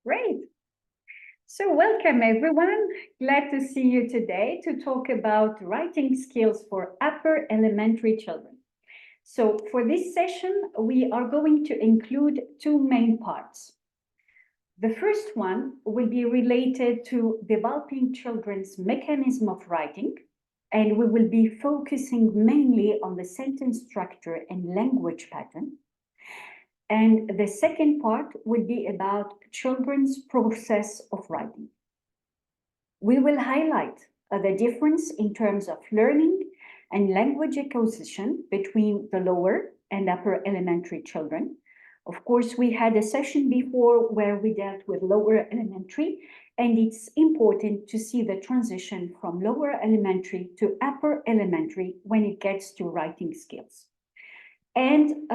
Great. So welcome everyone. Glad to see you today to talk about writing skills for upper elementary children. So for this session, we are going to include two main parts. The first one will be related to developing children's mechanism of writing, and we will be focusing mainly on the sentence structure and language pattern. And the second part will be about children's process of writing. We will highlight the difference in terms of learning and language acquisition between the lower and upper elementary children. Of course, we had a session before where we dealt with lower elementary, and it's important to see the transition from lower elementary to upper elementary when it gets to writing skills. And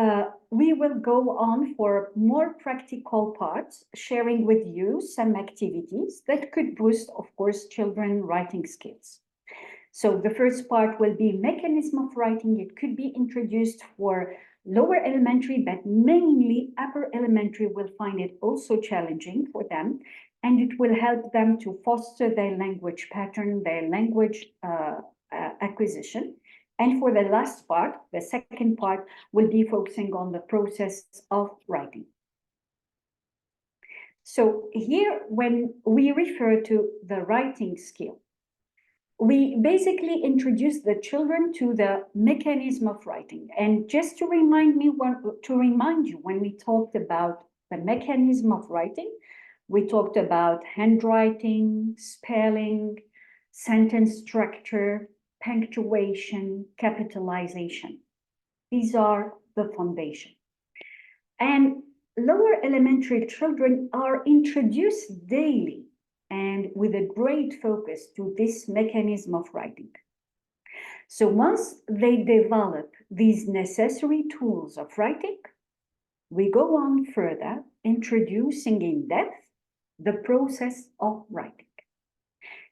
we will go on for more practical parts, sharing with you some activities that could boost, of course, children writing skills. So the first part will be mechanism of writing. It could be introduced for lower elementary, but mainly upper elementary will find it also challenging for them. And it will help them to foster their language pattern, their language acquisition. And for the last part, the second part, will be focusing on the process of writing. So here, when we refer to the writing skill, we basically introduce the children to the mechanism of writing. And just to remind you, when we talked about the mechanism of writing, we talked about handwriting, spelling, sentence structure, punctuation, capitalization. These are the foundation. And lower elementary children are introduced daily and with a great focus to this mechanism of writing. So once they develop these necessary tools of writing, we go on further, introducing in depth the process of writing.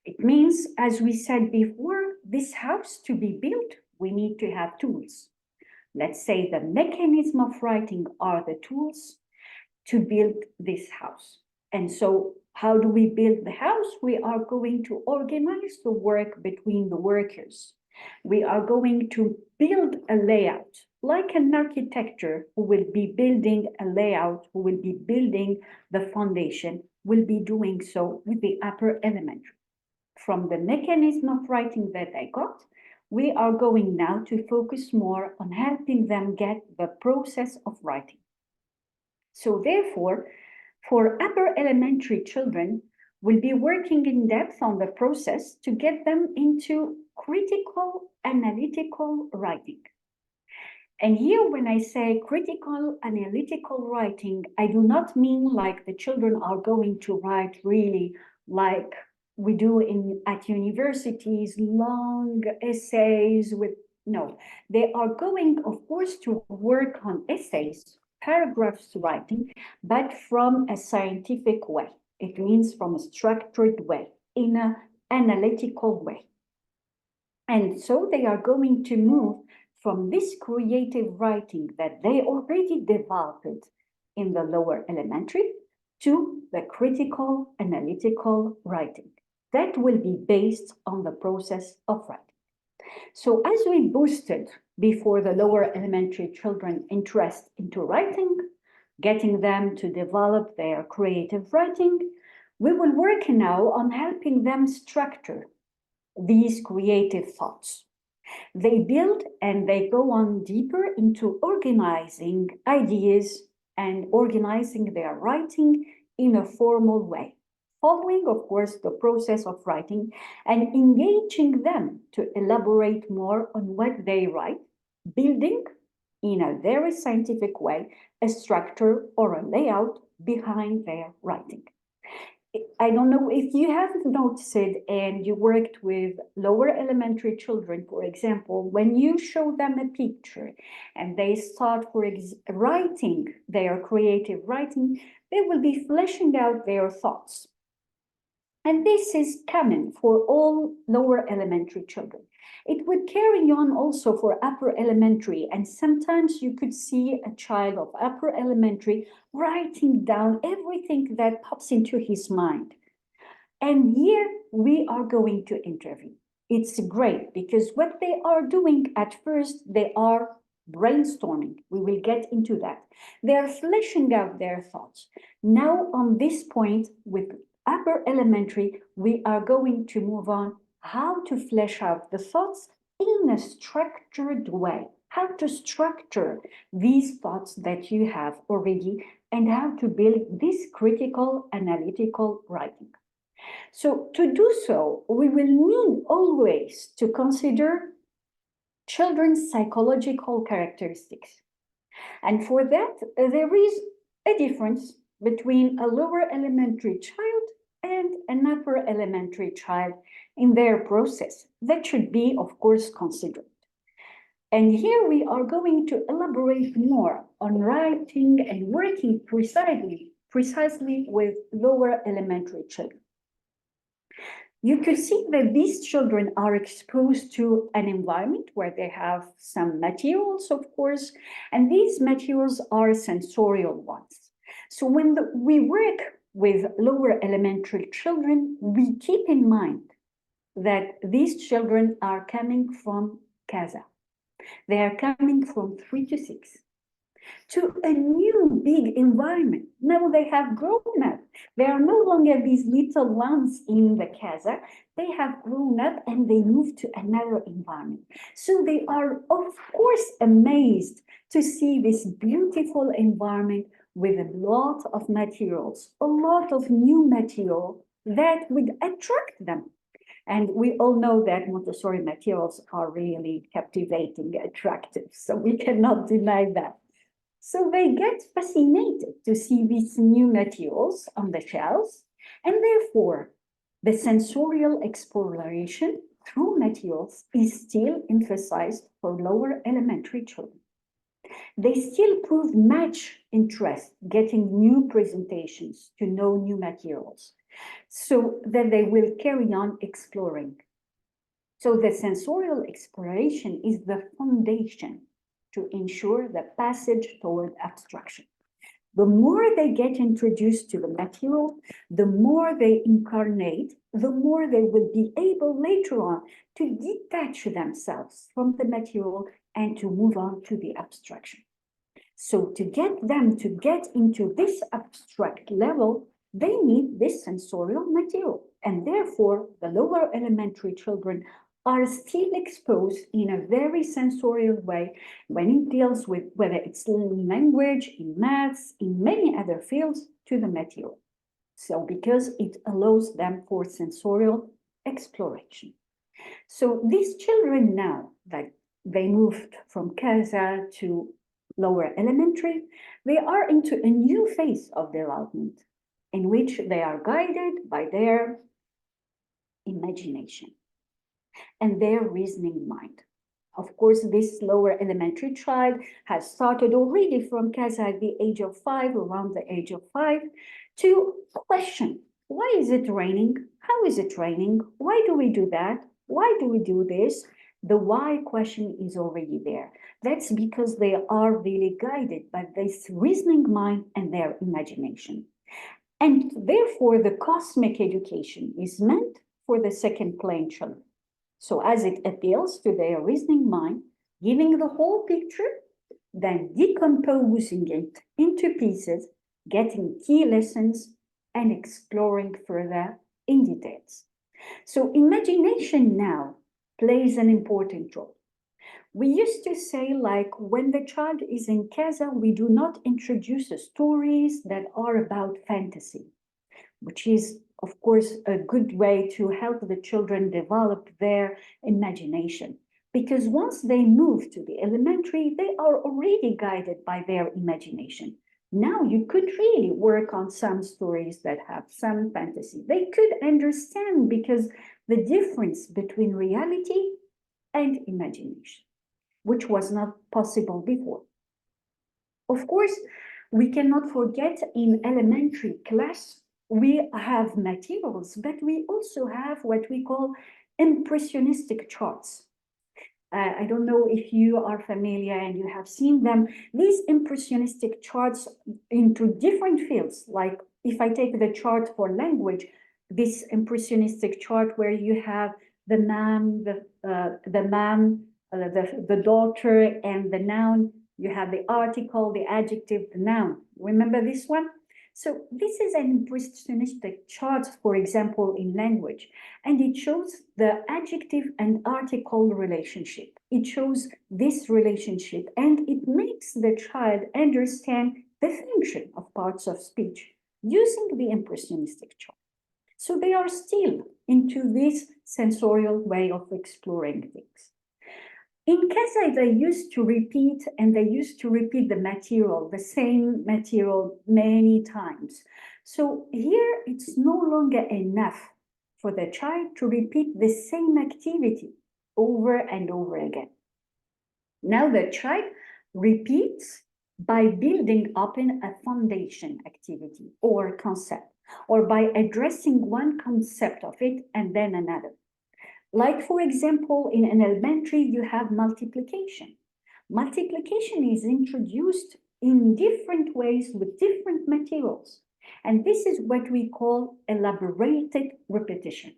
It means, as we said before, this house to be built, we need to have tools. Let's say the mechanism of writing are the tools to build this house. And so how do we build the house? We are going to organize the work between the workers. We are going to build a layout, like an architecture who will be building a layout, who will be building the foundation, will be doing so with the upper elementary. From the mechanism of writing that I got, we are going now to focus more on helping them get the process of writing. So therefore, for upper elementary children, we'll be working in depth on the process to get them into critical analytical writing. And here, when I say critical analytical writing, I do not mean like the children are going to write really like we do at universities, long essays with, no, they are going, of course, to work on essays, paragraphs writing, but from a scientific way. It means from a structured way, in an analytical way. And so they are going to move from this creative writing that they already developed in the lower elementary to the critical analytical writing. That will be based on the process of writing. So as we boosted before the lower elementary children interest into writing, getting them to develop their creative writing, we will work now on helping them structure these creative thoughts. They build and they go on deeper into organizing ideas and organizing their writing in a formal way, following, of course, the process of writing and engaging them to elaborate more on what they write, building in a very scientific way a structure or a layout behind their writing. I don't know if you have noticed it and you worked with lower elementary children, for example, when you show them a picture and they start writing their creative writing, they will be fleshing out their thoughts. And this is common for all lower elementary children. It would carry on also for upper elementary, and sometimes you could see a child of upper elementary writing down everything that pops into his mind. And here we are going to intervene. It's great because what they are doing at first, they are brainstorming. We will get into that. They are fleshing out their thoughts. Now, on this point, with upper elementary, we are going to move on how to flesh out the thoughts in a structured way, how to structure these thoughts that you have already, and how to build this critical analytical writing. So to do so, we will need always to consider children's psychological characteristics. And for that, there is a difference between a lower elementary child and an upper elementary child in their process that should be, of course, considered. And here we are going to elaborate more on writing and working precisely with lower elementary children. You could see that these children are exposed to an environment where they have some materials, of course, and these materials are sensorial ones. So when we work with lower elementary children, we keep in mind that these children are coming from casa. They are coming from 3 to 6 to a new big environment. Now they have grown up. They are no longer these little ones in the casa. They have grown up and they move to another environment. So they are, of course, amazed to see this beautiful environment with a lot of materials, a lot of new material that would attract them. And we all know that Montessori materials are really captivating, attractive. So we cannot deny that. So they get fascinated to see these new materials on the shelves, and therefore the sensorial exploration through materials is still emphasized for lower elementary children. They still prove much interest getting new presentations to know new materials, so that they will carry on exploring. So the sensorial exploration is the foundation to ensure the passage toward abstraction. The more they get introduced to the material, the more they incarnate, the more they will be able later on to detach themselves from the material and to move on to the abstraction. So to get them to get into this abstract level, they need this sensorial material. And therefore, the lower elementary children are still exposed in a very sensorial way when it deals with whether it's in language, in maths, in many other fields, to the material. So because it allows them for sensorial exploration. So these children now that they moved from casa to lower elementary, they are into a new phase of development in which they are guided by their imagination and their reasoning mind. Of course, this lower elementary child has started already from casa at the age of 5, around the age of 5, to question, why is it raining? How is it raining? Why do we do that? Why do we do this? The why question is already there. That's because they are really guided by this reasoning mind and their imagination. And therefore, the cosmic education is meant for the second plane children. So as it appeals to their reasoning mind, giving the whole picture, then decomposing it into pieces, getting key lessons, and exploring further in details. So imagination now plays an important role. We used to say, like, when the child is in casa, we do not introduce stories that are about fantasy, which is, of course, a good way to help the children develop their imagination. Because once they move to the elementary, they are already guided by their imagination. Now you could really work on some stories that have some fantasy. They could understand because the difference between reality and imagination, which was not possible before. Of course, we cannot forget in elementary class we have materials, but we also have what we call impressionistic charts. I don't know if you are familiar and you have seen them. These impressionistic charts into different fields, like if I take the chart for language, this impressionistic chart where you have the man, the daughter, and the noun. You have the article, the adjective, the noun. Remember this one? So this is an impressionistic chart, for example, in language, and it shows the adjective and article relationship. It shows this relationship, and it makes the child understand the function of parts of speech using the impressionistic chart. So they are still into this sensorial way of exploring things. In Kazakh, they used to repeat the material, the same material many times. So here it's no longer enough for the child to repeat the same activity over and over again. Now the child repeats by building up in a foundation activity or concept, or by addressing one concept of it and then another. Like, for example, in an elementary, you have multiplication. Multiplication is introduced in different ways with different materials. And this is what we call elaborated repetition.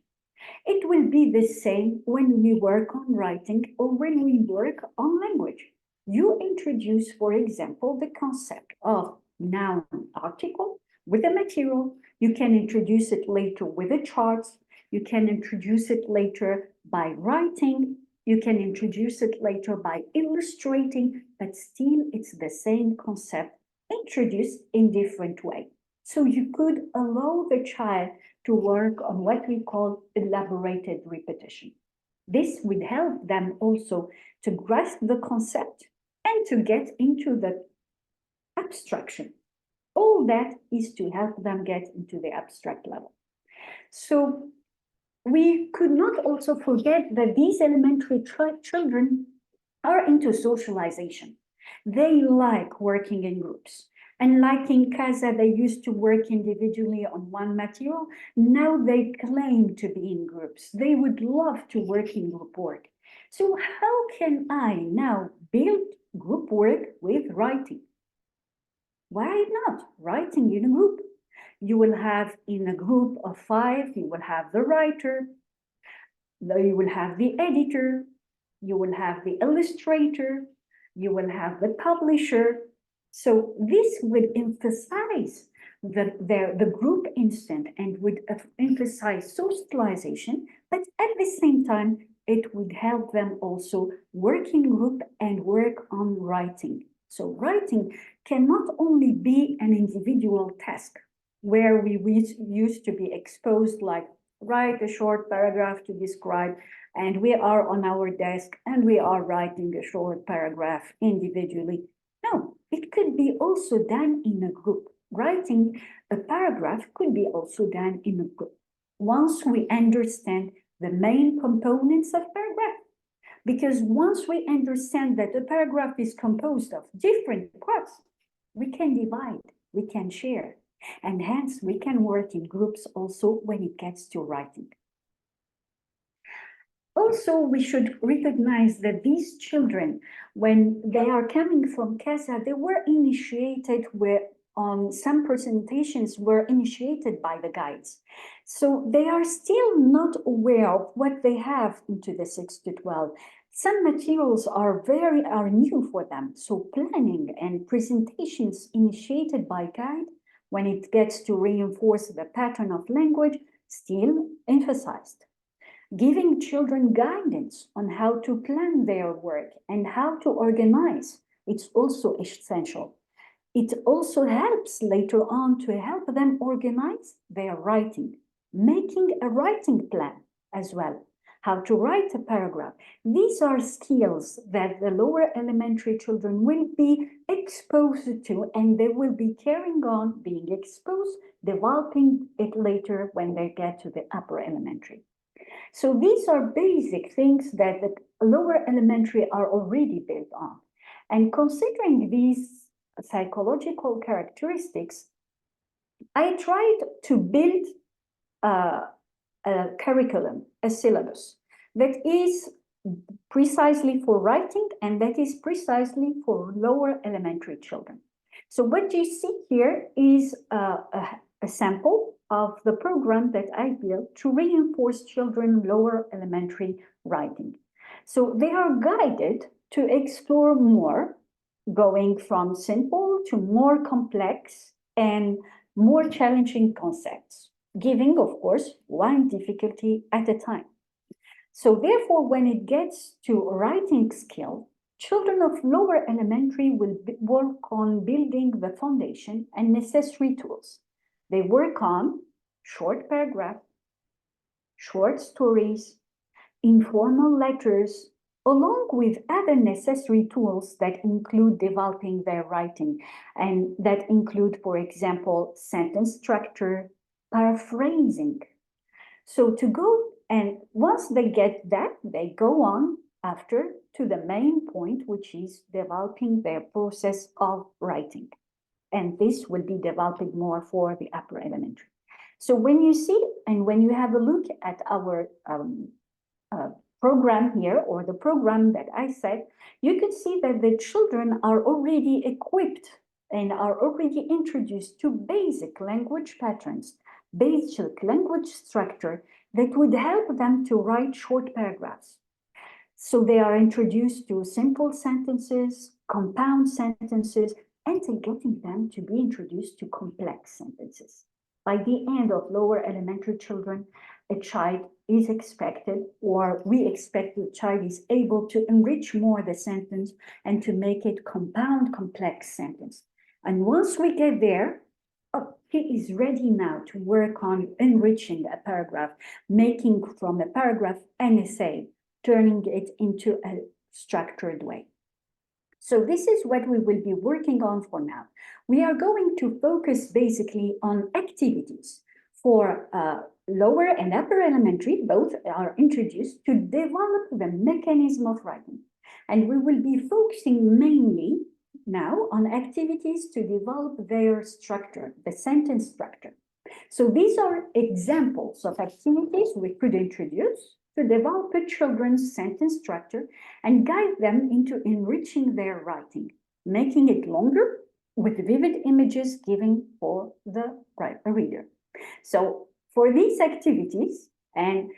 It will be the same when we work on writing or when we work on language. You introduce, for example, the concept of noun article with a material. You can introduce it later with a chart. You can introduce it later by writing. You can introduce it later by illustrating, but still it's the same concept introduced in different way. So you could allow the child to work on what we call elaborated repetition. This would help them also to grasp the concept and to get into the abstraction. All that is to help them get into the abstract level. So we could not also forget that these elementary children are into socialization. They like working in groups. And like in Casa, they used to work individually on one material. Now they claim to be in groups. They would love to work in group work. So how can I now build group work with writing? Why not writing in a group? You will have in a group of 5, you will have the writer, you will have the editor, you will have the illustrator, you will have the publisher. So this would emphasize the group instant and would emphasize socialization, but at the same time, it would help them also work in group and work on writing. So writing can not only be an individual task where we used to be exposed, like write a short paragraph to describe, and we are on our desk and we are writing a short paragraph individually. No, it could be also done in a group. Writing a paragraph could be also done in a group. Once we understand the main components of paragraph, because once we understand that a paragraph is composed of different parts, we can divide, we can share, and hence we can work in groups also when it gets to writing. Also, we should recognize that these children, when they are coming from Casa, they were initiated on some presentations were initiated by the guides. So they are still not aware of what they have into the 6 to 12. Some materials are new for them. So planning and presentations initiated by guide, when it gets to reinforce the pattern of language, still emphasized. Giving children guidance on how to plan their work and how to organize, it's also essential. It also helps later on to help them organize their writing, making a writing plan as well, how to write a paragraph. These are skills that the lower elementary children will be exposed to, and they will be carrying on being exposed, developing it later when they get to the upper elementary. So these are basic things that the lower elementary are already built on. And considering these psychological characteristics, I tried to build a curriculum, a syllabus that is precisely for writing and that is precisely for lower elementary children. So what you see here is a sample of the program that I built to reinforce children lower elementary writing. So they are guided to explore more, going from simple to more complex and more challenging concepts, giving, of course, one difficulty at a time. So therefore, when it gets to writing skill, children of lower elementary will work on building the foundation and necessary tools. They work on short paragraph, short stories, informal letters, along with other necessary tools that include developing their writing and that include, for example, sentence structure, paraphrasing. So to go and once they get that, they go on after to the main point, which is developing their process of writing. And this will be developing more for the upper elementary. So when you see and when you have a look at our program here or the program that I said, you can see that the children are already equipped and are already introduced to basic language patterns, basic language structure that would help them to write short paragraphs. So they are introduced to simple sentences, compound sentences, and to getting them to be introduced to complex sentences. By the end of lower elementary children, a child is expected, or we expect the child is able to enrich more the sentence and to make it compound, complex sentence. And once we get there, he is ready now to work on enriching a paragraph, making from a paragraph an essay, turning it into a structured way. So this is what we will be working on for now. We are going to focus basically on activities for lower and upper elementary, both are introduced to develop the mechanism of writing. And we will be focusing mainly now on activities to develop their structure, the sentence structure. So these are examples of activities we could introduce to develop a children's sentence structure and guide them into enriching their writing, making it longer with vivid images given for the reader. So for these activities, and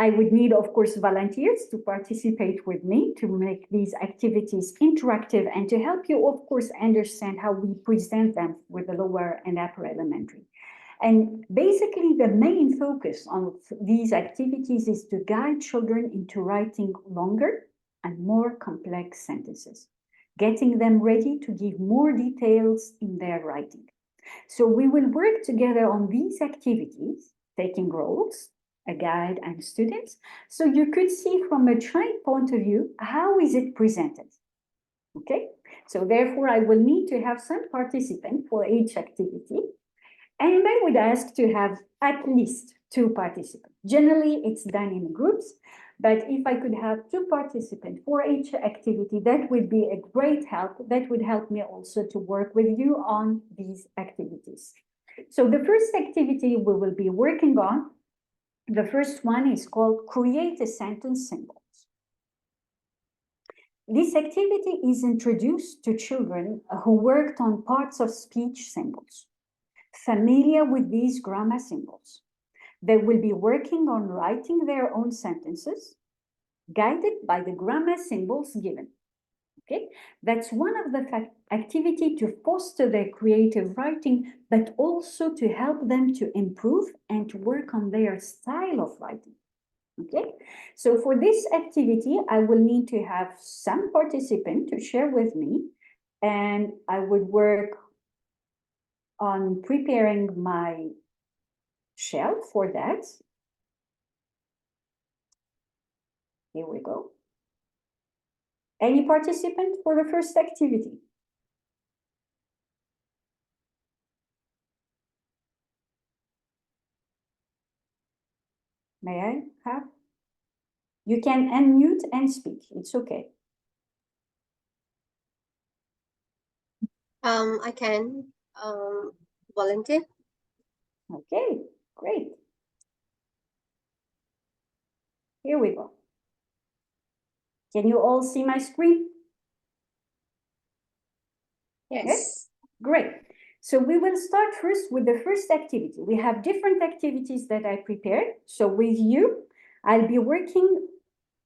I would need, of course, volunteers to participate with me to make these activities interactive and to help you, of course, understand how we present them with the lower and upper elementary. And basically, the main focus on these activities is to guide children into writing longer and more complex sentences, getting them ready to give more details in their writing. So we will work together on these activities, taking roles, a guide and students, so you could see from a child point of view, how is it presented? Okay, so therefore I will need to have some participant for each activity. And I would ask to have at least 2 participants. Generally, it's done in groups, but if I could have 2 participants for each activity, that would be a great help. That would help me also to work with you on these activities. So the first activity we will be working on, the first one is called Create a Sentence Symbols. This activity is introduced to children who worked on parts of speech symbols, familiar with these grammar symbols. They will be working on writing their own sentences, guided by the grammar symbols given. Okay, that's one of the activity to foster their creative writing, but also to help them to improve and to work on their style of writing. Okay, so for this activity, I will need to have some participant to share with me, and I would work on preparing my shell for that. Here we go. Any participant for the first activity? May I have? You can unmute and speak. It's okay. I can. Volunteer. Okay, great. Here we go. Can you all see my screen? Yes. Great. So we will start first with the first activity. We have different activities that I prepared. So with you, I'll be working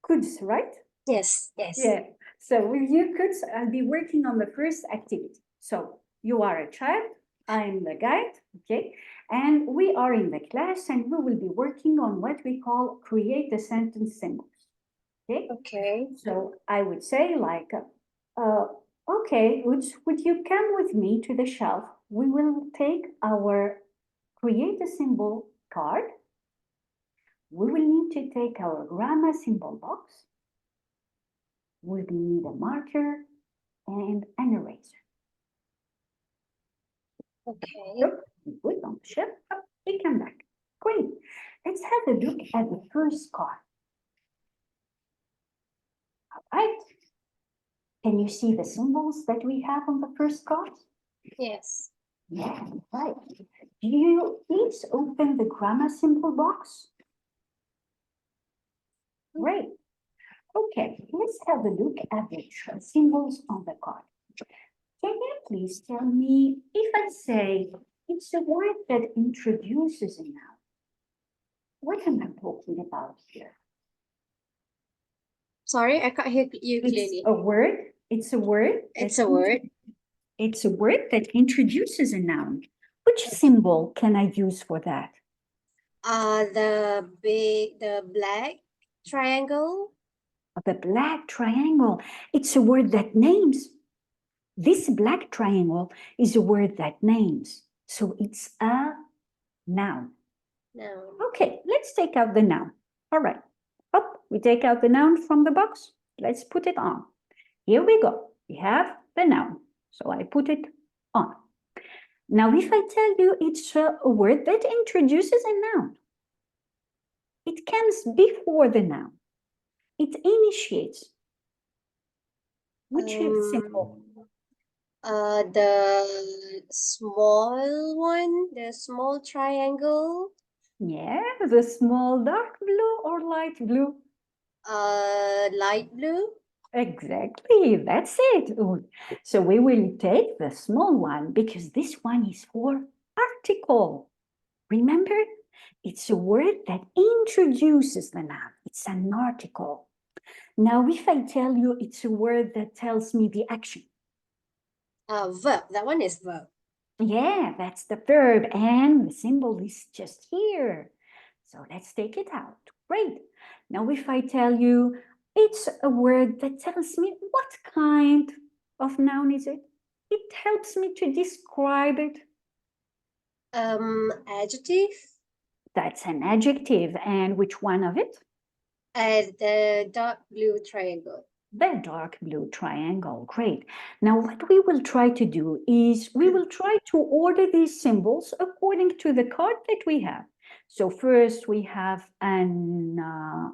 Kuds, right? Yes. Yes. Yeah. So with you, Kuds, I'll be working on the first activity. So you are a child, I'm the guide, okay? And we are in the class and we will be working on what we call create a sentence symbols, okay? Okay. So I would say like, okay, would you come with me to the shelf? We will take our create a symbol card. We will need to take our grammar symbol box. We will need a marker and an eraser. Okay. So we put on the shelf. We come back. Great. Let's have a look at the first card. All right. Can you see the symbols that we have on the first card? Yes. Yeah, right. Do you please open the grammar symbol box? Great. Okay, let's have a look at the symbols on the card. Can you please tell me if I say it's a word that introduces a noun? What am I talking about here? Sorry, I can't hear you It's clearly. a word. It's a word. It's a word. It's a word that introduces a noun. Which symbol can I use for that? The black triangle. The black triangle. It's a word that names. This black triangle is a word that names. So it's a noun. No. Okay, let's take out the noun. All right. Oh, we take out the noun from the box. Let's put it on. Here we go. We have the noun. So I put it on. Now, if I tell you it's a word that introduces a noun, it comes before the noun. It initiates. Which symbol? The small one, the small triangle. Yeah, the small dark blue or light blue. Light blue. Exactly, that's it. So we will take the small one because this one is for article. Remember, it's a word that introduces the noun. It's an article. Now, if I tell you it's a word that tells me the action. Verb. That one is verb. Yeah, that's the verb, and the symbol is just here. So let's take it out. Great. Now, if I tell you it's a word that tells me what kind of noun is it, it helps me to describe it. Adjective. That's an adjective, and which one of it? The dark blue triangle. The dark blue triangle. Great. Now, what we will try to do is we will try to order these symbols according to the card that we have. So first we have an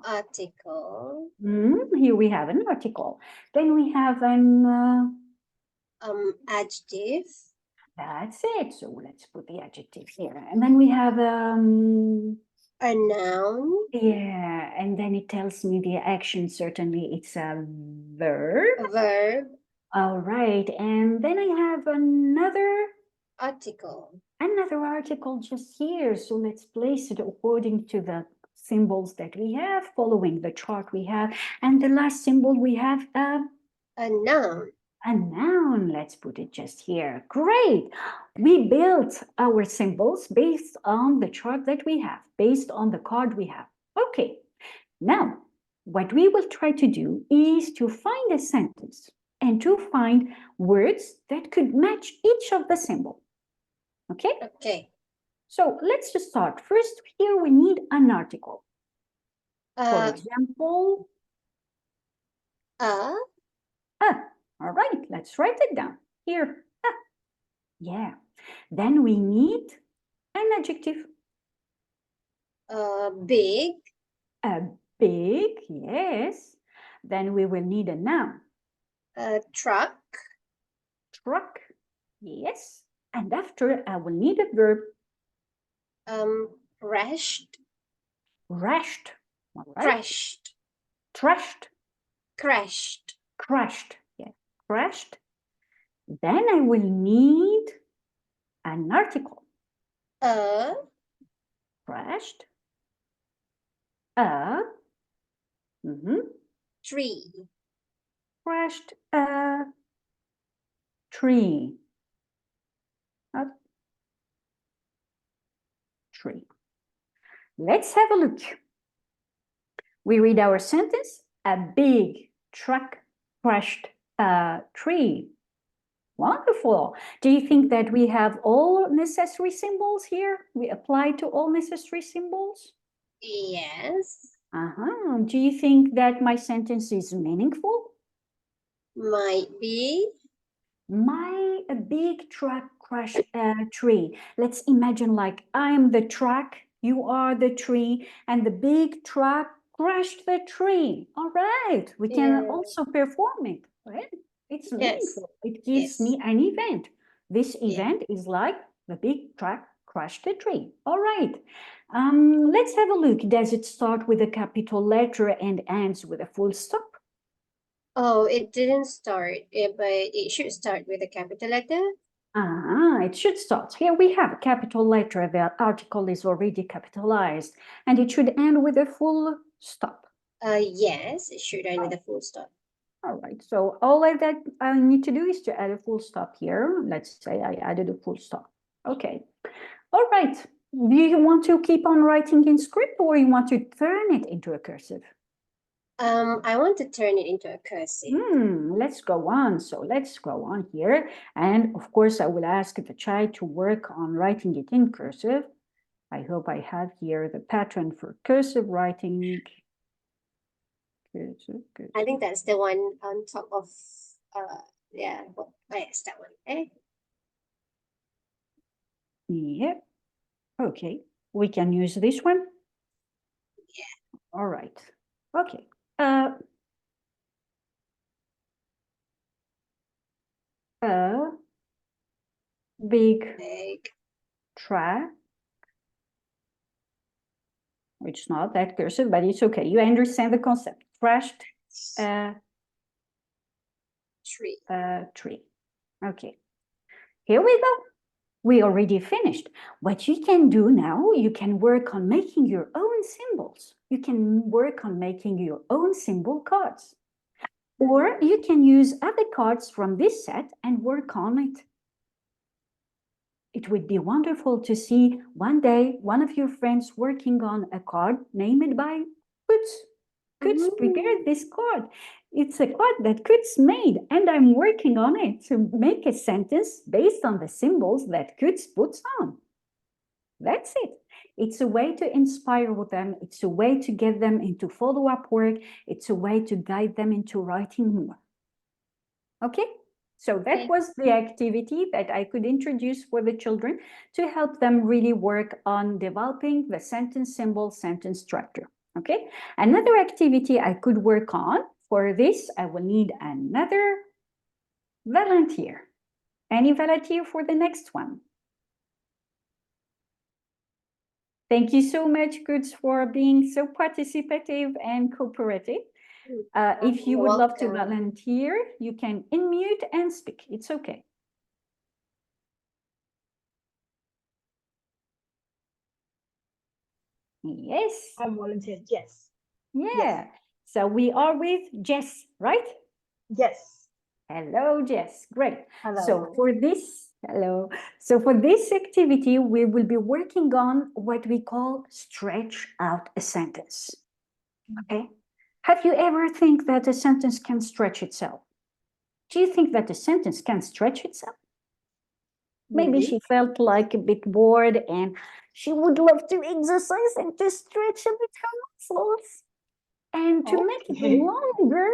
Article. here we have an article. Then we have an Adjective. that's it. So let's put the adjective here. And then we have A noun. yeah, and then it tells me the action. Certainly it's a verb. A verb. All right, and then I have another Article. article just here. So let's place it according to the symbols that we have, following the chart we have. And the last symbol we have A noun. a noun. Let's put it just here. Great. We built our symbols based on the chart that we have, based on the card we have. Okay, now what we will try to do is to find a sentence and to find words that could match each of the symbol. Okay? Okay. So let's just start. First, here we need an article. For example, all right, let's write it down here. Yeah. Then we need an adjective. Big. A big, yes. Then we will need a noun. Truck. Truck, yes. And after, I will need a verb. Crashed. Crashed. All right. Crashed. Trashed. Crashed. Crashed. Yeah. Crashed. Then I will need an article. Crashed. Tree. Crashed a tree. A tree. Let's have a look. We read our sentence. A big truck crashed a tree. Wonderful. Do you think that we have all necessary symbols here? We apply to all necessary symbols? Yes. Do you think that my sentence is meaningful? Might be. A big truck crashed a tree. Let's imagine like I'm the truck, you are the tree, and the big truck crashed the tree. All right, we can also perform it, right? It's meaningful. It gives me an event. This event is like the big truck crashed a tree. All right. Let's have a look. Does it start with a capital letter and ends with a full stop? Oh, it didn't start, but it should start with a capital letter. It should start. Here we have a capital letter. The article is already capitalized, and it should end with a full stop. Yes, it should end with a full stop. All right, so all that I need to do is to add a full stop here. Let's say I added a full stop. Okay. All right. Do you want to keep on writing in script, or you want to turn it into a cursive? I want to turn it into a cursive. Let's go on. So let's go on here. And of course, I will ask the child to work on writing it in cursive. I hope I have here the pattern for cursive writing. Cursive. I think that's the one on top of, yeah, yes, that one. Yep. Okay, we can use this one. Yeah. All right. Okay. Big truck. It's not that cursive, but it's okay. You understand the concept. Crashed tree. Tree. Okay. Here we go. We already finished. What you can do now, you can work on making your own symbols. You can work on making your own symbol cards. Or you can use other cards from this set and work on it. It would be wonderful to see one day one of your friends working on a card named by Kutz. Kutz prepared this card. It's a card that Kutz made, and I'm working on it to make a sentence based on the symbols that Kutz puts on. That's it. It's a way to inspire them. It's a way to get them into follow-up work. It's a way to guide them into writing more. Okay? So that was the activity that I could introduce for the children to help them really work on developing the sentence symbol, sentence structure. Okay? Another activity I could work on for this, I will need another volunteer. Any volunteer for the next one? Thank you so much, Kutz, for being so participative and cooperative. If you would love to volunteer, you can unmute and speak. It's okay. Yes. I'm volunteered, yes. Yeah. Yes. So we are with Jess, right? Yes. Hello, Jess. Great. Hello. So for this, hello. So for this activity, we will be working on what we call stretch out a sentence. Okay. Have you ever think that a sentence can stretch itself? Do you think that a sentence can stretch itself? Maybe she felt like a bit bored and she would love to exercise and to stretch a bit her muscles and to make it longer,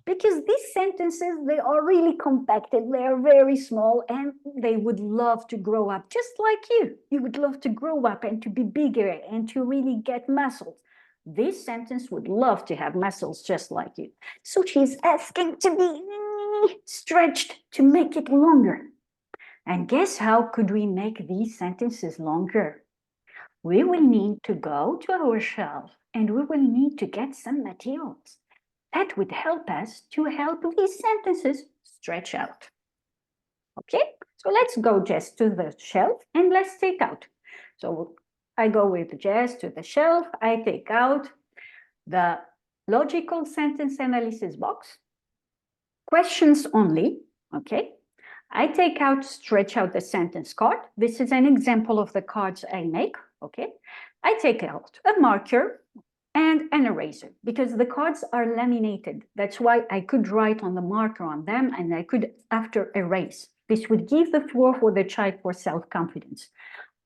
because these sentences, they are really compacted, they are very small, and they would love to grow up just like you. You would love to grow up and to be bigger and to really get muscles. This sentence would love to have muscles just like you. So she's asking to be stretched to make it longer. And guess how could we make these sentences longer? We will need to go to our shelf and we will need to get some materials that would help us to help these sentences stretch out. Okay, so let's go Jess to the shelf and let's take out. So I go with Jess to the shelf, I take out the logical sentence analysis box, questions only, okay? I take out, stretch out the sentence card. This is an example of the cards I make, okay? I take out a marker and an eraser because the cards are laminated. That's why I could write on the marker on them and I could after erase. This would give the floor for the child for self-confidence.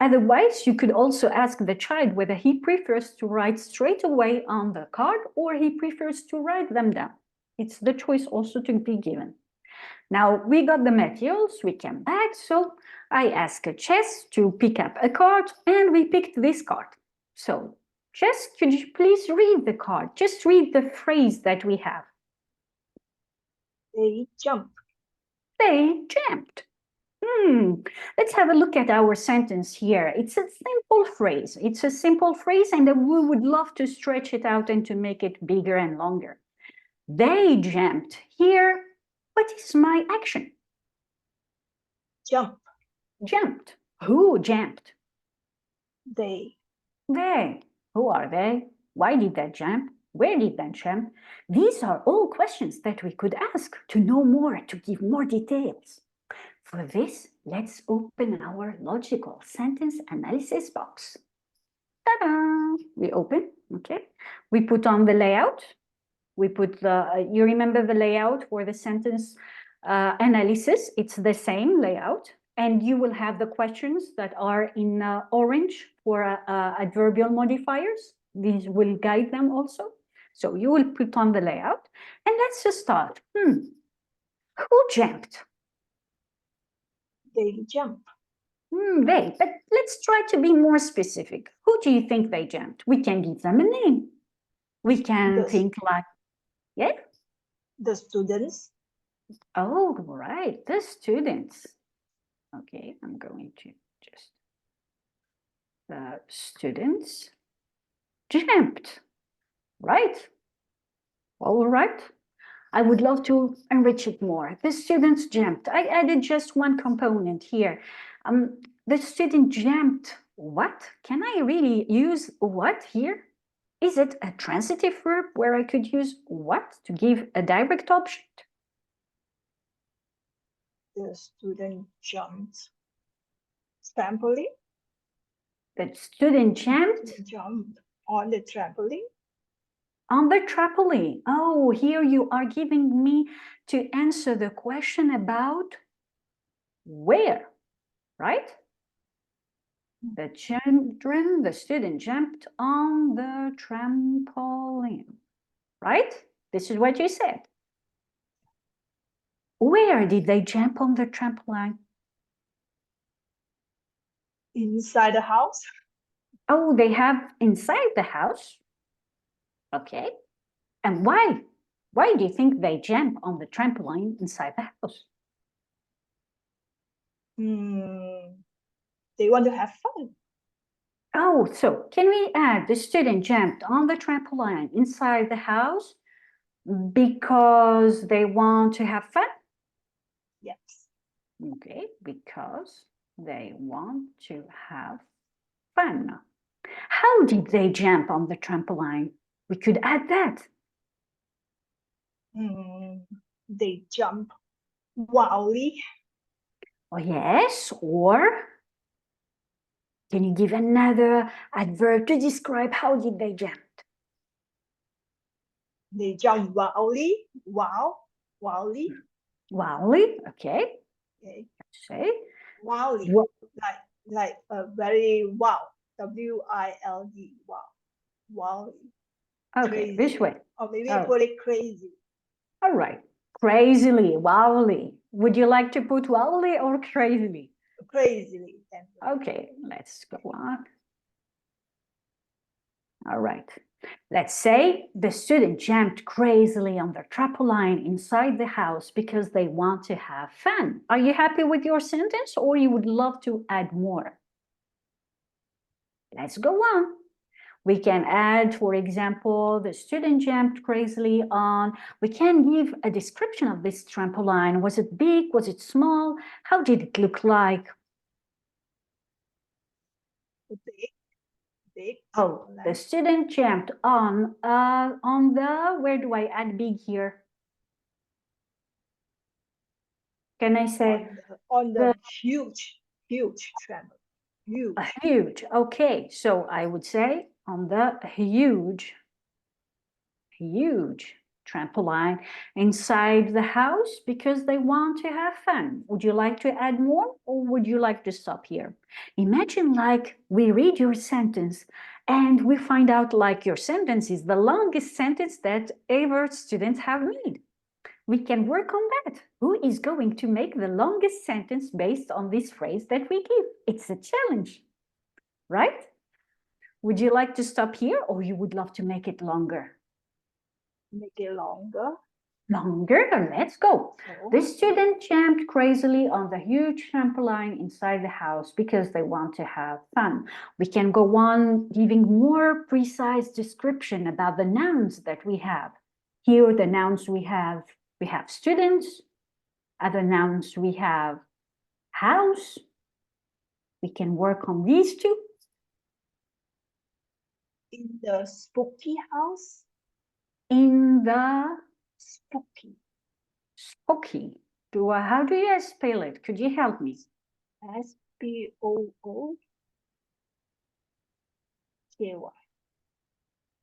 Otherwise, you could also ask the child whether he prefers to write straight away on the card or he prefers to write them down. It's the choice also to be given. Now we got the materials, we came back, so I asked Jess to pick up a card and we picked this card. So Jess, could you please read the card? Just read the phrase that we have. They jump. They jumped. Let's have a look at our sentence here. It's a simple phrase. It's a simple phrase and we would love to stretch it out and to make it bigger and longer. They jumped. Here, what is my action? Jump. Jumped. Who jumped? They. They. Who are they? Why did they jump? Where did they jump? These are all questions that we could ask to know more, to give more details. For this, let's open our logical sentence analysis box. Ta-da! We open, okay? We put on the layout. We put the, you remember the layout for the sentence analysis? It's the same layout. And you will have the questions that are in orange for adverbial modifiers. These will guide them also. So you will put on the layout. And let's just start. Who jumped? They jump. They, but let's try to be more specific. Who do you think they jumped? We can give them a name. We can think like, yeah? The students. Oh, right, the students. Okay, I'm going to just, the students jumped, right? All right. I would love to enrich it more. The students jumped. I added just one component here. The student jumped what? Can I really use what here? Is it a transitive verb where I could use what to give a direct object? The student jumped. Trampoline. The student jumped? Jumped on the trampoline. On the trampoline. Oh, here you are giving me to answer the question about where, right? The children, the student jumped on the trampoline, right? This is what you said. Where did they jump on the trampoline? Inside the house. Oh, they have inside the house. Okay. And why? Why do you think they jump on the trampoline inside the house? They want to have fun. Oh, so can we add the student jumped on the trampoline inside the house because they want to have fun? Yes. Okay, because they want to have fun. How did they jump on the trampoline? We could add that. They jump wildly. Oh, yes, or can you give another adverb to describe how did they jump? They jump wildly. Wow. Wildly. Wildly, okay. Okay. Say Wildly. Like a very wow. W-I-L-D. Wow. Wildly. Okay, Crazy. this way. Or maybe Oh. put it crazy. All right. Crazily, wildly. Would you like to put wildly or crazily? Crazily. Okay, let's go on. All right. Let's say the student jumped crazily on the trampoline inside the house because they want to have fun. Are you happy with your sentence or you would love to add more? Let's go on. We can add, for example, the student jumped crazily on. We can give a description of this trampoline. Was it big? Was it small? How did it look like? Big. Oh, the student jumped on the, where do I add big here? Can I say? On the huge trampoline. Huge. Huge. Okay, so I would say on the huge trampoline inside the house because they want to have fun. Would you like to add more or would you like to stop here? Imagine like we read your sentence and we find out like your sentence is the longest sentence that ever students have made. We can work on that. Who is going to make the longest sentence based on this phrase that we give? It's a challenge, right? Would you like to stop here or you would love to make it longer? Make it longer. Longer? Let's go. Oh. The student jumped crazily on the huge trampoline inside the house because they want to have fun. We can go on giving more precise description about the nouns that we have. Here, the nouns we have students. Other nouns we have house. We can work on these two. In the spooky house. In the spooky. How do you spell it? Could you help me? SPOOKY.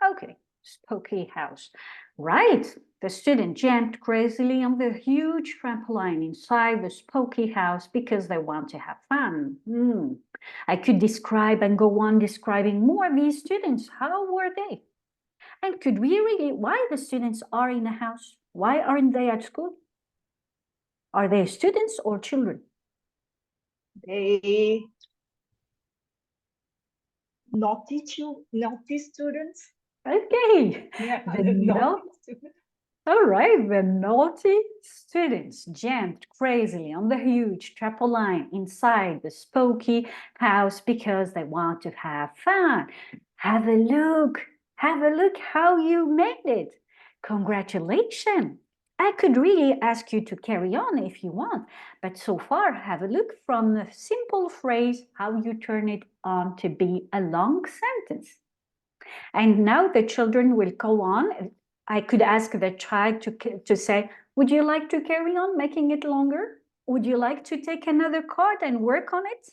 Okay, spooky house. Right. The student jumped crazily on the huge trampoline inside the spooky house because they want to have fun. I could describe and go on describing more of these students. How were they? And could we really, why the students are in a house? Why aren't they at school? Are they students or children? They naughty students. Okay. Yeah, naughty students. All right, the naughty students jumped crazily on the huge trampoline inside the spooky house because they want to have fun. Have a look how you made it. Congratulations. I could really ask you to carry on if you want, but so far have a look from the simple phrase how you turn it on to be a long sentence. And now the children will go on. I could ask the child to say, would you like to carry on making it longer? Would you like to take another card and work on it?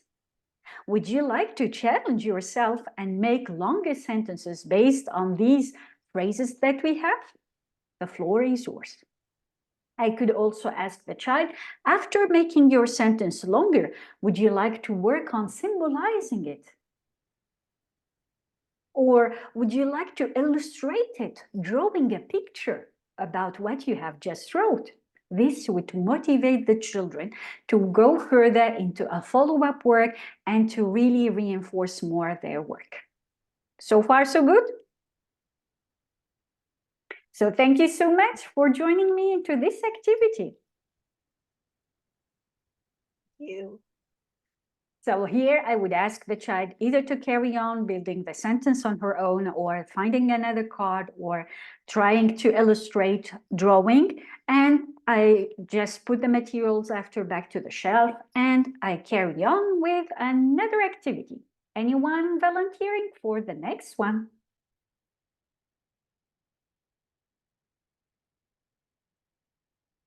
Would you like to challenge yourself and make longer sentences based on these phrases that we have? The floor is yours. I could also ask the child, after making your sentence longer, would you like to work on symbolizing it? Or would you like to illustrate it, drawing a picture about what you have just wrote? This would motivate the children to go further into a follow-up work and to really reinforce more their work. So far, so good? So thank you so much for joining me into this activity. Thank you. So here I would ask the child either to carry on building the sentence on her own or finding another card or trying to illustrate drawing. And I just put the materials after back to the shelf and I carry on with another activity. Anyone volunteering for the next one?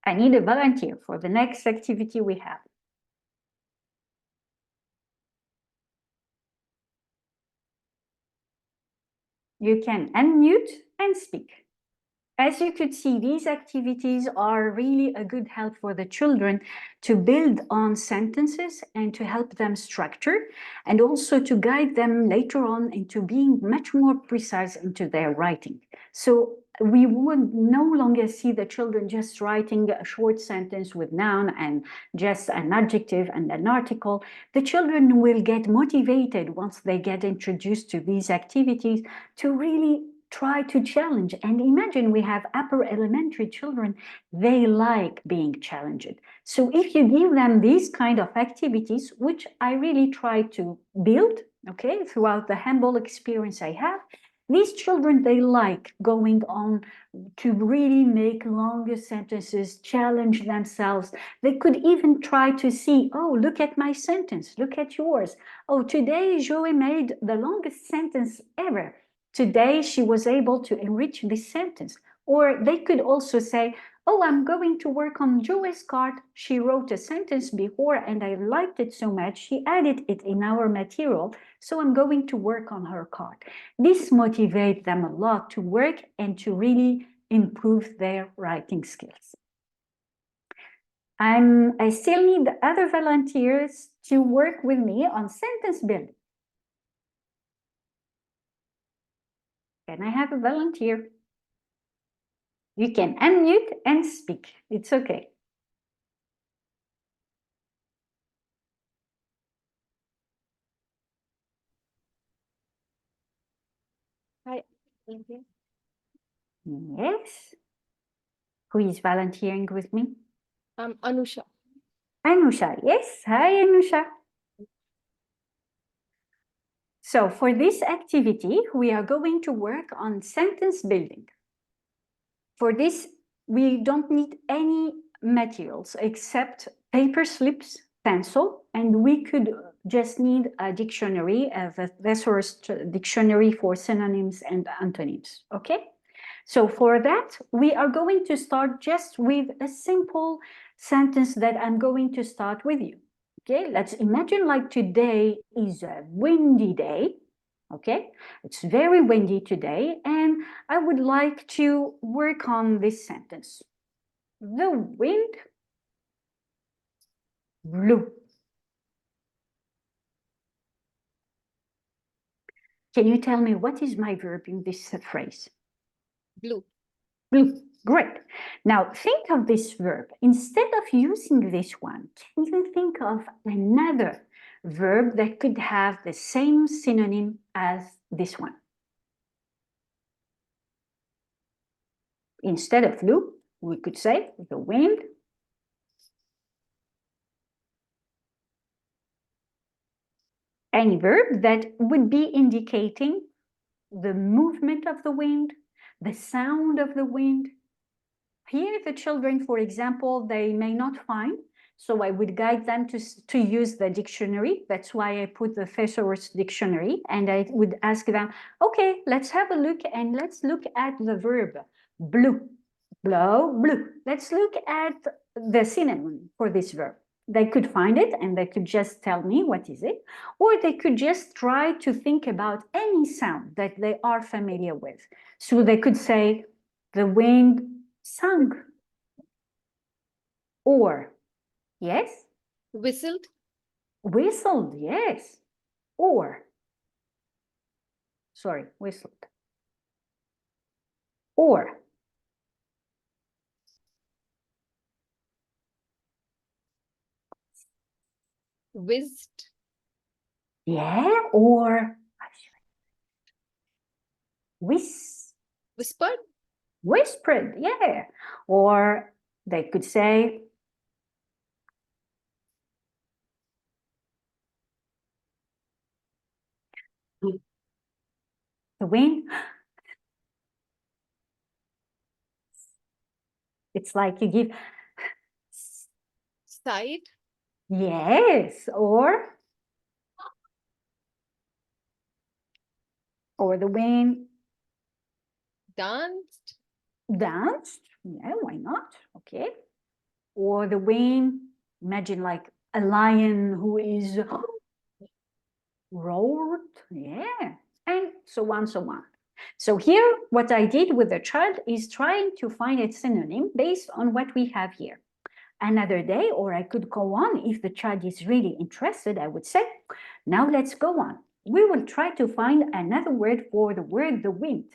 I need a volunteer for the next activity we have. You can unmute and speak. As you could see, these activities are really a good help for the children to build on sentences and to help them structure and also to guide them later on into being much more precise into their writing. So we would no longer see the children just writing a short sentence with noun and just an adjective and an article. The children will get motivated once they get introduced to these activities to really try to challenge. And imagine we have upper elementary children, they like being challenged. So if you give them these kind of activities, which I really try to build, okay, throughout the humble experience I have, these children, they like going on to really make longer sentences, challenge themselves. They could even try to see, oh, look at my sentence, look at yours. Oh, today Joey made the longest sentence ever. Today she was able to enrich this sentence. Or they could also say, oh, I'm going to work on Joey's card. She wrote a sentence before and I liked it so much. She added it in our material. So I'm going to work on her card. This motivates them a lot to work and to really improve their writing skills. I still need other volunteers to work with me on sentence building. Can I have a volunteer? You can unmute and speak. It's okay. Hi. Thank you. Yes. Who is volunteering with me? Anusha. Anusha. Yes. Hi, Anusha. So for this activity, we are going to work on sentence building. For this, we don't need any materials except paper slips, pencil, and we could just need a dictionary, a thesaurus dictionary for synonyms and antonyms, okay? So for that, we are going to start just with a simple sentence that I'm going to start with you. Okay, let's imagine like today is a windy day. Okay, it's very windy today, and I would like to work on this sentence. The wind blew. Can you tell me what is my verb in this phrase? Blue. Blue. Great. Now think of this verb. Instead of using this one, can you think of another verb that could have the same synonym as this one? Instead of blue, we could say the wind any verb that would be indicating the movement of the wind, the sound of the wind. Here, the children, for example, they may not find, so I would guide them to use the dictionary. That's why I put the thesaurus dictionary, and I would ask them, okay, let's have a look and let's look at the verb blue, blow, blue. Let's look at the synonym for this verb. They could find it and they could just tell me what is it, or they could just try to think about any sound that they are familiar with. So they could say, the wind sung, or, yes, Whistled. whistled, yes, or, sorry, whistled, or, Whizzed. yeah, or, Whispered. whispered, yeah, or they could say, the wind, it's like you give, Sighed. yes, or the wind Danced. danced, yeah, why not, okay, or the wind, imagine like a lion who is roared, yeah, and so on, so on. So here, what I did with the child is trying to find its synonym based on what we have here. Another day, or I could go on if the child is really interested, I would say, now let's go on. We will try to find another word for the word the wind.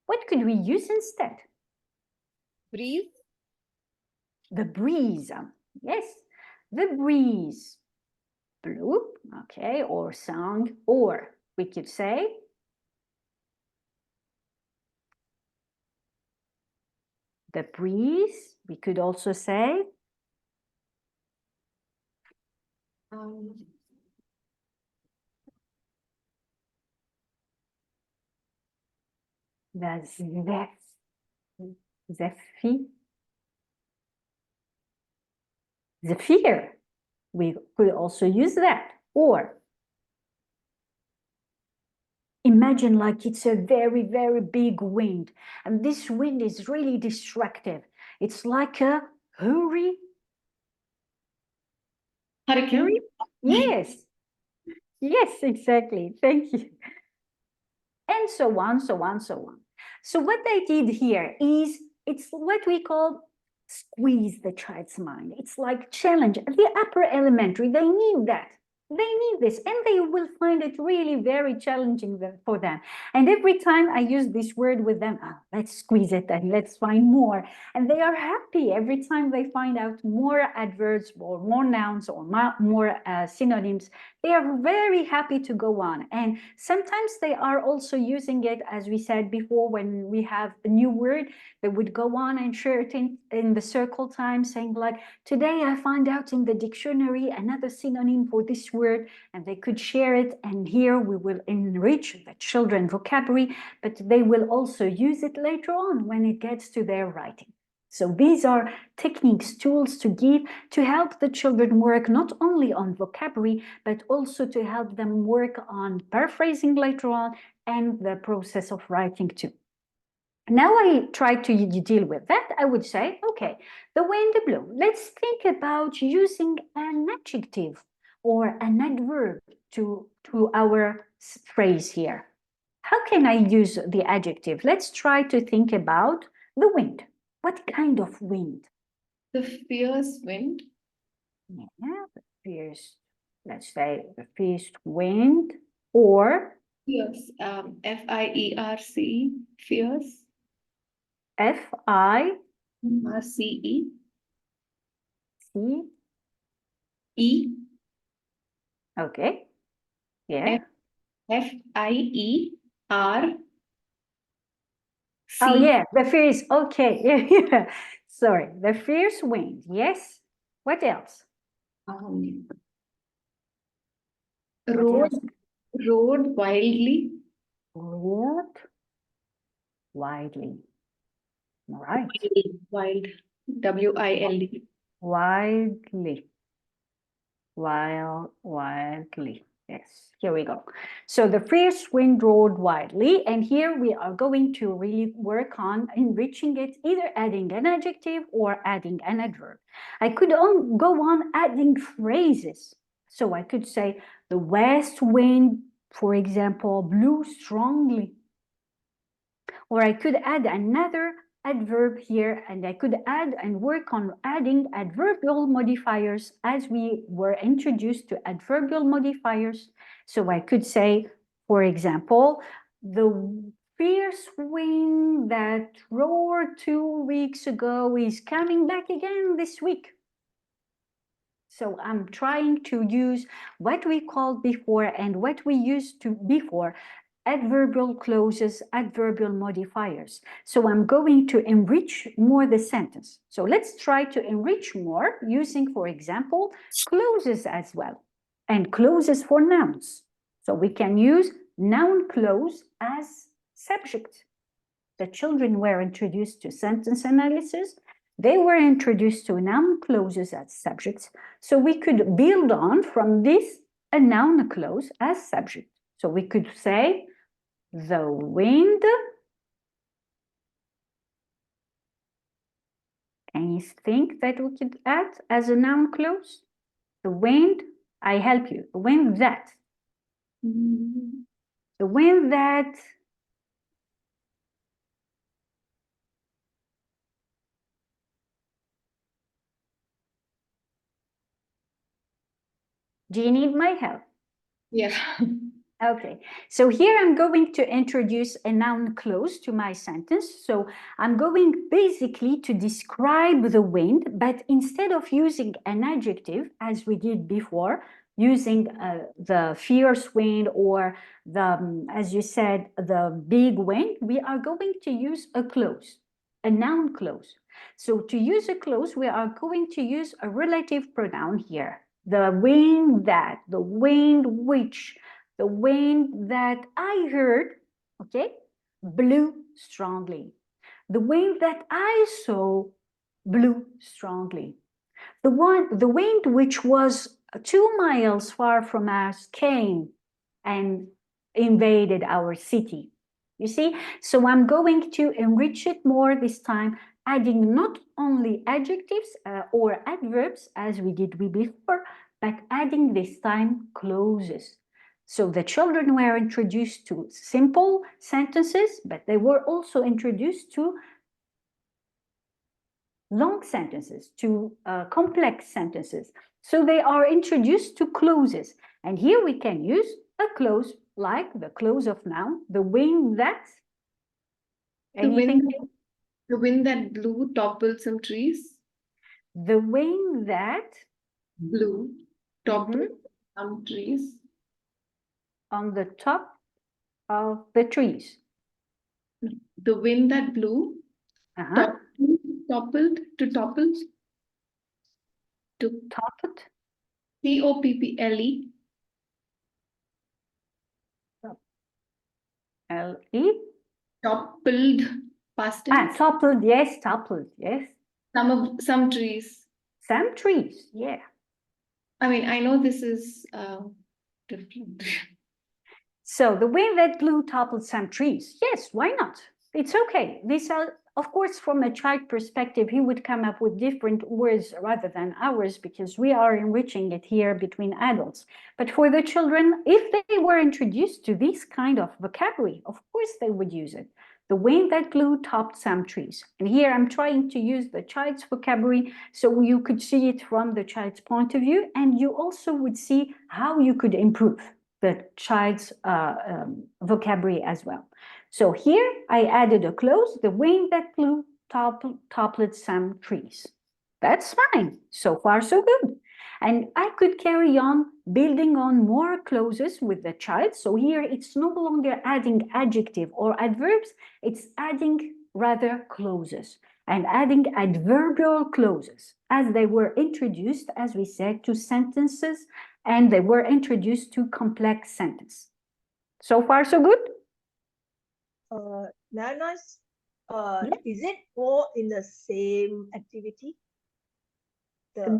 What could we use instead? Breeze. The breeze. Yes, the breeze. Blew, okay, or sung, or we could say the breeze. We could also say the zephyr. We could also use that. Or imagine like it's a very, very big wind, and this wind is really destructive. It's like a hurry. Hurricane. Yes, yes, exactly. Thank you. And so on, so on, so on. So what I did here is, it's what we call squeeze the child's mind. It's like challenge. The upper elementary, they need that. They need this, and they will find it really very challenging for them. And every time I use this word with them, oh, let's squeeze it and let's find more. And they are happy every time they find out more adverbs or more nouns or more synonyms. They are very happy to go on. And sometimes they are also using it, as we said before, when we have a new word, they would go on and share it in the circle time, saying like, today I found out in the dictionary another synonym for this word, and they could share it. And here we will enrich the children vocabulary, but they will also use it later on when it gets to their writing. So these are techniques, tools to give to help the children work not only on vocabulary, but also to help them work on paraphrasing later on and the process of writing too. Now I try to deal with that. I would say, okay, the wind blew. Let's think about using an adjective or an adverb to our phrase here. How can I use the adjective? Let's try to think about the wind. What kind of wind? The fierce wind. Yeah, the fierce, let's say the fierce wind, or Fierce. F-I-E-R-C-E. Fierce. F-I-C-E, R-C-E. E. okay, yeah. F-I-E-R. Oh C. yeah, the fierce, okay, yeah. Sorry, the fierce wind, yes. What else? Road. Road wildly. Road widely, right, Wild. W-I-L-D. widely. Wildly. Yes, here we go. So the fierce wind roared wildly, and here we are going to really work on enriching it, either adding an adjective or adding an adverb. I could go on adding phrases. So I could say the west wind, for example, blew strongly. Or I could add another adverb here, and I could add and work on adding adverbial modifiers as we were introduced to adverbial modifiers. So I could say, for example, the fierce wind that roared 2 weeks ago is coming back again this week. So I'm trying to use what we called before and what we used to before, adverbial clauses, adverbial modifiers. So I'm going to enrich more the sentence. So let's try to enrich more using, for example, clauses as well, and clauses for nouns. So we can use noun clause as subject. The children were introduced to sentence analysis. They were introduced to noun clauses as subjects. So we could build on from this a noun clause as subject. So we could say, the wind. Can you think that we could add as a noun clause? The wind, I help you. The wind that. The wind that. Do you need my help? Yeah. Okay, so here I'm going to introduce a noun clause to my sentence. So I'm going basically to describe the wind, but instead of using an adjective, as we did before, using the fierce wind or the, as you said, the big wind, we are going to use a clause, a noun clause. So to use a clause, we are going to use a relative pronoun here. The wind that, the wind which, the wind that I heard, okay, blew strongly. The wind that I saw blew strongly. The wind which was 2 miles far from us came and invaded our city. You see, so I'm going to enrich it more this time, adding not only adjectives or adverbs as we did before, but adding this time clauses. So the children were introduced to simple sentences, but they were also introduced to long sentences, to complex sentences. So they are introduced to clauses. And here we can use a clause like the clause of noun, the wind that, anything? The wind that blew toppled some trees. The wind that Blew toppled some trees. on the top of the trees. The wind that blew toppled to topple to Toppled, Topple. L-E. Toppled past tense. Toppled, yes, toppled, yes. Some trees. Some trees, yeah. I mean, I know this is different. So the wind that blew toppled some trees. Yes, why not? It's okay. These are, of course, from a child perspective, he would come up with different words rather than ours because we are enriching it here between adults. But for the children, if they were introduced to this kind of vocabulary, of course they would use it. The wind that blew topped some trees. And here I'm trying to use the child's vocabulary so you could see it from the child's point of view, and you also would see how you could improve the child's vocabulary as well. So here I added a clause, the wind that blew toppled some trees. That's fine. So far, so good. And I could carry on building on more clauses with the child. So here it's no longer adding adjective or adverbs, it's adding rather clauses and adding adverbial clauses as they were introduced, as we said, to sentences, and they were introduced to complex sentence. So far, so good? Nice. Is it all in the same activity?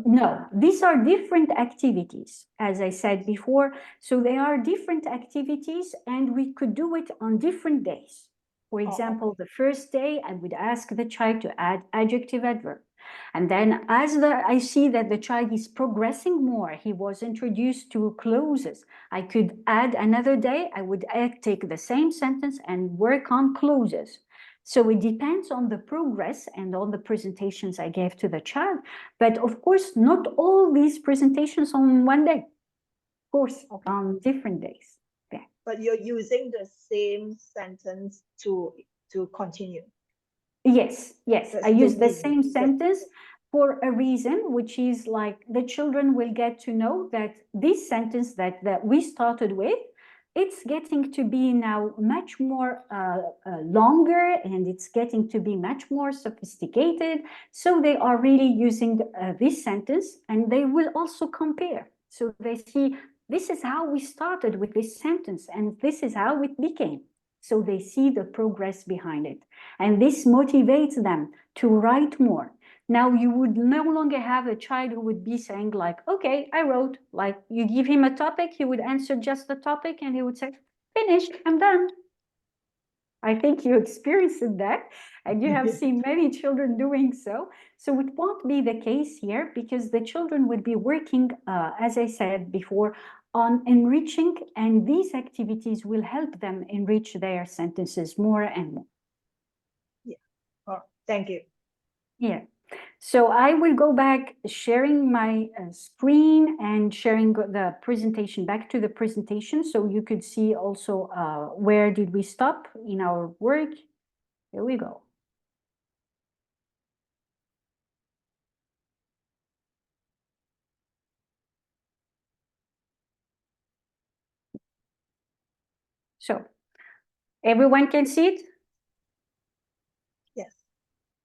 No, these are different activities, as I said before. So they are different activities and we could do it on different days. For example, the first day, I would ask the child to add adjective adverb. And then as I see that the child is progressing more, he was introduced to clauses. I could add another day, I would take the same sentence and work on clauses. So it depends on the progress and on the presentations I gave to the child. But of course, not all these presentations on one day. Of course, on different days. Yeah. But you're using the same sentence to continue. Yes, yes. That's I use the easy. same sentence for a reason, which is like the children will get to know that this sentence that we started with, it's getting to be now much more longer and it's getting to be much more sophisticated. So they are really using this sentence and they will also compare. So they see this is how we started with this sentence and this is how it became. So they see the progress behind it. And this motivates them to write more. Now you would no longer have a child who would be saying like, okay, I wrote, like you give him a topic, he would answer just the topic and he would say, finished, I'm done. I think you experienced that and you have seen many children doing so. So it won't be the case here because the children would be working, as I said before, on enriching, and these activities will help them enrich their sentences more and more. Yeah. Oh, thank you. Yeah. So I will go back sharing my screen and sharing the presentation back to the presentation so you could see also where did we stop in our work. Here we go. So everyone can see it? Yes.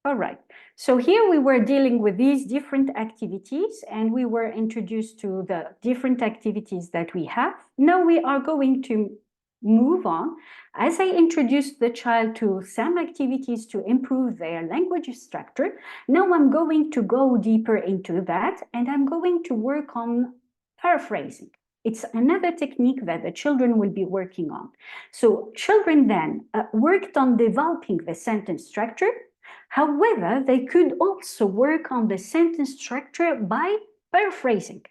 All right. So here we were dealing with these different activities and we were introduced to the different activities that we have. Now we are going to move on. As I introduced the child to some activities to improve their language structure, now I'm going to go deeper into that and I'm going to work on paraphrasing. It's another technique that the children will be working on. So children then worked on developing the sentence structure. However, they could also work on the sentence structure by paraphrasing.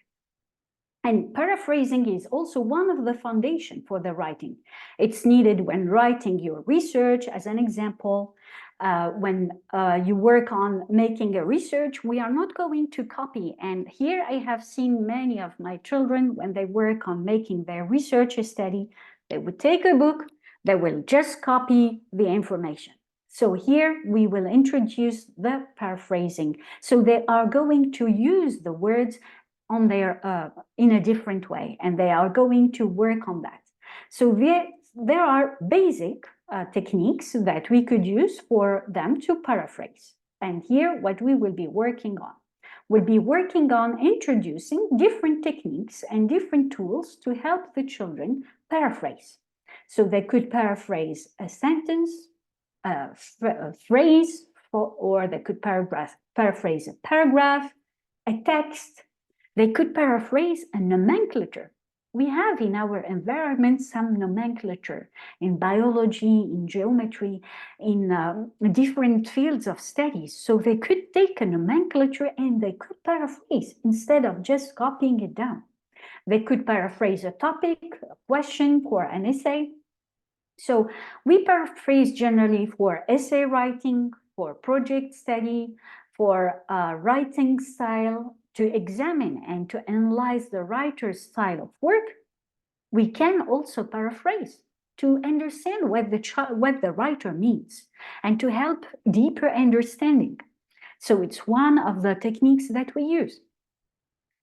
And paraphrasing is also one of the foundation for the writing. It's needed when writing your research, as an example. When you work on making a research, we are not going to copy. And here I have seen many of my children, when they work on making their research study, they would take a book, they will just copy the information. So here we will introduce the paraphrasing. So they are going to use the words on their in a different way, and they are going to work on that. So there are basic techniques that we could use for them to paraphrase. And here what we will be working on. We'll be working on introducing different techniques and different tools to help the children paraphrase. So they could paraphrase a sentence, a phrase, or they could paraphrase a paragraph, a text. They could paraphrase a nomenclature. We have in our environment some nomenclature in biology, in geometry, in different fields of studies. So they could take a nomenclature and they could paraphrase instead of just copying it down. They could paraphrase a topic, a question, for an essay. So we paraphrase generally for essay writing, for project study, for writing style, to examine and to analyze the writer's style of work. We can also paraphrase to understand what the writer means and to help deeper understanding. So it's one of the techniques that we use.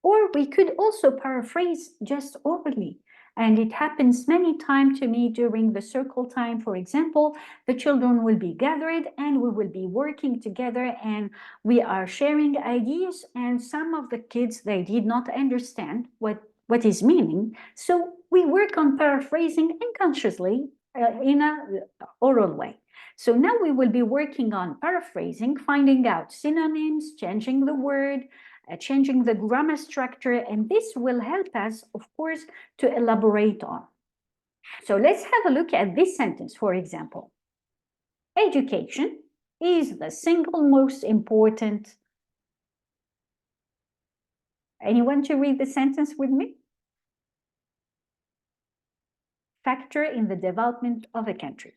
Or we could also paraphrase just orally. And it happens many times to me during the circle time. For example, the children will be gathered and we will be working together and we are sharing ideas. And some of the kids, they did not understand what is meaning. So we work on paraphrasing unconsciously in an oral way. So now we will be working on paraphrasing, finding out synonyms, changing the word, changing the grammar structure, and this will help us, of course, to elaborate on. So let's have a look at this sentence, for example. Education is the single most important. Anyone to read the sentence with me? Factor in the development of a country.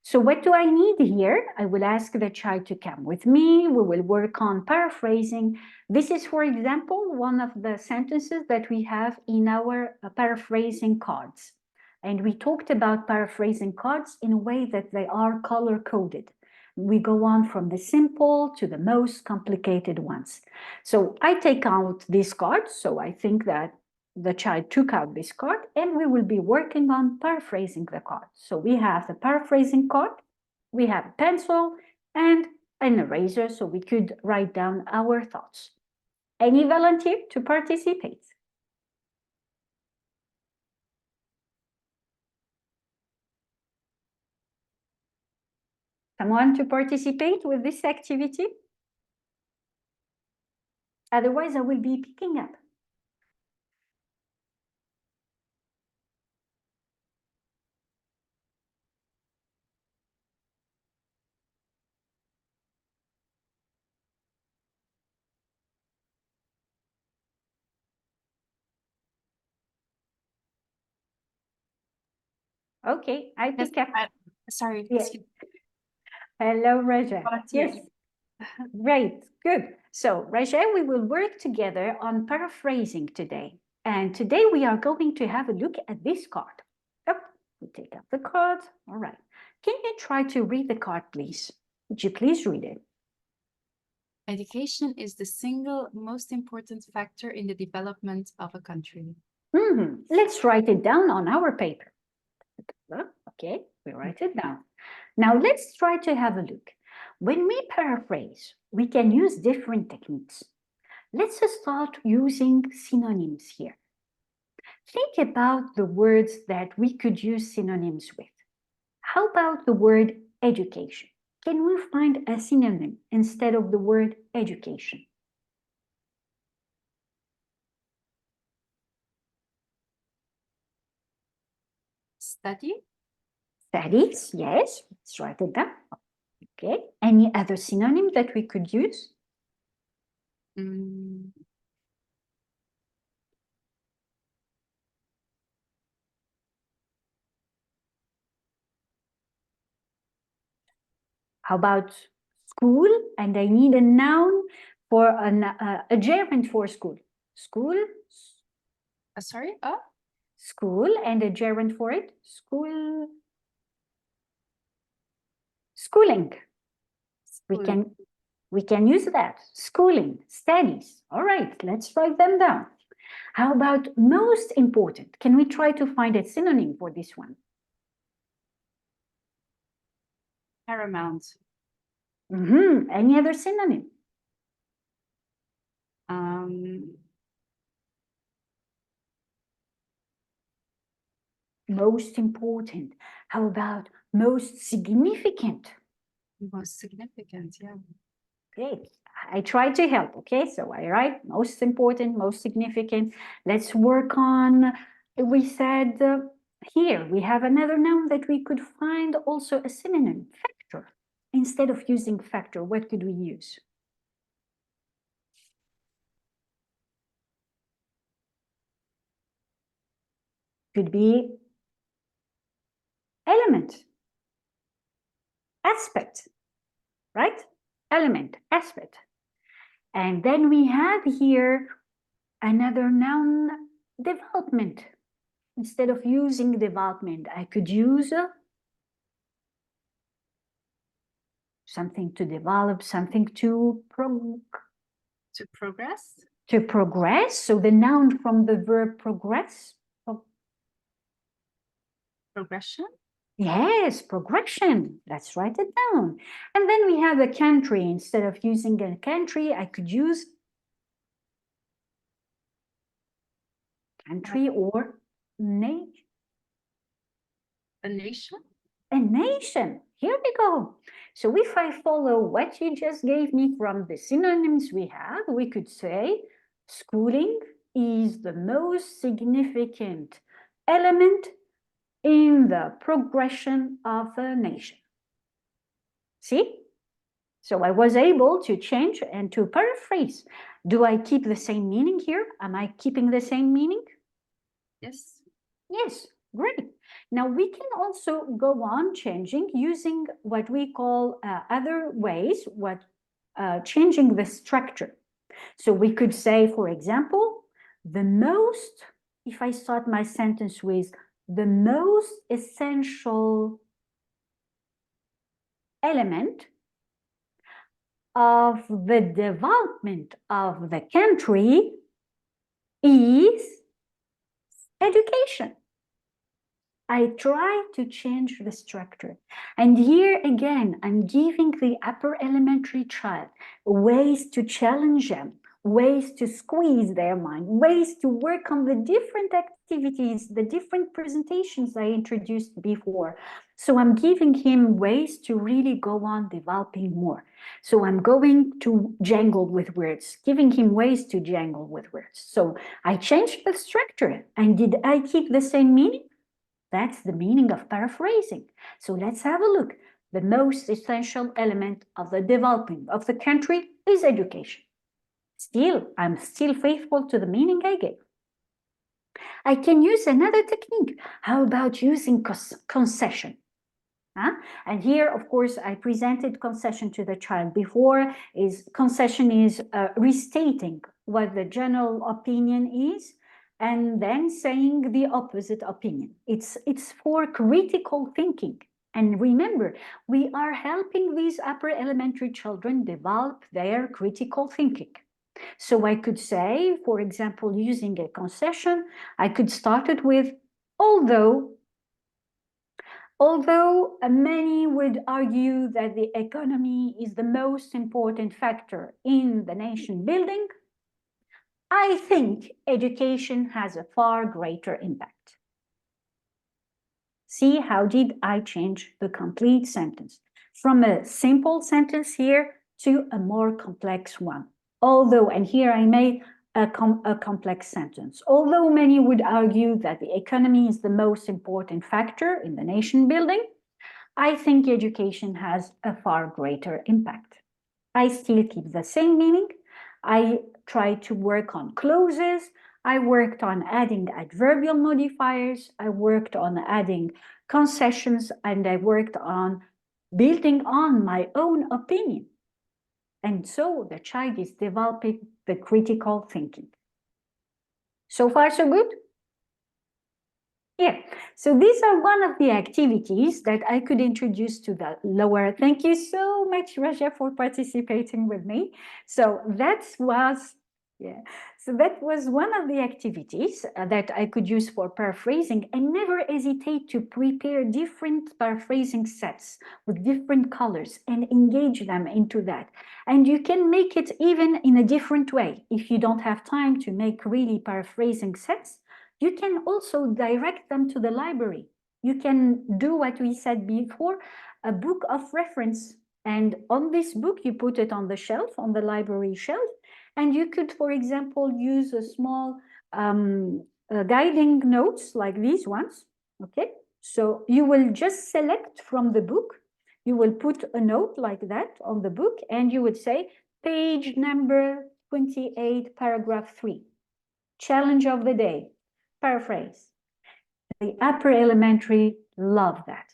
So what do I need here? I will ask the child to come with me. We will work on paraphrasing. This is, for example, one of the sentences that we have in our paraphrasing cards. And we talked about paraphrasing cards in a way that they are color-coded. We go on from the simple to the most complicated ones. So I take out these cards. So I think that the child took out this card and we will be working on paraphrasing the card. So we have the paraphrasing card, we have a pencil and an eraser so we could write down our thoughts. Any volunteer to participate? Someone to participate with this activity? Otherwise, I will be picking up. Okay, I pick up. Sorry, Yes. excuse Hello, Raja. volunteer. Yes. Great, good. So, Rajay, we will work together on paraphrasing today. And today we are going to have a look at this card. Oh, we take out the card. All right. Can you try to read the card, please? Would you please read it? Education is the single most important factor in the development of a country. Let's write it down on our paper. Okay, we write it down. Now let's try to have a look. When we paraphrase, we can use different techniques. Let's start using synonyms here. Think about the words that we could use synonyms with. How about the word education? Can we find a synonym instead of the word education? Study, Studies, yes, let's write it down. Okay, any other synonym that we could use? mm, How about school? And I need a noun for a gerund for school. School, sorry, school, and a gerund for it. School, schooling. schooling. We can use that. Schooling, studies. All right, let's write them down. How about most important? Can we try to find a synonym for this one? Paramount, Any other synonym? Most important. How about most significant? most significant, yeah. Great. I try to help. Okay, so I write most important, most significant. Let's work on, we said here, we have another noun that we could find also a synonym, factor. Instead of using factor, what could we use? Could be element, aspect, right? Element, aspect. And then we have here another noun, development. Instead of using development, I could use something to develop, something to progress, progress. So the noun from the verb progress. progression, Yes, progression. Let's write it down. And then we have a country. Instead of using a country, I could use country or nation. a nation, A nation. Here we go. So if I follow what you just gave me from the synonyms we have, we could say schooling is the most significant element in the progression of a nation. See? So I was able to change and to paraphrase. Do I keep the same meaning here? Am I keeping the same meaning? yes. Yes, great. Now we can also go on changing using what we call other ways, changing the structure. So we could say, for example, the most, if I start my sentence with the most essential element of the development of the country is education. I try to change the structure. And here again, I'm giving the upper elementary child ways to challenge them, ways to squeeze their mind, ways to work on the different activities, the different presentations I introduced before. So I'm giving him ways to really go on developing more. So I'm going to jangle with words, giving him ways to jangle with words. So I changed the structure. And did I keep the same meaning? That's the meaning of paraphrasing. So let's have a look. The most essential element of the development of the country is education. I'm still faithful to the meaning I gave. I can use another technique. How about using concession? And here, of course, I presented concession to the child before. Concession is restating what the general opinion is and then saying the opposite opinion. It's for critical thinking. And remember, we are helping these upper elementary children develop their critical thinking. So I could say, for example, using a concession, I could start it with, although many would argue that the economy is the most important factor in the nation building, I think education has a far greater impact. See, how did I change the complete sentence? From a simple sentence here to a more complex one. Although, and here I made a complex sentence. Although many would argue that the economy is the most important factor in the nation building, I think education has a far greater impact. I still keep the same meaning. I try to work on clauses. I worked on adding adverbial modifiers. I worked on adding concessions, and I worked on building on my own opinion. And so the child is developing the critical thinking. So far, so good? Yeah, so these are one of the activities that I could introduce to the lower. Thank you so much, Raja, for participating with me. So that was one of the activities that I could use for paraphrasing, and never hesitate to prepare different paraphrasing sets with different colors and engage them into that. And you can make it even in a different way. If you don't have time to make really paraphrasing sets, you can also direct them to the library. You can do what we said before, a book of reference. And on this book, you put it on the shelf, on the library shelf. And you could, for example, use a small guiding notes like these ones, okay? So you will just select from the book. You will put a note like that on the book, and you would say, page number 28, paragraph 3, challenge of the day. Paraphrase. The upper elementary love that.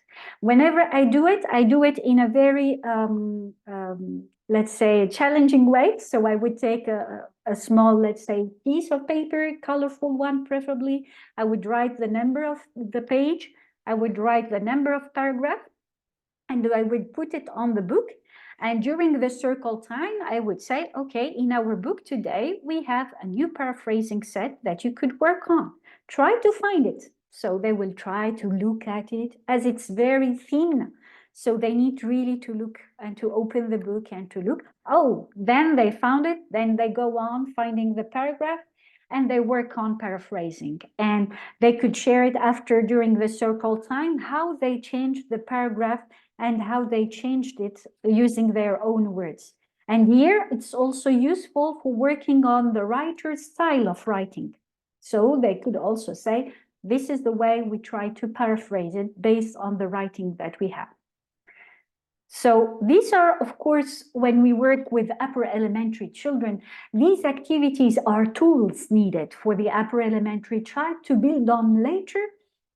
Whenever I do it in a very, let's say, challenging way. So I would take a small, let's say, piece of paper, colorful one preferably. I would write the number of the page. I would write the number of paragraph, and I would put it on the book. And during the circle time, I would say, okay, in our book today, we have a new paraphrasing set that you could work on. Try to find it. So they will try to look at it, as it's very thin. So they need really to look and to open the book and to look. Oh, then they found it. Then they go on finding the paragraph and they work on paraphrasing. And they could share it after, during the circle time, how they changed the paragraph and how they changed it using their own words. And here it's also useful for working on the writer's style of writing. So they could also say, this is the way we try to paraphrase it based on the writing that we have. So these are, of course, when we work with upper elementary children, these activities are tools needed for the upper elementary child to build on later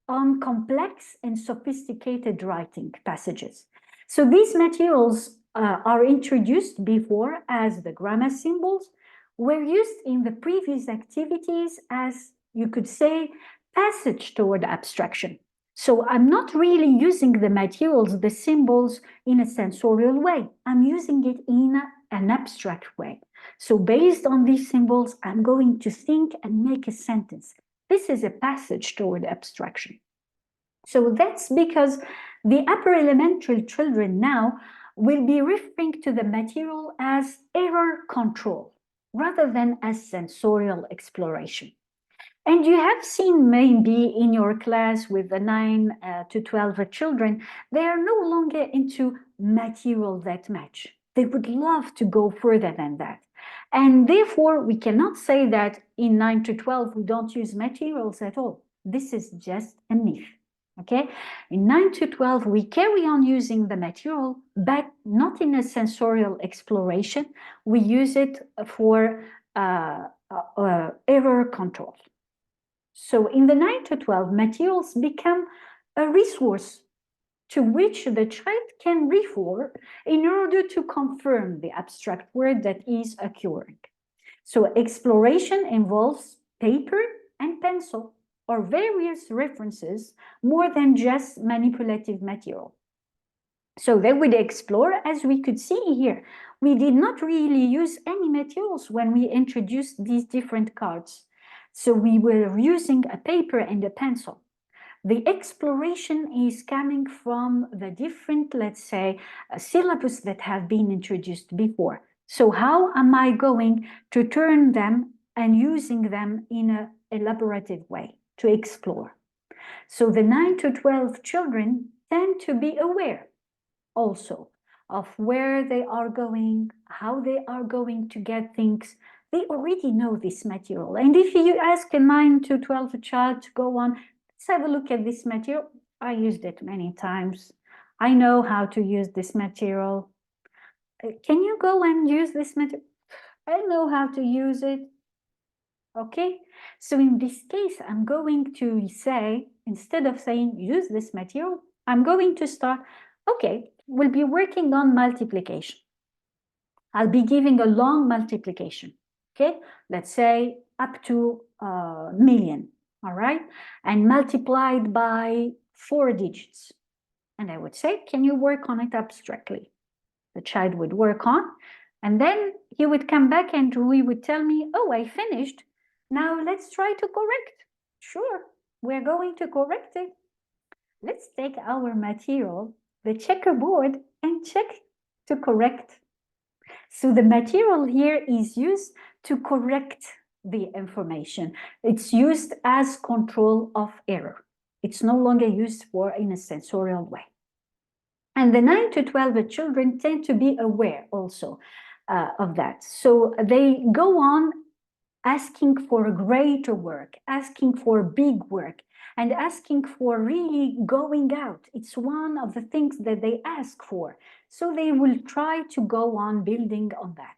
on complex and sophisticated writing passages. So these materials are introduced before as the grammar symbols, were used in the previous activities as, you could say, passage toward abstraction. So I'm not really using the materials, the symbols, in a sensorial way. I'm using it in an abstract way. So based on these symbols, I'm going to think and make a sentence. This is a passage toward abstraction. So that's because the upper elementary children now will be referring to the material as error control rather than as sensorial exploration. And you have seen maybe in your class with the 9 to 12 children, they are no longer into material that much. They would love to go further than that. And therefore, we cannot say that in 9 to 12, we don't use materials at all. This is just a myth. Okay, in 9 to 12, we carry on using the material, but not in a sensorial exploration. We use it for error control. So in the 9 to 12, materials become a resource to which the child can refer in order to confirm the abstract word that is occurring. So exploration involves paper and pencil or various references more than just manipulative material. So they would explore, as we could see here. We did not really use any materials when we introduced these different cards. So we were using a paper and a pencil. The exploration is coming from the different, let's say, syllabus that have been introduced before. So how am I going to turn them and using them in an elaborative way to explore? So the 9 to 12 children tend to be aware also of where they are going, how they are going to get things. They already know this material. And if you ask a 9 to 12 child to go on, let's have a look at this material. I used it many times. I know how to use this material. Can you go and use this material? I know how to use it. Okay, so in this case, I'm going to say, instead of saying use this material, I'm going to start, okay, we'll be working on multiplication. I'll be giving a long multiplication, okay? Let's say up to a million, all right? And multiplied by 4 digits. And I would say, can you work on it abstractly? The child would work on, and then he would come back and he would tell me, oh, I finished. Now let's try to correct. Sure, we're going to correct it. Let's take our material, the checkerboard, and check to correct. So the material here is used to correct the information. It's used as control of error. It's no longer used for in a sensorial way. And the 9 to 12 children tend to be aware also of that. So they go on asking for greater work, asking for big work, and asking for really going out. It's one of the things that they ask for. So they will try to go on building on that.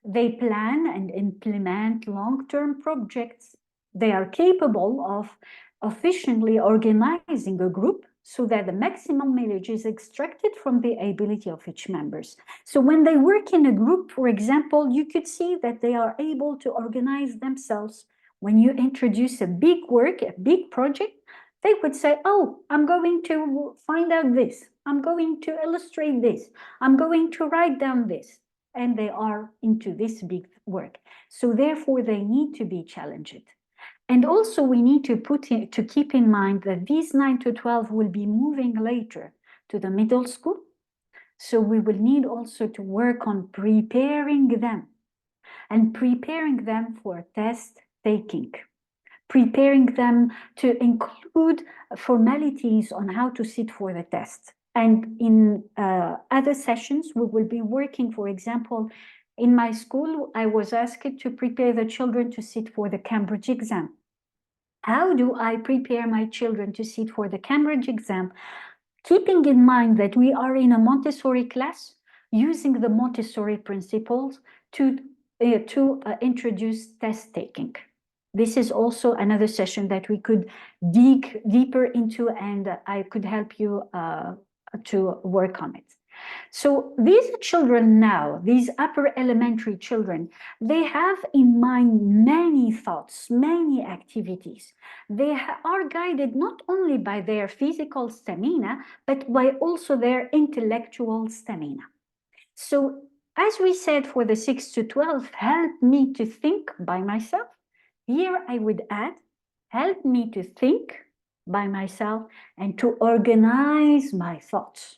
They plan and implement long-term projects. They are capable of efficiently organizing a group so that the maximum mileage is extracted from the ability of each members. So when they work in a group, for example, you could see that they are able to organize themselves. When you introduce a big work, a big project, they would say, oh, I'm going to find out this. I'm going to illustrate this. I'm going to write down this. And they are into this big work. So therefore, they need to be challenged. And also we need to keep in mind that these 9 to 12 will be moving later to the middle school. So we will need also to work on preparing them and preparing them for test taking, preparing them to include formalities on how to sit for the test. And in other sessions, we will be working, for example, in my school, I was asked to prepare the children to sit for the Cambridge exam. How do I prepare my children to sit for the Cambridge exam? Keeping in mind that we are in a Montessori class, using the Montessori principles to introduce test taking. This is also another session that we could dig deeper into, and I could help you to work on it. So these children now, these upper elementary children, they have in mind many thoughts, many activities. They are guided not only by their physical stamina, but by also their intellectual stamina. So as we said for the 6 to 12, help me to think by myself. Here I would add, help me to think by myself and to organize my thoughts.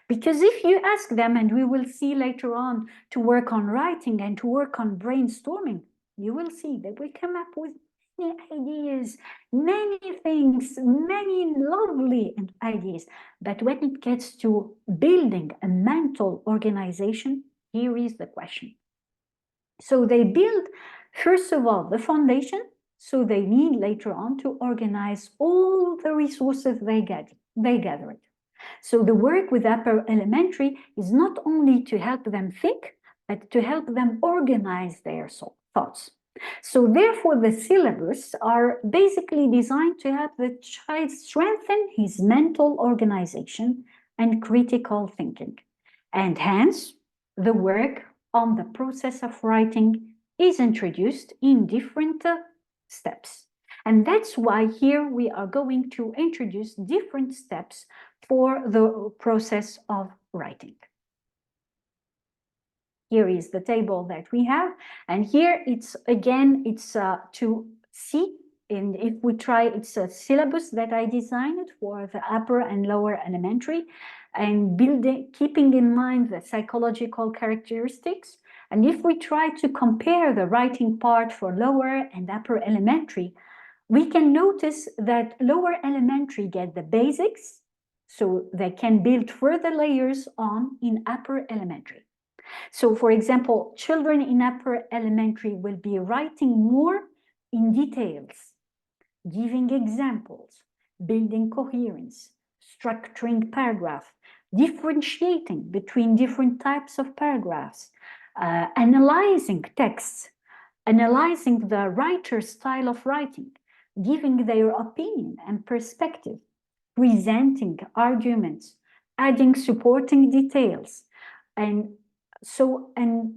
Because if you ask them, and we will see later on, to work on writing and to work on brainstorming, you will see that we come up with many ideas, many things, many lovely ideas. But when it gets to building a mental organization, here is the question. So they build, first of all, the foundation. So they need later on to organize all the resources they gathered. So the work with upper elementary is not only to help them think, but to help them organize their thoughts. So therefore, the syllabus are basically designed to help the child strengthen his mental organization and critical thinking. And hence, the work on the process of writing is introduced in different steps. And that's why here we are going to introduce different steps for the process of writing. Here is the table that we have, and here it's again, it's to see, and if we try, it's a syllabus that I designed for the upper and lower elementary, and keeping in mind the psychological characteristics. And if we try to compare the writing part for lower and upper elementary, we can notice that lower elementary get the basics, so they can build further layers on in upper elementary. So for example, children in upper elementary will be writing more in details, giving examples, building coherence, structuring paragraph, differentiating between different types of paragraphs, analyzing texts, analyzing the writer's style of writing, giving their opinion and perspective, presenting arguments, adding supporting details. And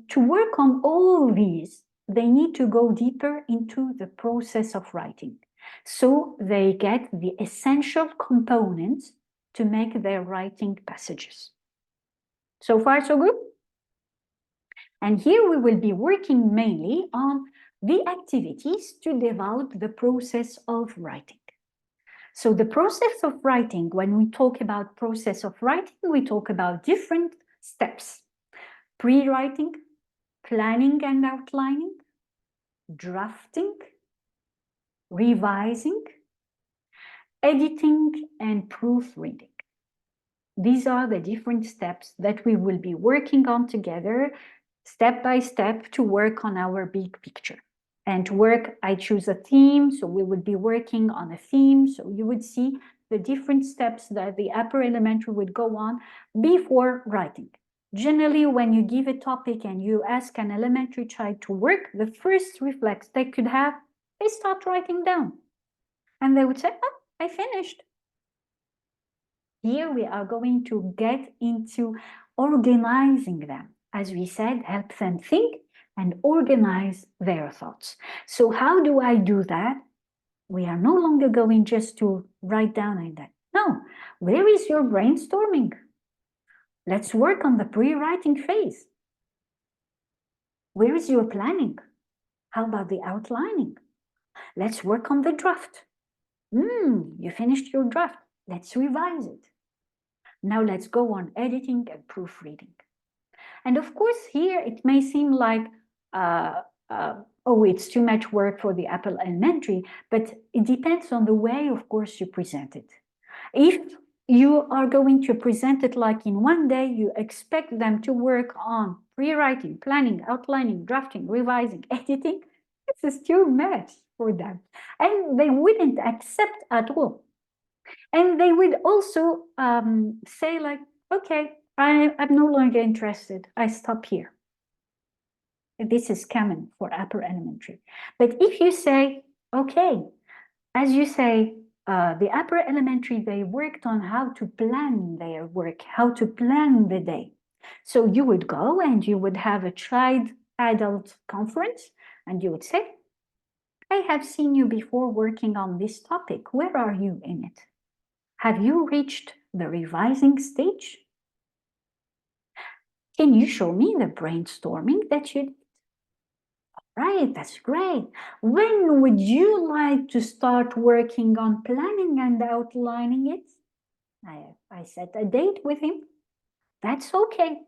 to work on all these, they need to go deeper into the process of writing. So they get the essential components to make their writing passages. So far, so good? And here we will be working mainly on the activities to develop the process of writing. So the process of writing, when we talk about process of writing, we talk about different steps: pre-writing, planning and outlining, drafting, revising, editing, and proofreading. These are the different steps that we will be working on together, step by step, to work on our big picture. And to work, I choose a theme, so we would be working on a theme. So you would see the different steps that the upper elementary would go on before writing. Generally, when you give a topic and you ask an elementary child to work, the first reflex they could have is start writing down. And they would say, oh, I finished. Here we are going to get into organizing them. As we said, help them think and organize their thoughts. So how do I do that? We are no longer going just to write down like that. No, where is your brainstorming? Let's work on the pre-writing phase. Where is your planning? How about the outlining? Let's work on the draft. You finished your draft. Let's revise it. Now let's go on editing and proofreading. And of course, here it may seem like, oh, it's too much work for the upper elementary, but it depends on the way, of course, you present it. If you are going to present it like in one day, you expect them to work on pre-writing, planning, outlining, drafting, revising, editing, this is too much for them. And they wouldn't accept at all. And they would also say like, okay, I'm no longer interested. I stop here. This is common for upper elementary. But if you say, okay, as you say, the upper elementary, they worked on how to plan their work, how to plan the day. So you would go and you would have a child-adult conference and you would say, I have seen you before working on this topic. Where are you in it? Have you reached the revising stage? Can you show me the brainstorming that you did? Right, that's great. When would you like to start working on planning and outlining it? I set a date with him. That's okay.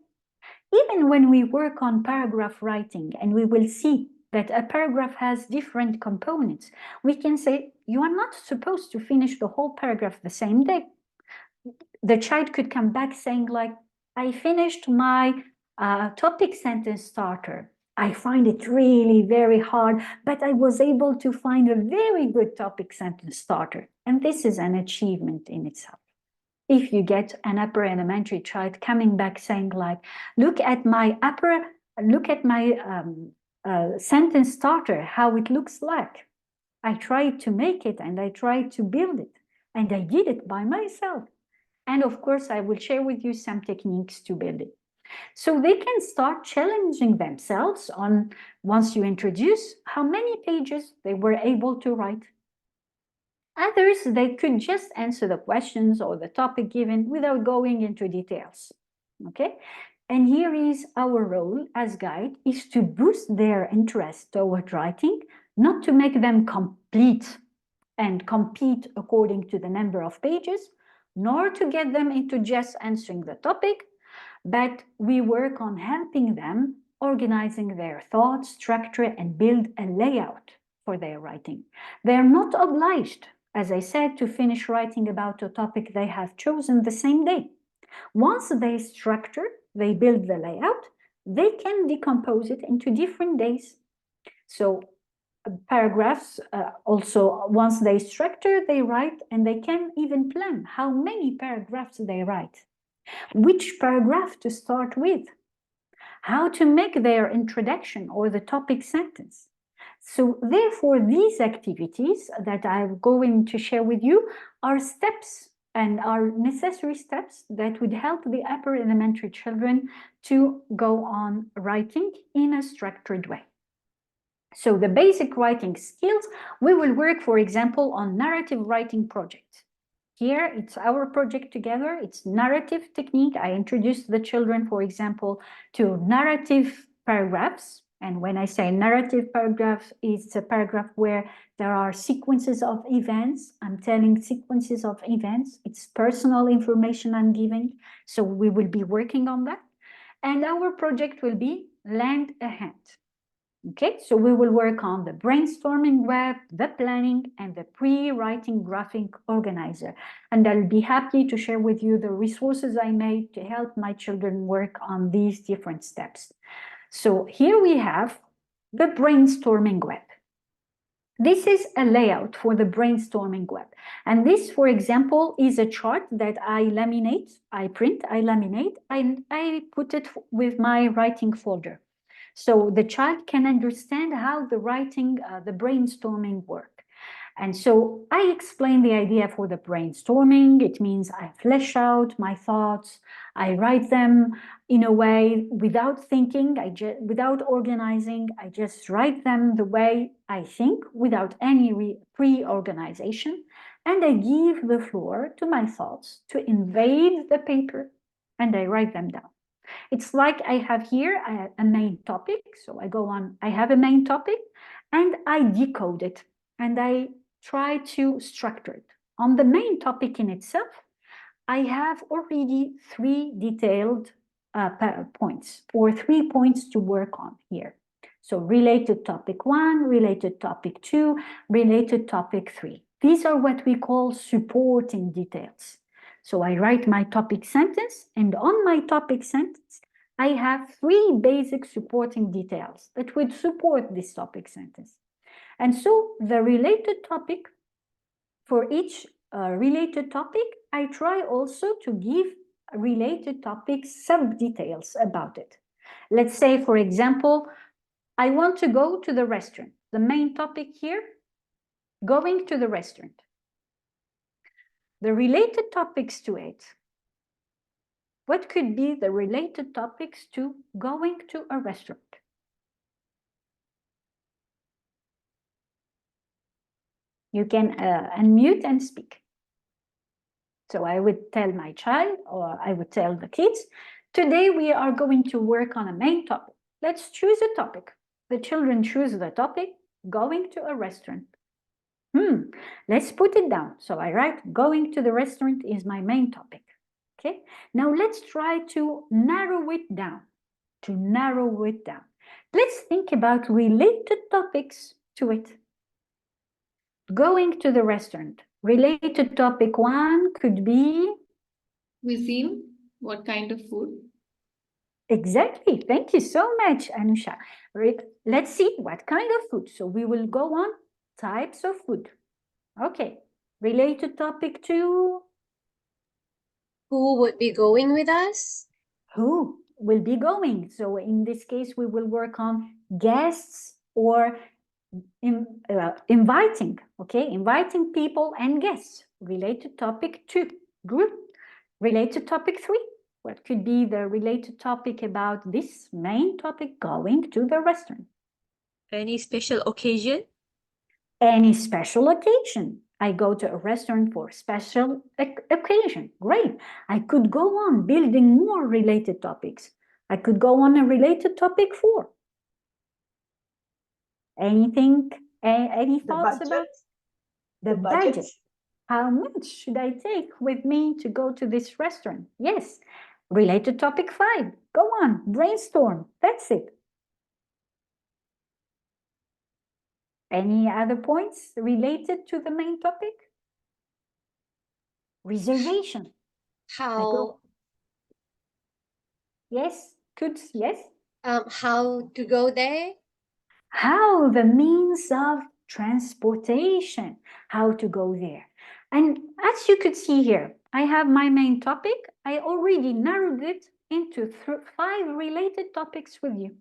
Even when we work on paragraph writing and we will see that a paragraph has different components, we can say, you are not supposed to finish the whole paragraph the same day. The child could come back saying like, I finished my topic sentence starter. I find it really very hard, but I was able to find a very good topic sentence starter. And this is an achievement in itself. If you get an upper elementary child coming back saying like, look at my sentence starter, how it looks like. I tried to make it and I tried to build it, and I did it by myself. And of course, I will share with you some techniques to build it. So they can start challenging themselves on, once you introduce, how many pages they were able to write. Others, they could just answer the questions or the topic given without going into details. Okay? And here is our role as guide, is to boost their interest toward writing, not to make them complete and compete according to the number of pages, nor to get them into just answering the topic, but we work on helping them organizing their thoughts, structure, and build a layout for their writing. They are not obliged, as I said, to finish writing about a topic they have chosen the same day. Once they structure, they build the layout, they can decompose it into different days. So paragraphs also, once they structure, they write, and they can even plan how many paragraphs they write, which paragraph to start with, how to make their introduction or the topic sentence. So therefore, these activities that I'm going to share with you are steps and are necessary steps that would help the upper elementary children to go on writing in a structured way. So the basic writing skills, we will work, for example, on narrative writing projects. Here, it's our project together. It's narrative technique. I introduced the children, for example, to narrative paragraphs. And when I say narrative paragraph, it's a paragraph where there are sequences of events. I'm telling sequences of events. It's personal information I'm giving. So we will be working on that. And our project will be Lend a Hand. Okay, so we will work on the brainstorming web, the planning, and the pre-writing graphic organizer. And I'll be happy to share with you the resources I made to help my children work on these different steps. So here we have the brainstorming web. This is a layout for the brainstorming web. And this, for example, is a chart that I laminate, I print, I laminate, and I put it with my writing folder. So the child can understand how the writing, the brainstorming work. And so I explain the idea for the brainstorming. It means I flesh out my thoughts. I write them in a way without thinking, without organizing. I just write them the way I think without any pre-organization. And I give the floor to my thoughts to invade the paper, and I write them down. It's like I have here a main topic. So I go on, I have a main topic, and I decode it, and I try to structure it. On the main topic in itself, I have already 3 detailed points, or 3 points to work on here. So related topic 1, related topic 2, related topic 3. These are what we call supporting details. So I write my topic sentence, and on my topic sentence, I have 3 basic supporting details that would support this topic sentence. And so the related topic, for each related topic, I try also to give related topic sub-details about it. Let's say, for example, I want to go to the restaurant. The main topic here, going to the restaurant. The related topics to it. What could be the related topics to going to a restaurant? You can unmute and speak. So I would tell my child, or I would tell the kids, today we are going to work on a main topic. Let's choose a topic. The children choose the topic, going to a restaurant. Let's put it down. So I write, going to the restaurant is my main topic. Okay, now let's try to narrow it down. Let's think about related topics to it. Going to the restaurant. Related topic 1 could be? Cuisine, what kind of food? Exactly. Thank you so much, Anusha. Let's see what kind of food. So we will go on types of food. Okay. Related topic 2. Who would be going with us? Who? will be going. So in this case, we will work on guests or inviting, okay? Inviting people and guests. Related topic 2. Group. Related topic 3. What could be the related topic about this main topic, going to the restaurant? Any special occasion? Any special occasion. I go to a restaurant for special occasion. Great. I could go on building more related topics. I could go on a related topic 4. Anything, any The thoughts about budget. the The budget? budget. How much should I take with me to go to this restaurant? Yes. Related topic 5. Go on, brainstorm. That's it. Any other points related to the main topic? Reservation. How Yes, could, yes. how to go there? How, the means of transportation, how to go there. And as you could see here, I have my main topic. I already narrowed it into 5 related topics with you.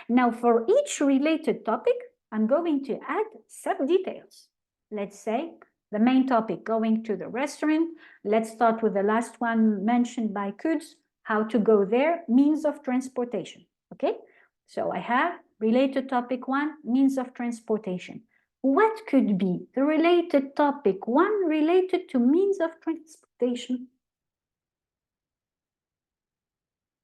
Now, for each related topic, I'm going to add sub-details. Let's say the main topic, going to the restaurant. Let's start with the last one mentioned by Kuds, how to go there, means of transportation, okay? So I have related topic 1, means of transportation. What could be the related topic 1 related to means of transportation?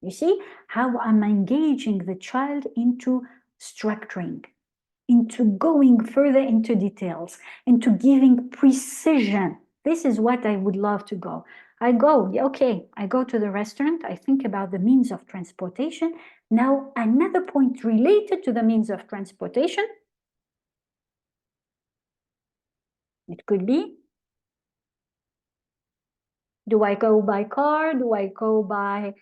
You see how I'm engaging the child into structuring, into going further into details, into giving precision. This is what I would love to go. I go, okay, I go to the restaurant, I think about the means of transportation. Now, another point related to the means of transportation. It could be, do I go by car? Do I go by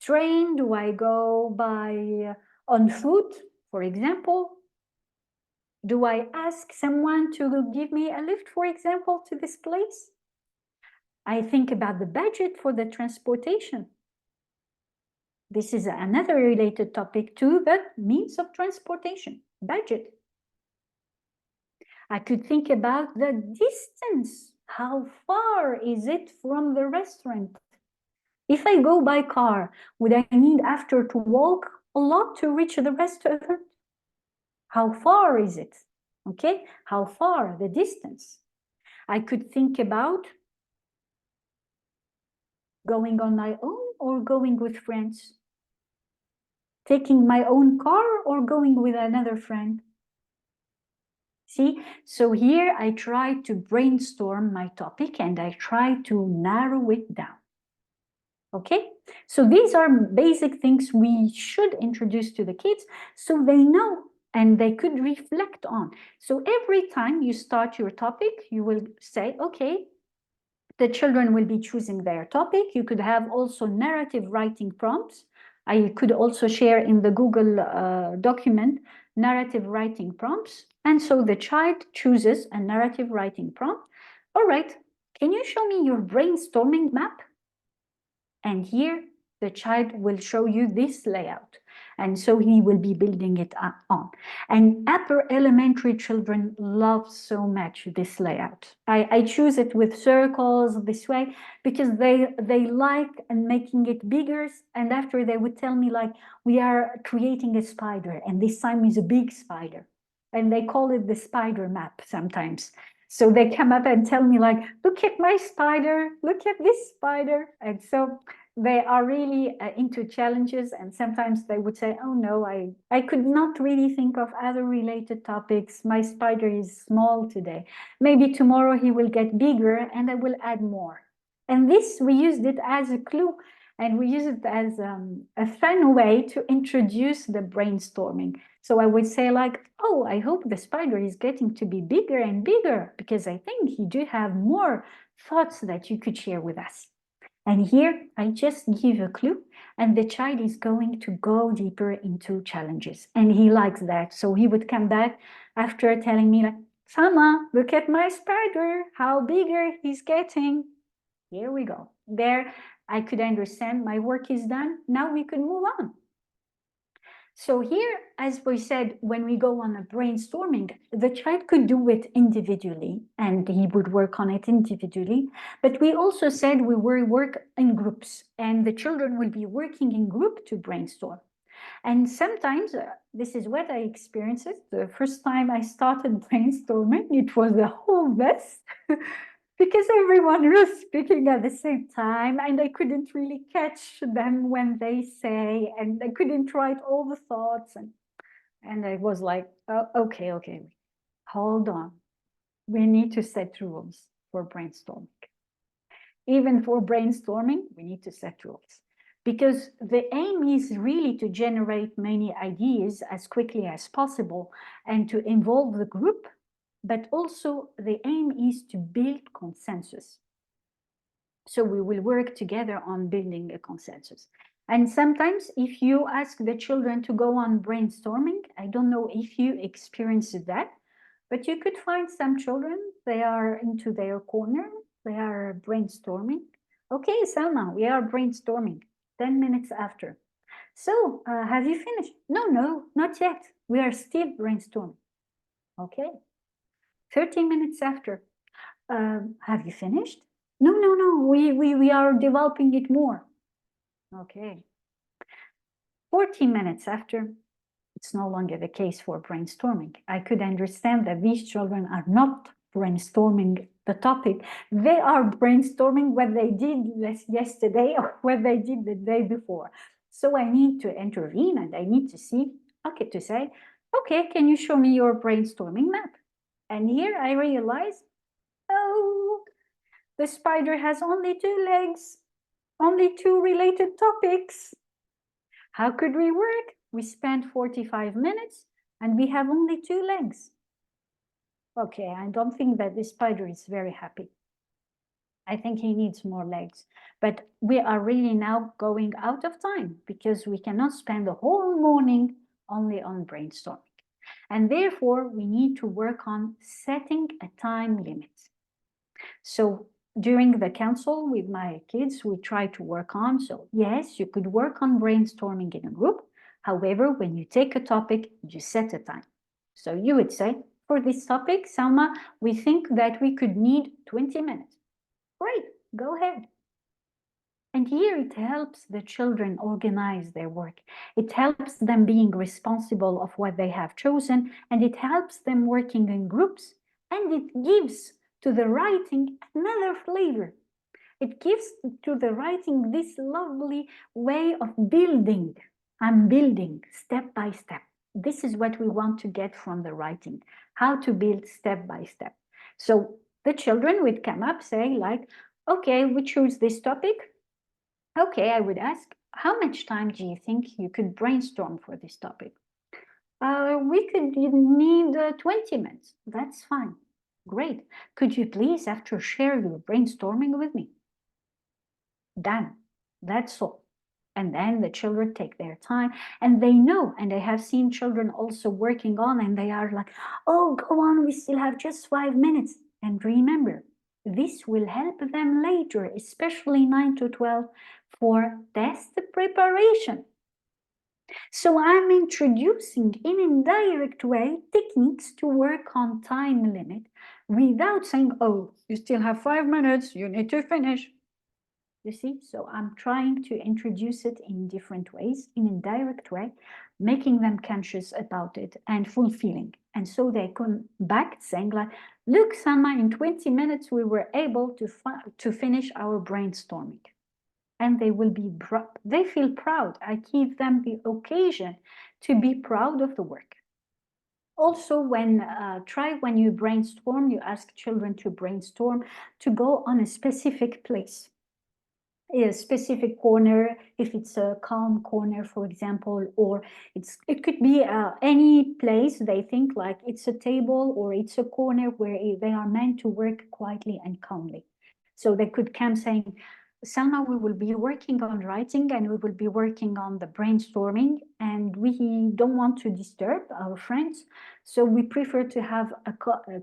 train? Do I go by on foot, for example? Do I ask someone to give me a lift, for example, to this place? I think about the budget for the transportation. This is another related topic to the means of transportation, budget. I could think about the distance. How far is it from the restaurant? If I go by car, would I need after to walk a lot to reach the restaurant? How far is it? Okay, how far, the distance? I could think about going on my own or going with friends. Taking my own car or going with another friend. See, so here I try to brainstorm my topic and I try to narrow it down. Okay, so these are basic things we should introduce to the kids so they know and they could reflect on. So every time you start your topic, you will say, okay, the children will be choosing their topic. You could have also narrative writing prompts. I could also share in the Google document narrative writing prompts. And so the child chooses a narrative writing prompt. All right, can you show me your brainstorming map? And here the child will show you this layout. And so he will be building it on. And upper elementary children love so much this layout. I choose it with circles this way because they like and making it bigger. And after they would tell me like, we are creating a spider and this time is a big spider. And they call it the spider map sometimes. So they come up and tell me like, look at my spider, look at this spider. And so they are really into challenges, and sometimes they would say, oh no, I could not really think of other related topics. My spider is small today. Maybe tomorrow he will get bigger and I will add more. And this, we used it as a clue and we use it as a fun way to introduce the brainstorming. So I would say like, oh, I hope the spider is getting to be bigger and bigger because I think you do have more thoughts that you could share with us. And here I just give a clue and the child is going to go deeper into challenges and he likes that. So he would come back after telling me like, Salma, look at my spider, how bigger he's getting. Here we go. There, I could understand my work is done. Now we could move on. So here, as we said, when we go on a brainstorming, the child could do it individually and he would work on it individually. But we also said we will work in groups and the children will be working in group to brainstorm. And sometimes, this is what I experienced. The first time I started brainstorming, it was a whole mess because everyone was speaking at the same time and I couldn't really catch them when they say, and I couldn't write all the thoughts. And I was like, oh, okay, hold on. We need to set rules for brainstorming. Even for brainstorming, we need to set rules. Because the aim is really to generate many ideas as quickly as possible and to involve the group, but also the aim is to build consensus. So we will work together on building a consensus. And sometimes if you ask the children to go on brainstorming, I don't know if you experienced that, but you could find some children, they are into their corner, they are brainstorming. Okay, Salma, we are brainstorming. 10 minutes after. So, have you finished? No, not yet. We are still brainstorming. Okay. 30 minutes after. Have you finished? No. We are developing it more. Okay. 40 minutes after. It's no longer the case for brainstorming. I could understand that these children are not brainstorming the topic. They are brainstorming what they did yesterday or what they did the day before. So I need to intervene and I need to see, okay, to say, okay, can you show me your brainstorming map? And here I realize, oh, the spider has only 2 legs, only 2 related topics. How could we work? We spent 45 minutes and we have only 2 legs. Okay, I don't think that the spider is very happy. I think he needs more legs. But we are really now going out of time because we cannot spend the whole morning only on brainstorming. And therefore, we need to work on setting a time limit. So during the council with my kids, we try to work on, so yes, you could work on brainstorming in a group. However, when you take a topic, you set a time. So you would say, for this topic, Salma, we think that we could need 20 minutes. Great, go ahead. And here it helps the children organize their work. It helps them being responsible of what they have chosen, and it helps them working in groups, and it gives to the writing another flavor. It gives to the writing this lovely way of building. I'm building step by step. This is what we want to get from the writing, how to build step by step. So the children would come up, say like, okay, we choose this topic. Okay, I would ask, how much time do you think you could brainstorm for this topic? We could need 20 minutes. That's fine. Great. Could you please, after, share your brainstorming with me? Done. That's all. And then the children take their time and they know, and I have seen children also working on, and they are like, oh, go on, we still have just 5 minutes. And remember, this will help them later, especially 9 to 12, for test preparation. So I'm introducing in an indirect way techniques to work on time limit without saying, oh, you still have 5 minutes, you need to finish. You see, so I'm trying to introduce it in different ways, in an indirect way, making them conscious about it and fulfilling. And so they come back saying like, look, Salma, in 20 minutes, we were able to finish our brainstorming. And they will be, they feel proud. I give them the occasion to be proud of the work. Also, when you brainstorm, you ask children to brainstorm, to go on a specific place, a specific corner, if it's a calm corner, for example, or it could be any place they think like it's a table or it's a corner where they are meant to work quietly and calmly. So they could come saying, Salma, we will be working on writing and we will be working on the brainstorming, and we don't want to disturb our friends, so we prefer to have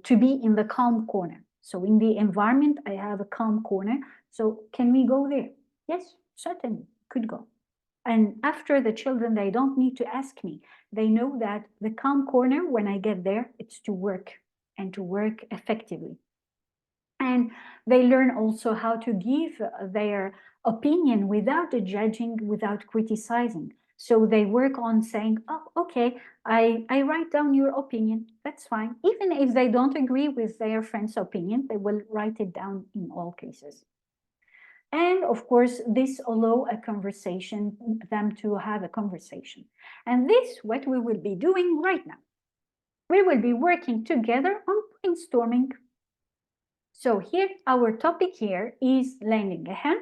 to be in the calm corner. So in the environment, I have a calm corner, so can we go there? Yes, certainly, could go. And after the children, they don't need to ask me. They know that the calm corner, when I get there, it's to work and to work effectively. And they learn also how to give their opinion without judging, without criticizing. So they work on saying, oh, okay, I write down your opinion. That's fine. Even if they don't agree with their friend's opinion, they will write it down in all cases. And of course, this allow a conversation, them to have a conversation. And this, what we will be doing right now. We will be working together on brainstorming. So here, our topic here is lending a hand,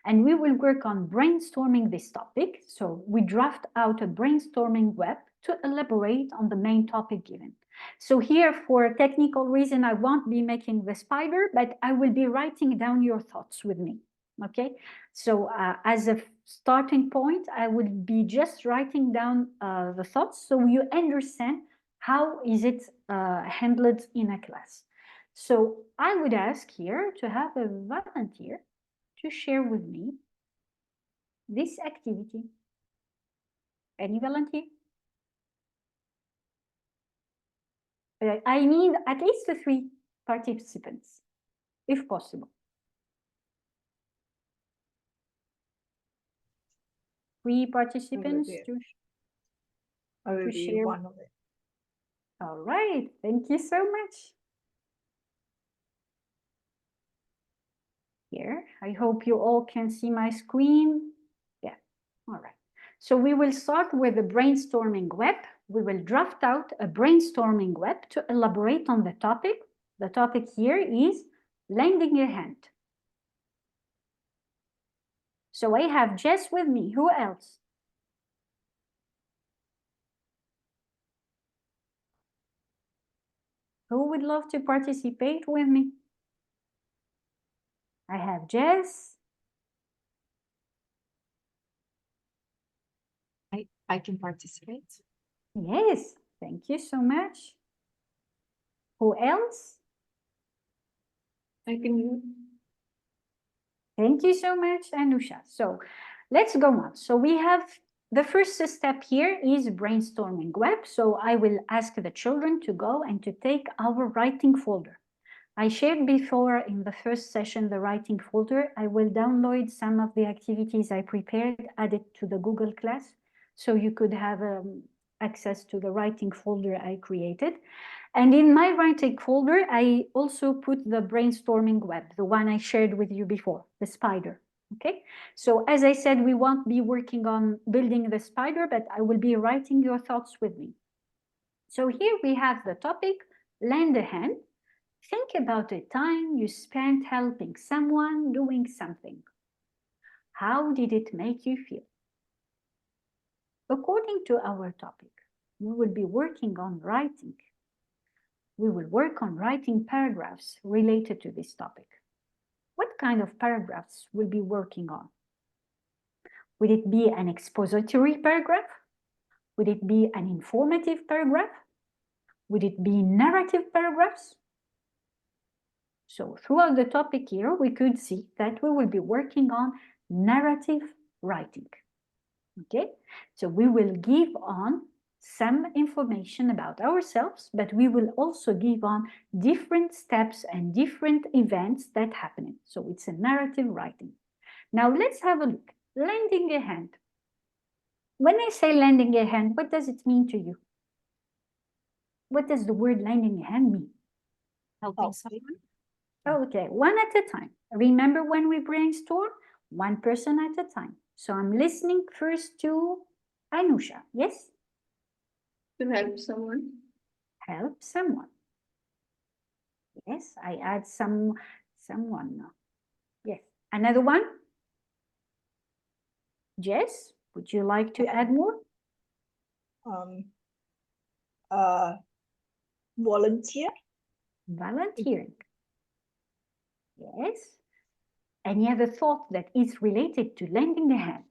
and we will work on brainstorming this topic. So we draft out a brainstorming web to elaborate on the main topic given. So here, for a technical reason, I won't be making the spider, but I will be writing down your thoughts with me, okay? So as a starting point, I will be just writing down the thoughts so you understand how is it handled in a class. So I would ask here to have a volunteer to share with me this activity. Any volunteer? I need at least 3 participants, if possible. 3 participants I will to be share. one of it. All right, thank you so much. Here, I hope you all can see my screen. Yeah, all right. So we will start with the brainstorming web. We will draft out a brainstorming web to elaborate on the topic. The topic here is lending a hand. So I have Jess with me. Who else? Who would love to participate with me? I have Jess. I can participate. Yes, thank you so much. Who else? I can. Thank you so much, Anusha. So let's go on. So we have the first step here is brainstorming web. So I will ask the children to go and to take our writing folder. I shared before in the first session the writing folder. I will download some of the activities I prepared, add it to the Google class, so you could have access to the writing folder I created. And in my writing folder, I also put the brainstorming web, the one I shared with you before, the spider. Okay, so as I said, we won't be working on building the spider, but I will be writing your thoughts with me. So here we have the topic, lend a hand. Think about a time you spent helping someone doing something. How did it make you feel? According to our topic, we will be working on writing. We will work on writing paragraphs related to this topic. What kind of paragraphs will be working on? Would it be an expository paragraph? Would it be an informative paragraph? Would it be narrative paragraphs? So throughout the topic here, we could see that we will be working on narrative writing. Okay, so we will give on some information about ourselves, but we will also give on different steps and different events that happen. So it's a narrative writing. Now let's have a look. Lending a hand. When I say lending a hand, what does it mean to you? What does the word lending a hand mean? Helping someone. Okay, one at a time. Remember when we brainstorm? One person at a time. So I'm listening first to Anusha. Yes? To help someone. Help someone. Yes, I add someone now. Yes. Another one? Jess, would you like to add more? Volunteer. Volunteering. Yes. Any other thought that is related to lending a hand?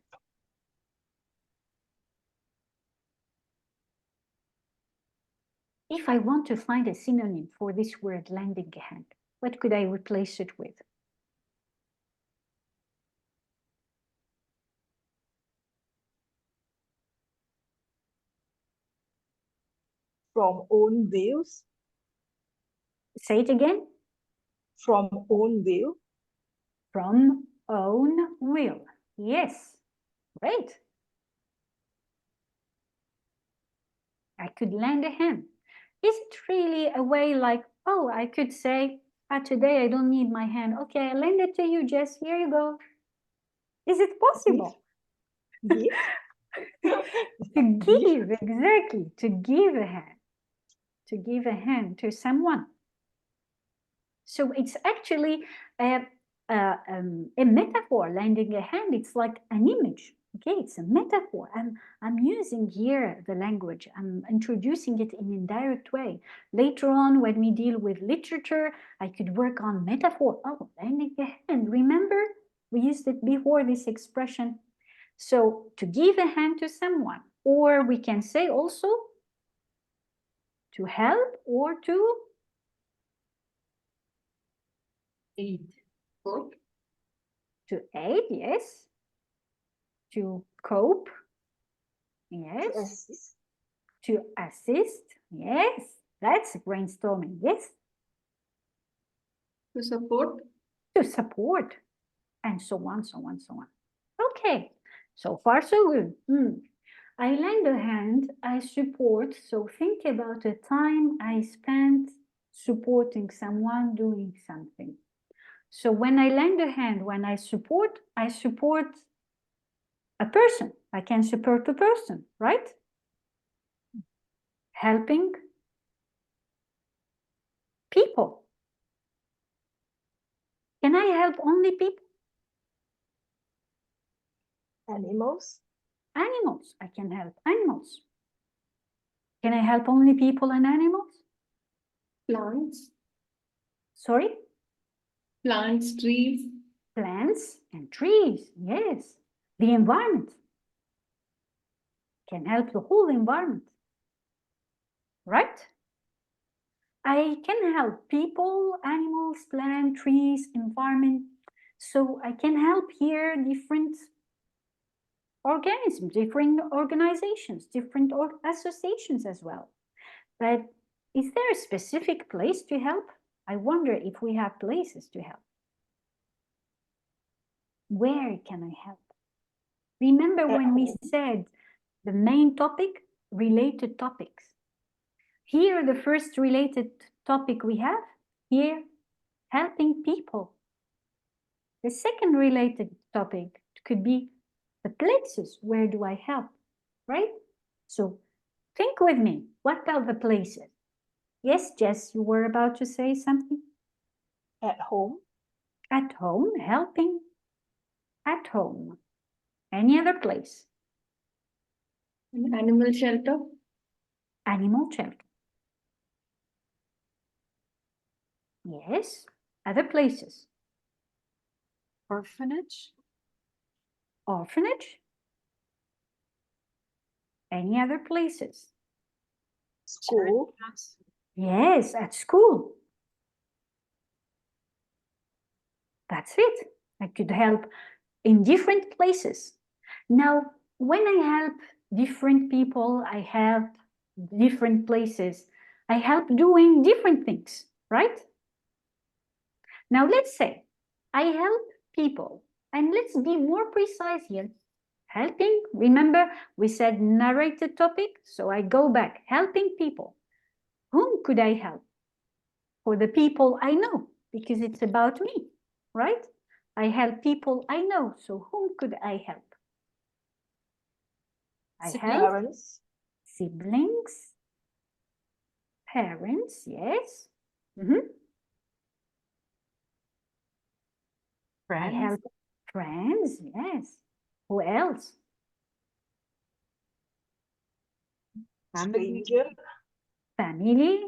If I want to find a synonym for this word lending a hand, what could I replace it with? From own views. Say it again. From own view. From own will. Yes, great. I could lend a hand. Is it really a way like, oh, I could say, today I don't need my hand. Okay, I lend it to you, Jess. Here you go. Is it possible? Give. To give, exactly. To give a hand. To give a hand to someone. So it's actually a metaphor, lending a hand. It's like an image. Okay, it's a metaphor. I'm using here the language. I'm introducing it in an indirect way. Later on, when we deal with literature, I could work on metaphor. Oh, lending a hand. Remember, we used it before, this expression. So to give a hand to someone, or we can say also to help or to Aid. Cope. to aid, yes. To cope, To yes. assist. To assist, yes. That's brainstorming, yes. To support. To support, and so on, so on, so on. Okay, so far so good. I lend a hand, I support. So think about the time I spent supporting someone doing something. So when I lend a hand, when I support a person. I can support a person, right? Helping people. Can I help only people? Animals. Animals. I can help animals. Can I help only people and animals? Plants. Sorry? Plants, trees. Plants and trees, yes. The environment. Can help the whole environment. Right? I can help people, animals, plants, trees, environment. So I can help here different organisms, different organizations, different associations as well. But is there a specific place to help? I wonder if we have places to help. Where can I help? Remember when we said the main topic, related topics. Here, the first related topic we have, here, helping people. The second related topic could be the places. Where do I help, right? So think with me. What about the places? Yes, Jess, you were about to say something? At home. At home, helping at home. Any other place? An animal shelter. Animal shelter. Yes, other places. Orphanage. Orphanage. Any other places? School. Class. Yes, at school. That's it. I could help in different places. Now, when I help different people, I help different places, I help doing different things, right? Now, let's say I help people, and let's be more precise here. Helping, remember, we said narrated topic, so I go back, helping people. Whom could I help? For the people I know, because it's about me, right? I help people I know, so whom could I help? I help Parents. siblings, parents, yes. I Friends. help friends, yes. Who else? Family. Stranger. Family,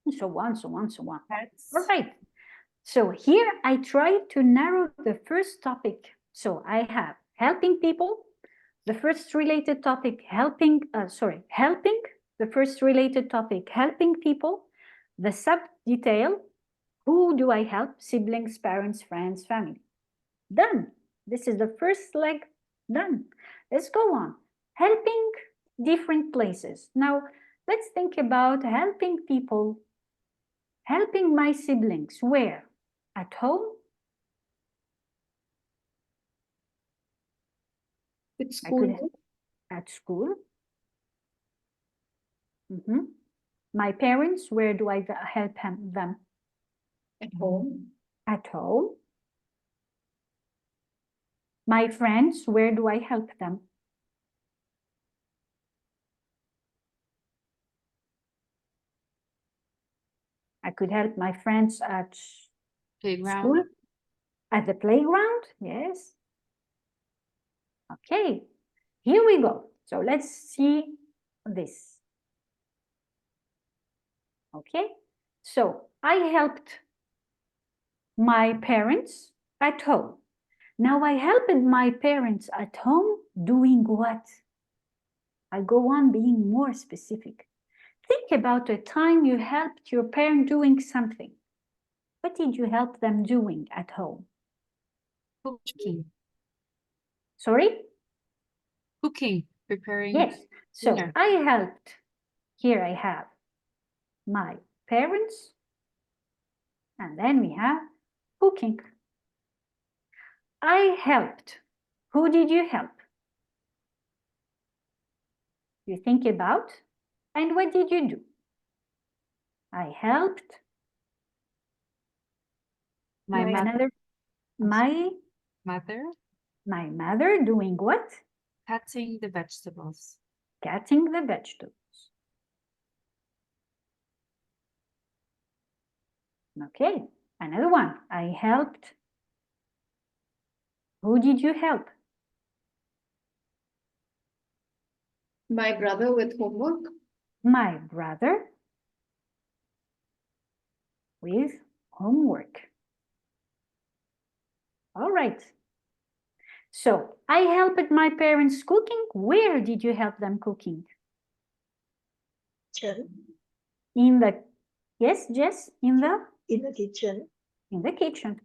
and so on, so on, so on. Pets. All right. So here I try to narrow the first topic. So I have helping people, the first related topic, helping. The first related topic, helping people. The sub detail, who do I help? Siblings, parents, friends, family. Done. This is the first leg done. Let's go on. Helping different places. Now, Let's think about helping people, helping my siblings. Where? At home? With I could school, at school. My parents, where do I help them? at home, At home. My friends, where do I help them? I could help my friends at Playground. school, at the playground, yes. Okay, here we go. So let's see this. Okay, so I helped my parents at home. Now I helped my parents at home doing what? I go on being more specific. Think about a time you helped your parent doing something. What did you help them doing at home? Cooking. Sorry? Cooking. Preparing. Yes. So dinner. I helped. Here I have my parents, and then we have cooking. I helped. Who did you help? You think about, and what did you do? I helped My mother. another, my mother doing what? Cutting the vegetables. Cutting the vegetables. Okay, another one. I helped. Who did you help? my brother with homework, My brother with homework. All right. So I helped my parents cooking. Where did you help them cooking? kitchen, In the, yes, Jess, in the kitchen. In the kitchen.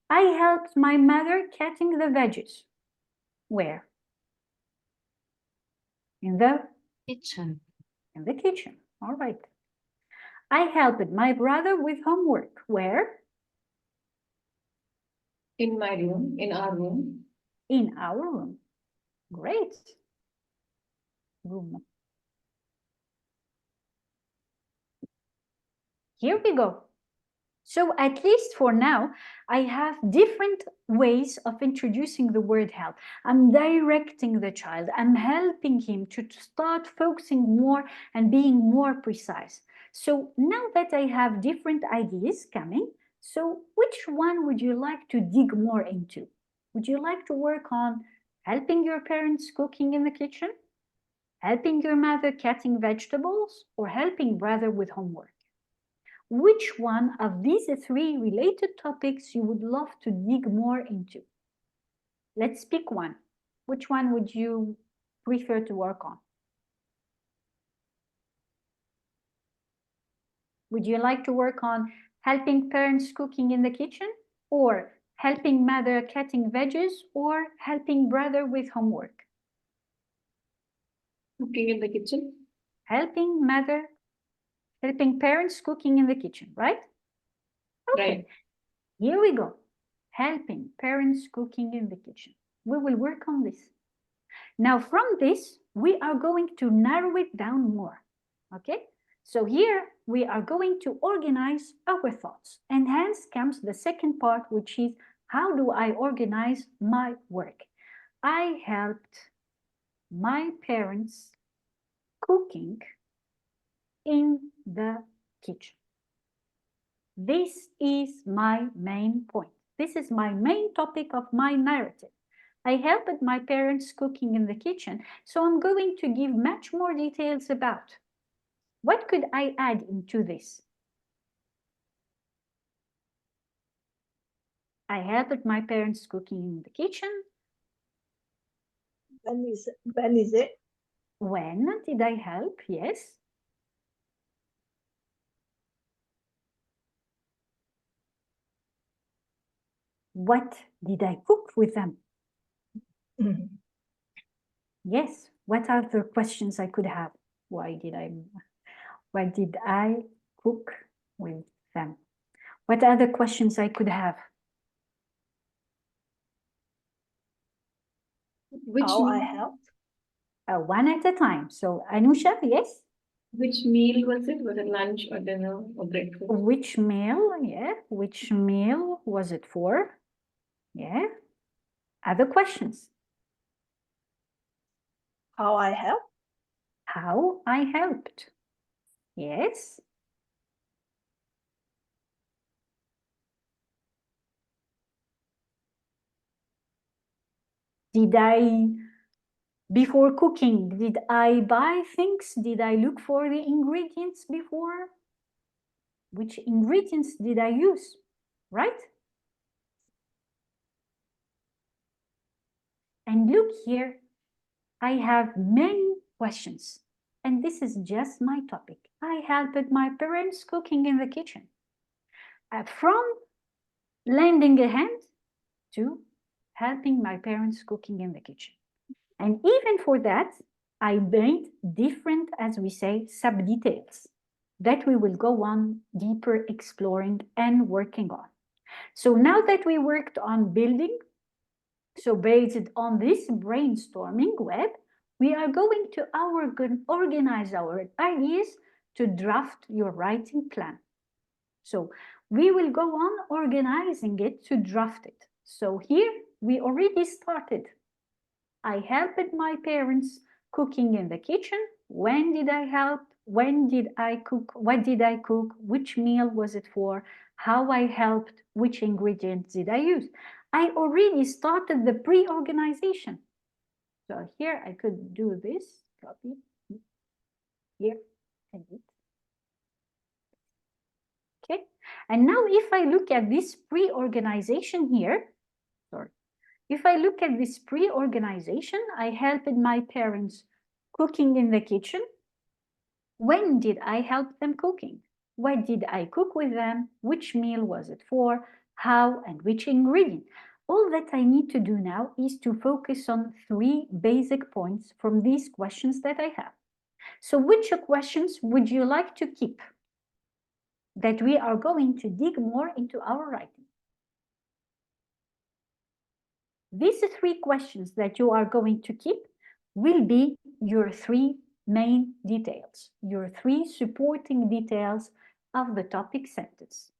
I helped my mother cutting the veggies. Where? In the Kitchen. kitchen. All right. I helped my brother with homework. Where? in my room, in our room, In our room. Great. Room. Here we go. So at least for now, I have different ways of introducing the word help. I'm directing the child. I'm helping him to start focusing more and being more precise. So now that I have different ideas coming, so which one would you like to dig more into? Would you like to work on helping your parents cooking in the kitchen? Helping your mother cutting vegetables? Or helping brother with homework? Which one of these three related topics you would love to dig more into? Let's pick one. Which one would you prefer to work on? Would you like to work on helping parents cooking in the kitchen, or helping mother cutting veggies, or helping brother with homework? cooking in the kitchen, Helping parents cooking in the kitchen, right? Okay. right? Here we go. Helping parents cooking in the kitchen. We will work on this. Now from this, we are going to narrow it down more, okay? So here we are going to organize our thoughts, and hence comes the second part, which is how do I organize my work? I helped my parents cooking in the kitchen. This is my main point. This is my main topic of my narrative. I helped my parents cooking in the kitchen, so I'm going to give much more details about. What could I add into this? I helped my parents cooking in the kitchen. When is it? When did I help? Yes. What did I cook with them? Mhm. Yes. What other questions I could have? What did I cook with them? What other questions I could have? Which How I meal, helped? One at a time. So Anusha, yes? which meal was it? Was it lunch or dinner or breakfast? Which meal? Yeah. Which meal was it for? Yeah. Other questions? How I helped? How I helped. Yes. Did I, before cooking, did I buy things? Did I look for the ingredients before? Which ingredients did I use? Right? And look here, I have many questions. And this is just my topic. I helped my parents cooking in the kitchen. From lending a hand to helping my parents cooking in the kitchen. And even for that, I made different, as we say, sub-details that we will go on deeper exploring and working on. So now that we worked on building, so based on this brainstorming web, we are going to organize our ideas to draft your writing plan. So we will go on organizing it to draft it. So here we already started. I helped my parents cooking in the kitchen. When did I help? When did I cook? What did I cook? Which meal was it for? How I helped? Which ingredients did I use? I already started the pre-organization. So here I could do this, copy, here, edit. Okay, and now if I look at this pre-organization here, sorry, if I look at this pre-organization, I helped my parents cooking in the kitchen. When did I help them cooking? What did I cook with them? Which meal was it for? How and which ingredient? All that I need to do now is to focus on 3 basic points from these questions that I have. So which questions would you like to keep that we are going to dig more into our writing? These 3 questions that you are going to keep will be your 3 main details, your 3 supporting details of the topic sentence.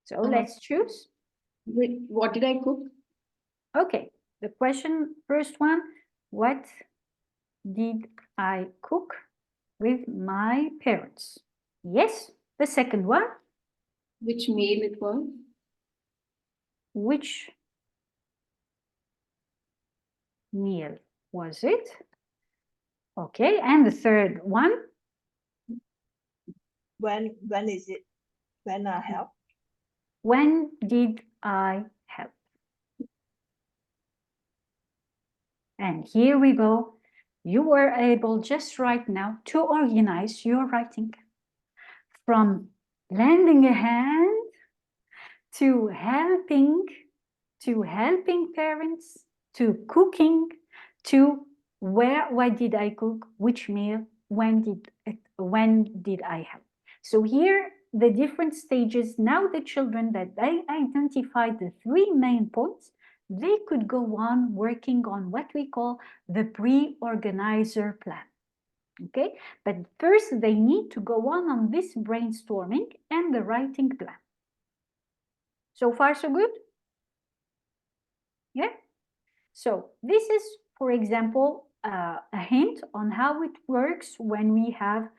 So let's choose. What did I cook? Okay, the question, first one, what did I cook with my parents? Yes. The second one, Which meal it was? which meal was it? Okay, and the third one, When is it? When I helped? when did I help? And here we go. You were able just right now to organize your writing from lending a hand to helping parents, to cooking, to what did I cook, which meal, when did I help? So here the different stages. Now the children that they identified the 3 main points, they could go on working on what we call the pre-organizer plan. Okay, but first they need to go on this brainstorming and the writing plan. So far, so good? Yeah. So this is, for example, a hint on how it works when we have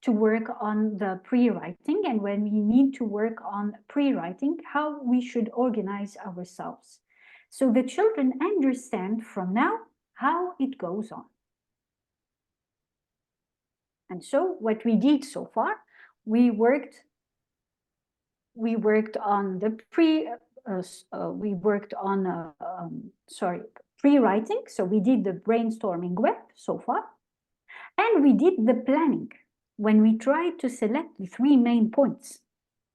to work on the pre-writing and when we need to work on pre-writing, how we should organize ourselves. So the children understand from now how it goes on. And so what we did so far, we worked on the pre-writing. So we did the brainstorming web so far, and we did the planning when we tried to select the 3 main points,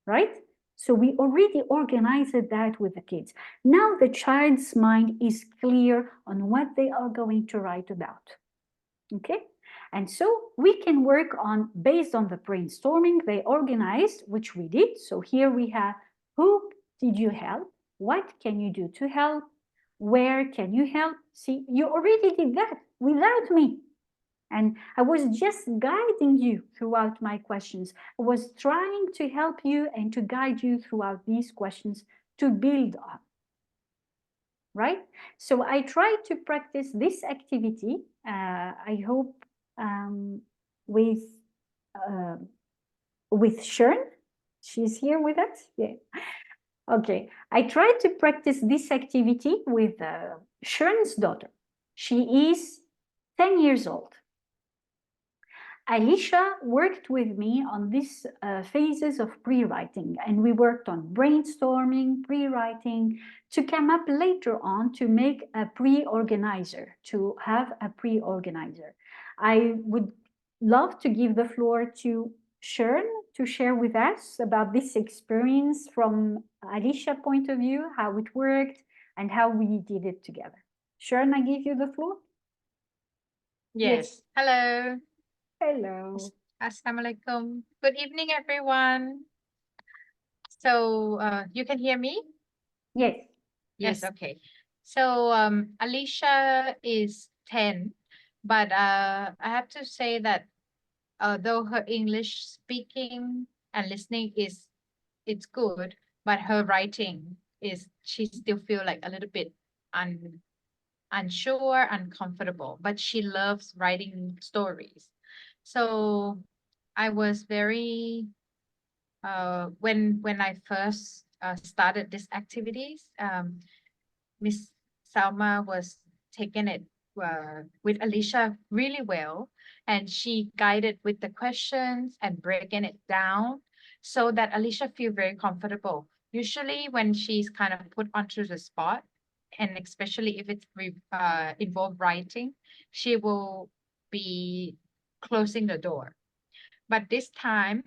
right? So we already organized that with the kids. Now the child's mind is clear on what they are going to write about. Okay, and so we can work on, based on the brainstorming they organized, which we did. So here we have, who did you help? What can you do to help? Where can you help? See, you already did that without me. And I was just guiding you throughout my questions. I was trying to help you and to guide you throughout these questions to build up, right? So I try to practice this activity. I hope um, with uh, with Shern. She's here with us. Yeah. Okay. I try to practice this activity with Shern's daughter. She is 10 years old. Alicia worked with me on these phases of pre-writing, and we worked on brainstorming, pre-writing, to come up later on to make a pre-organizer, to have a pre-organizer. I would love to give the floor to Shern to share with us about this experience from Alicia's point of view, how it worked, and how we did it together. Shern, I give you the floor. Yes. Hello. Hello. Assalamualaikum. Good evening, everyone. So, you can hear me? Yes. Yes. Yes. Okay. So, Alicia is 10, but I have to say that though her English speaking and listening it's good, but her writing she still feel like a little bit unsure, uncomfortable, but she loves writing stories. So I was very when I first started these activities, Miss Salma was taking it with Alicia really well, and she guided with the questions and breaking it down so that Alicia feel very comfortable. Usually, when she's kind of put onto the spot, and especially if it's involved writing, she will be closing the door. But this time,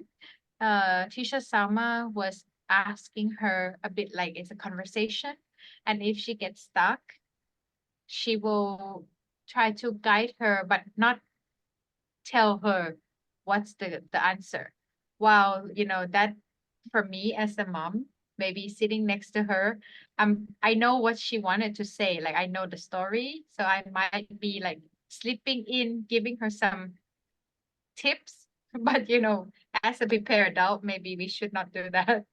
Tisha Salma was asking her a bit like it's a conversation, and if she gets stuck, she will try to guide her, but not tell her what's the answer. While that for me as a mom, maybe sitting next to her, I know what she wanted to say. Like I know the story, so I might be like slipping in, giving her some tips. But as a prepared adult, maybe we should not do that.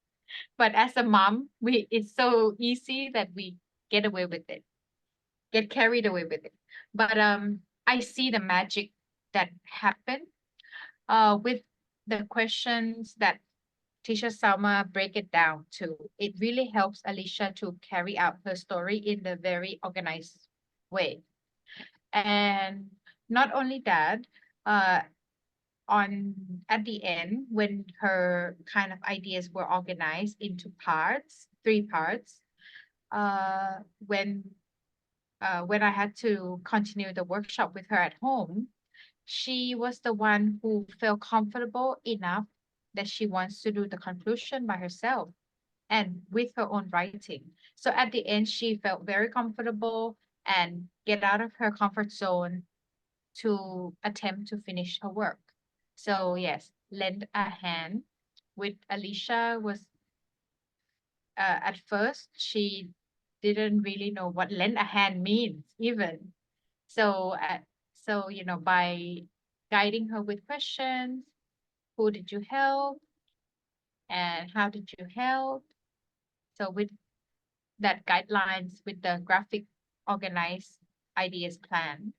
But as a mom, it's so easy that we get away with it, get carried away with it. But I see the magic that happened with the questions that Tisha Salma break it down to. It really helps Alicia to carry out her story in the very organized way. And not only that, uh, at the end, when her kind of ideas were organized into parts, 3 parts, uh, when when I had to continue the workshop with her at home, she was the one who felt comfortable enough that she wants to do the conclusion by herself and with her own writing. So at the end, she felt very comfortable and get out of her comfort zone to attempt to finish her work. So yes, lend a hand with Alicia was at first she didn't really know what lend a hand means even. So by guiding her with questions, who did you help and how did you help? So with that guidelines, with the graphic organized ideas plan,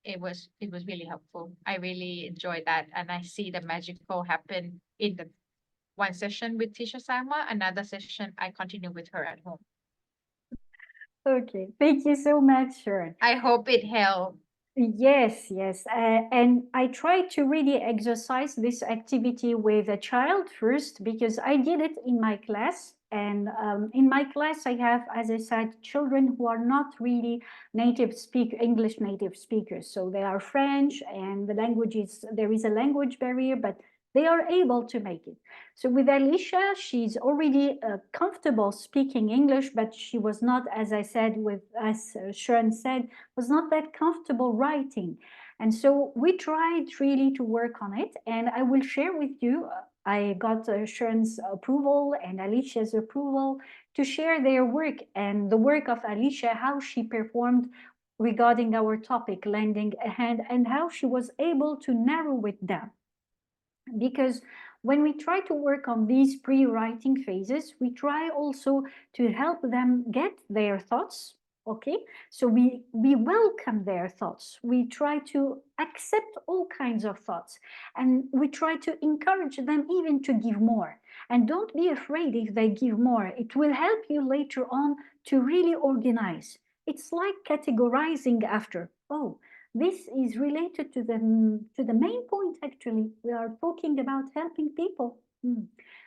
it was really helpful. I really enjoyed that, and I see the magical happen in the one session with Tisha Sama, another session I continue with her at home. Okay, thank you so much, Sharon. I hope it helped. Yes, yes. And I try to really exercise this activity with a child first because I did it in my class. And in my class, I have, as I said, children who are not really English native speakers. So they are French and there is a language barrier, but they are able to make it. So with Alicia, she's already comfortable speaking English, but she was not, as I said, as Sharon said, was not that comfortable writing. And so we tried really to work on it, and I will share with you. I got Sharon's approval and Alicia's approval to share their work and the work of Alicia, how she performed regarding our topic, lending a hand, and how she was able to narrow it down. Because when we try to work on these pre-writing phases, we try also to help them get their thoughts. Okay, so we welcome their thoughts. We try to accept all kinds of thoughts, and we try to encourage them even to give more. And don't be afraid if they give more. It will help you later on to really organize. It's like categorizing after. Oh, this is related to the main point. Actually, we are talking about helping people.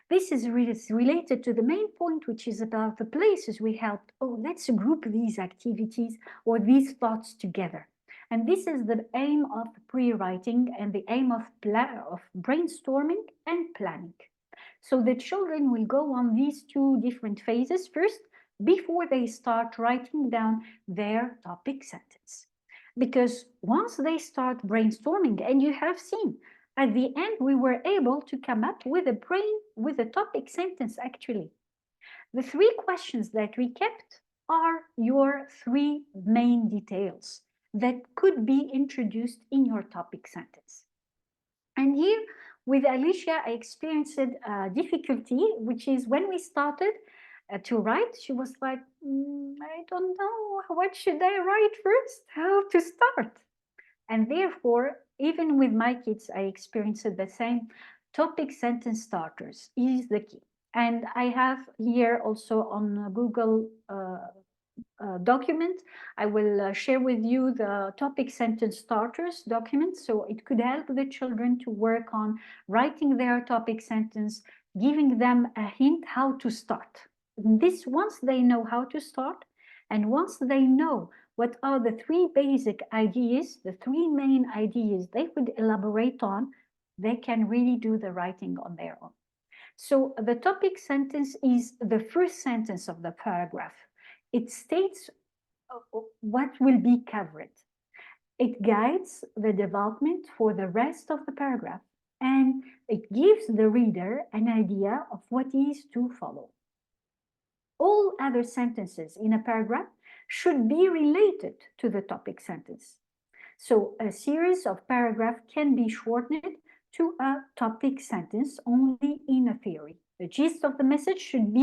This is related to the main point, which is about the places we helped. Oh, let's group these activities or these thoughts together. And this is the aim of pre-writing and the aim of brainstorming and planning. So the children will go on these two different phases first before they start writing down their topic sentence. Because once they start brainstorming, and you have seen, at the end, we were able to come up with a topic sentence, actually. The three questions that we kept are your three main details that could be introduced in your topic sentence. And here, with Alicia, I experienced a difficulty, which is when we started to write, she was like, I don't know, what should I write first? How to start? And therefore, even with my kids, I experienced the same. Topic sentence starters is the key. And I have here also on Google document, I will share with you the topic sentence starters document. So it could help the children to work on writing their topic sentence, giving them a hint how to start. This, once they know how to start, and once they know what are the three basic ideas, the three main ideas they would elaborate on, they can really do the writing on their own. So the topic sentence is the first sentence of the paragraph. It states what will be covered. It guides the development for the rest of the paragraph, and it gives the reader an idea of what is to follow. All other sentences in a paragraph should be related to the topic sentence. So a series of paragraphs can be shortened to a topic sentence only in a theory. The gist of the message should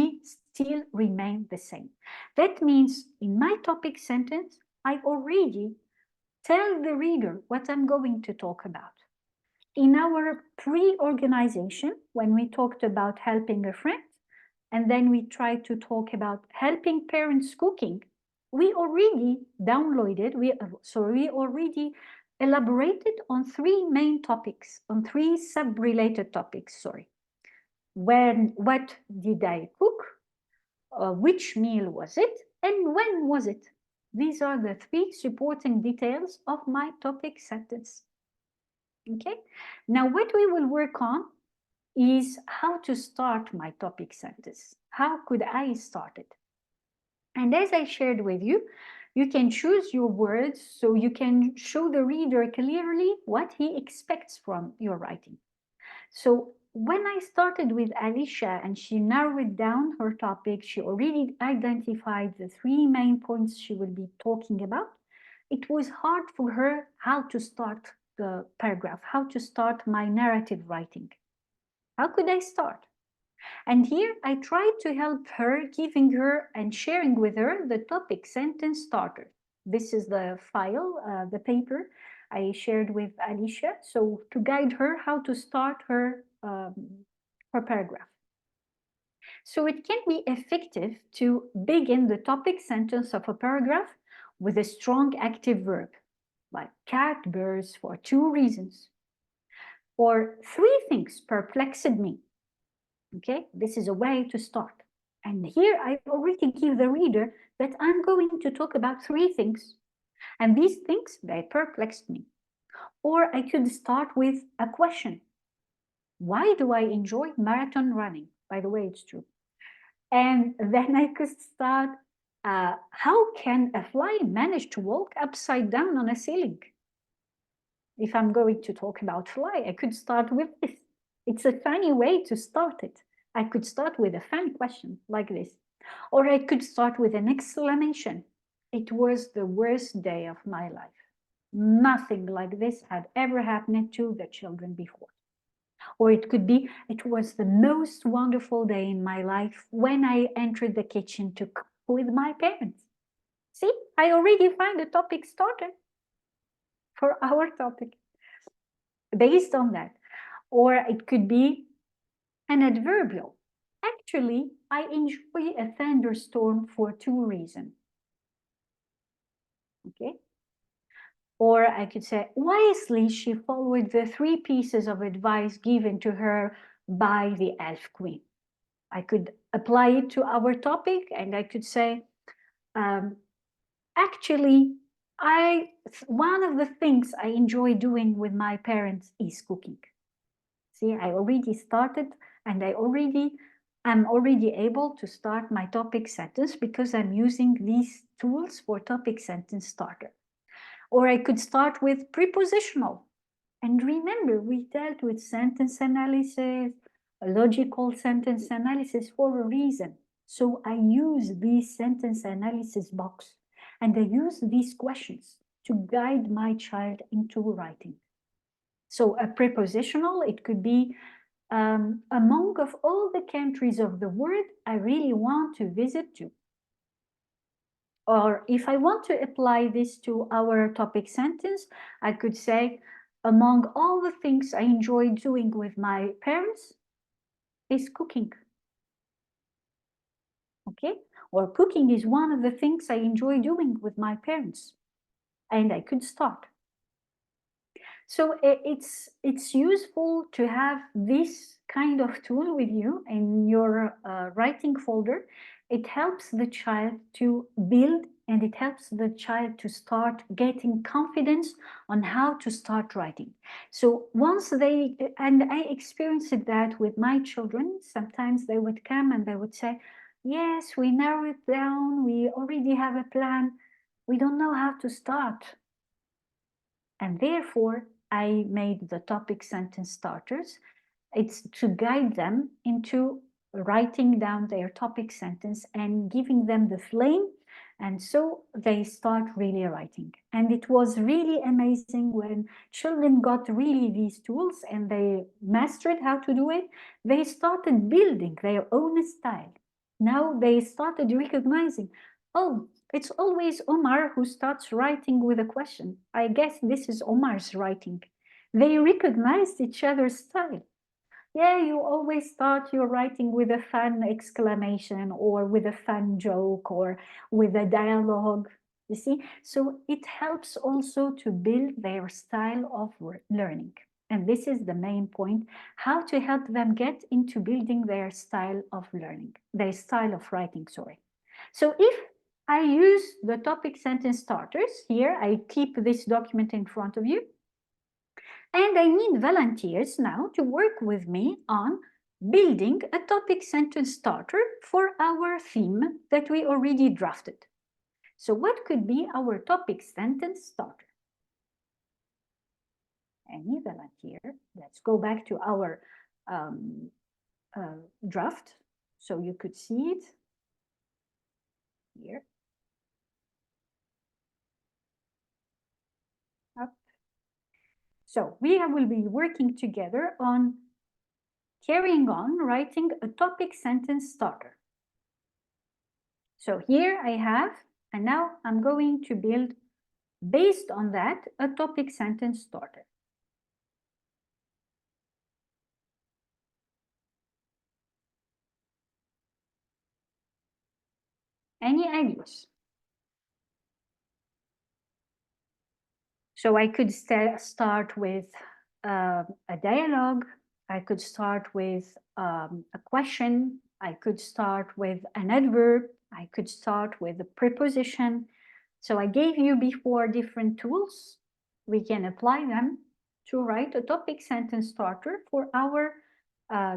still remain the same. That means in my topic sentence, I already tell the reader what I'm going to talk about. In our pre-organization, when we talked about helping a friend, and then we tried to talk about helping parents cooking, we already downloaded, we already elaborated on three main topics, on three sub-related topics, sorry. What did I cook? Which meal was it? And when was it? These are the three supporting details of my topic sentence. Okay, now what we will work on is how to start my topic sentence. How could I start it? And as I shared with you, you can choose your words so you can show the reader clearly what he expects from your writing. So when I started with Alicia and she narrowed down her topic, she already identified the three main points she will be talking about. It was hard for her how to start the paragraph, how to start my narrative writing. How could I start? And here I tried to help her, giving her and sharing with her the topic sentence starter. This is the file, the paper I shared with Alicia. So to guide her how to start her paragraph. So it can be effective to begin the topic sentence of a paragraph with a strong active verb, like cat burrs for 2 reasons, or 3 things perplexed me. Okay, this is a way to start. And here I already give the reader that I'm going to talk about 3 things. And these things, they perplexed me. Or I could start with a question. Why do I enjoy marathon running? By the way, it's true. And then I could start, how can a fly manage to walk upside down on a ceiling? If I'm going to talk about fly, I could start with this. It's a funny way to start it. I could start with a fun question like this, or I could start with an exclamation. It was the worst day of my life. Nothing like this had ever happened to the children before. Or it could be, it was the most wonderful day in my life when I entered the kitchen to cook with my parents. See, I already find a topic starter for our topic based on that. Or it could be an adverbial. Actually, I enjoy a thunderstorm for 2 reasons. Okay? Or I could say, wisely she followed the 3 pieces of advice given to her by the elf queen. I could apply it to our topic and I could say, actually, one of the things I enjoy doing with my parents is cooking. See, I already started and I'm already able to start my topic sentence because I'm using these tools for topic sentence starter. Or I could start with prepositional. And remember, we dealt with sentence analysis, logical sentence analysis for a reason. So I use this sentence analysis box and I use these questions to guide my child into writing. So a prepositional, it could be among of all the countries of the world I really want to visit to. Or if I want to apply this to our topic sentence, I could say, among all the things I enjoy doing with my parents is cooking. Okay? Or cooking is one of the things I enjoy doing with my parents. And I could start. So it's useful to have this kind of tool with you in your writing folder. It helps the child to build and it helps the child to start getting confidence on how to start writing. So once and I experienced that with my children, sometimes they would come and they would say, yes, we narrow it down, we already have a plan, we don't know how to start. And therefore, I made the topic sentence starters. It's to guide them into writing down their topic sentence and giving them the flame. And so they start really writing. And it was really amazing when children got really these tools and they mastered how to do it. They started building their own style. Now they started recognizing, oh, it's always Omar who starts writing with a question. I guess this is Omar's writing. They recognized each other's style. Yeah, you always start your writing with a fun exclamation or with a fun joke or with a dialogue, you see? So it helps also to build their style of learning. And this is the main point, how to help them get into building their style of learning, their style of writing, sorry. So if I use the topic sentence starters, here I keep this document in front of you, and I need volunteers now to work with me on building a topic sentence starter for our theme that we already drafted. So what could be our topic sentence starter? Any volunteer? Let's go back to our draft so you could see it here. Up. So we will be working together on carrying on writing a topic sentence starter. So here I have, and now I'm going to build, based on that, a topic sentence starter. Any ideas? So I could start with a dialogue. I could start with a question. I could start with an adverb. I could start with a preposition. So I gave you before different tools. We can apply them to write a topic sentence starter for our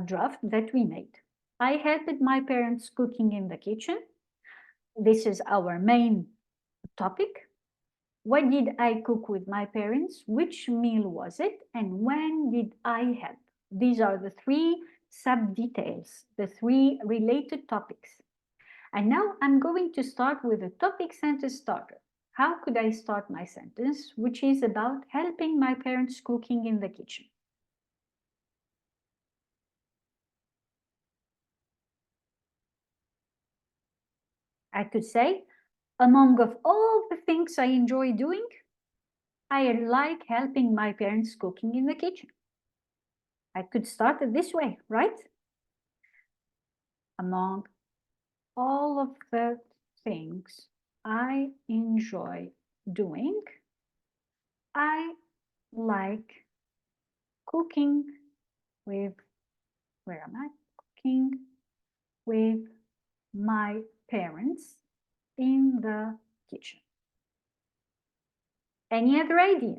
draft that we made. I helped my parents cooking in the kitchen. This is our main topic. What did I cook with my parents? Which meal was it? And when did I help? These are the three sub-details, the three related topics. And now I'm going to start with a topic sentence starter. How could I start my sentence, which is about helping my parents cooking in the kitchen? I could say, among of all the things I enjoy doing, I like helping my parents cooking in the kitchen. I could start it this way, right? Among all of the things I enjoy doing, I like cooking with, where am I? Cooking with my parents in the kitchen. Any other idea?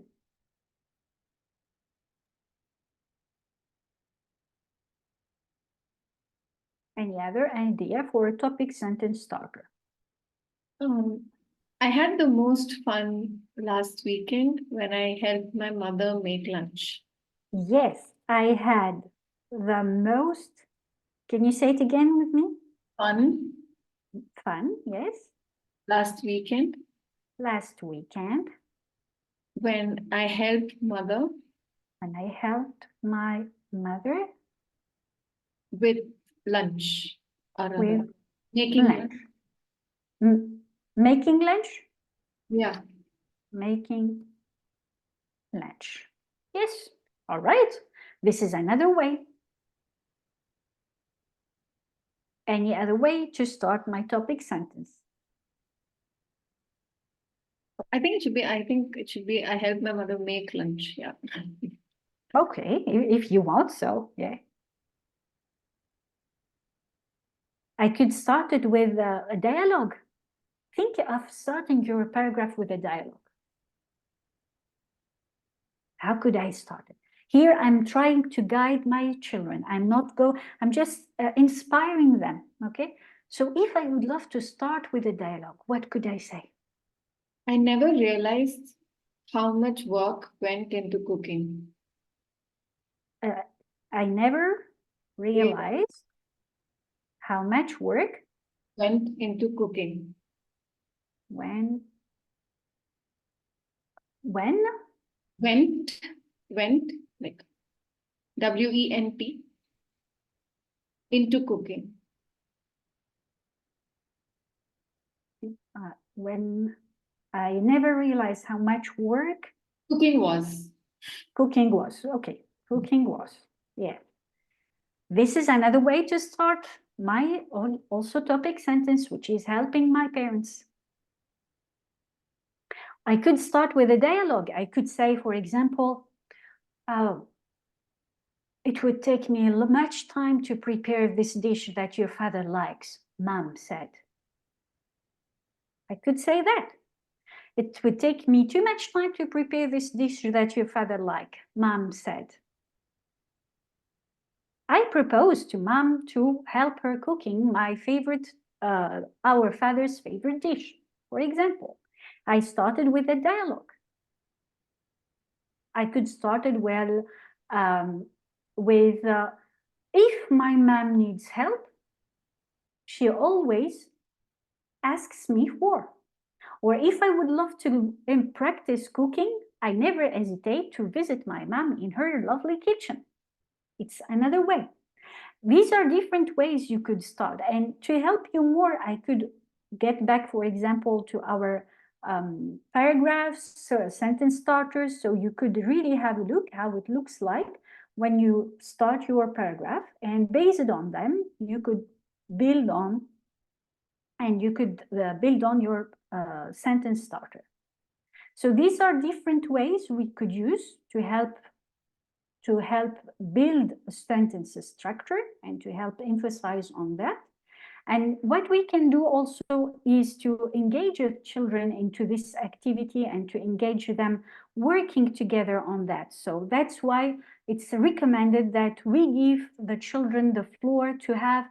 Any other idea for a topic sentence starter? I had the most fun last weekend when I helped my mother make lunch. Yes, I had the most, can you say it again with me? Fun Fun, yes. last weekend Last weekend, when I helped mother when I helped my mother with lunch or with rather, making lunch. lunch. Making lunch? Yeah. Making lunch. Yes, all right. This is another way. Any other way to start my topic sentence? I think it should be I helped my mother make lunch. Yeah. Okay, if you want so, yeah. I could start it with a dialogue. Think of starting your paragraph with a dialogue. How could I start it? Here I'm trying to guide my children. I'm just inspiring them, okay? So if I would love to start with a dialogue, what could I say? I never realized how much work went into cooking. I never realized how much work Went into cooking. when Went like WENT into cooking. when I never realized how much work Cooking was. cooking was. Okay, cooking was. Yeah. This is another way to start my also topic sentence, which is helping my parents. I could start with a dialogue. I could say, for example, it would take me much time to prepare this dish that your father likes, Mom said. I could say that. It would take me too much time to prepare this dish that your father likes, Mom said. I proposed to Mom to help her cooking my favorite, our father's favorite dish, for example. I started with a dialogue. I could start it well with, if my mom needs help, she always asks me for. Or if I would love to practice cooking, I never hesitate to visit my mom in her lovely kitchen. It's another way. These are different ways you could start. And to help you more, I could get back, for example, to our paragraphs, sentence starters, so you could really have a look how it looks like when you start your paragraph. And based on them, you could build on, and you could build on your sentence starter. So these are different ways we could use to help build a sentence structure and to help emphasize on that. And what we can do also is to engage children into this activity and to engage them working together on that. So that's why it's recommended that we give the children the floor to have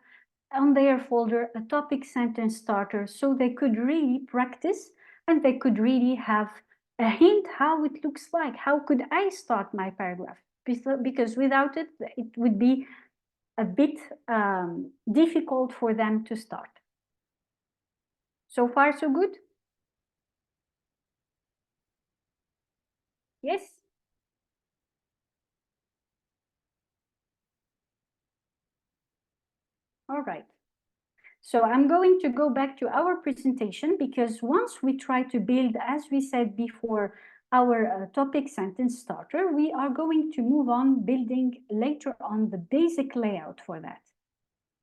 on their folder a topic sentence starter so they could really practice and they could really have a hint how it looks like. How could I start my paragraph? Because without it, it would be a bit difficult for them to start. So far, so good? Yes? All right. So I'm going to go back to our presentation, because once we try to build, as we said before, our topic sentence starter, we are going to move on building later on the basic layout for that.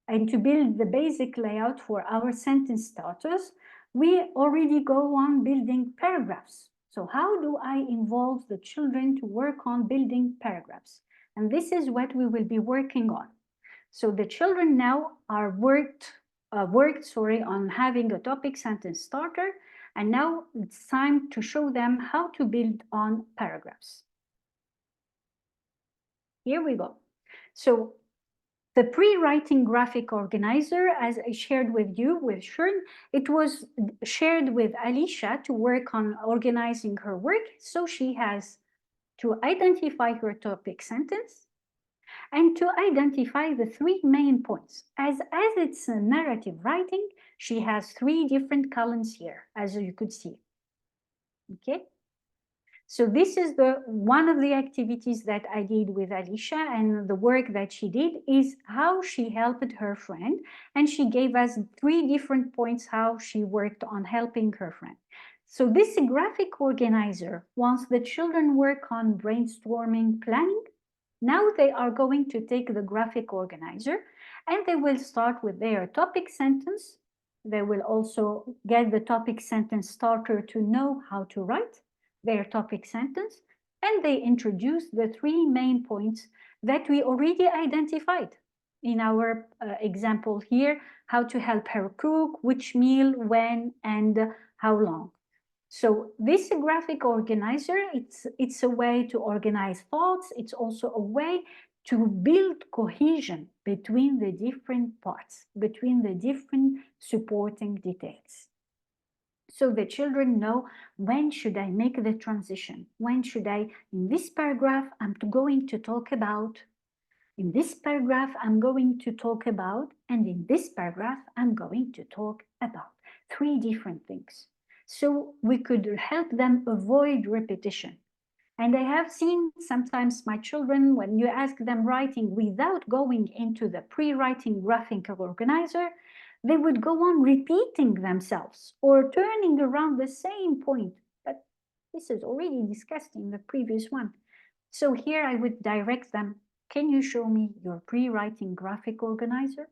And to build the basic layout for our sentence starters, we already go on building paragraphs. So how do I involve the children to work on building paragraphs? And this is what we will be working on. So the children now are worked on having a topic sentence starter, and now it's time to show them how to build on paragraphs. Here we go. So the pre-writing graphic organizer, as I shared with you with Shern, it was shared with Alicia to work on organizing her work. So she has to identify her topic sentence and to identify the three main points. As it's a narrative writing, she has three different columns here, as you could see. Okay. So this is one of the activities that I did with Alicia, and the work that she did is how she helped her friend, and she gave us three different points how she worked on helping her friend. So this graphic organizer, once the children work on brainstorming, planning, now they are going to take the graphic organizer and they will start with their topic sentence. They will also get the topic sentence starter to know how to write their topic sentence, and they introduce the three main points that we already identified in our example here: how to help her cook, which meal, when, and how long. So this graphic organizer, it's a way to organize thoughts. It's also a way to build cohesion between the different parts, between the different supporting details. So the children know, when should I make the transition? When should I, in this paragraph, I'm going to talk about, in this paragraph, I'm going to talk about, and in this paragraph, I'm going to talk about three different things. So we could help them avoid repetition. And I have seen sometimes my children, when you ask them writing without going into the pre-writing graphic organizer, they would go on repeating themselves or turning around the same point. But this is already discussed in the previous one. So here I would direct them, can you show me your pre-writing graphic organizer?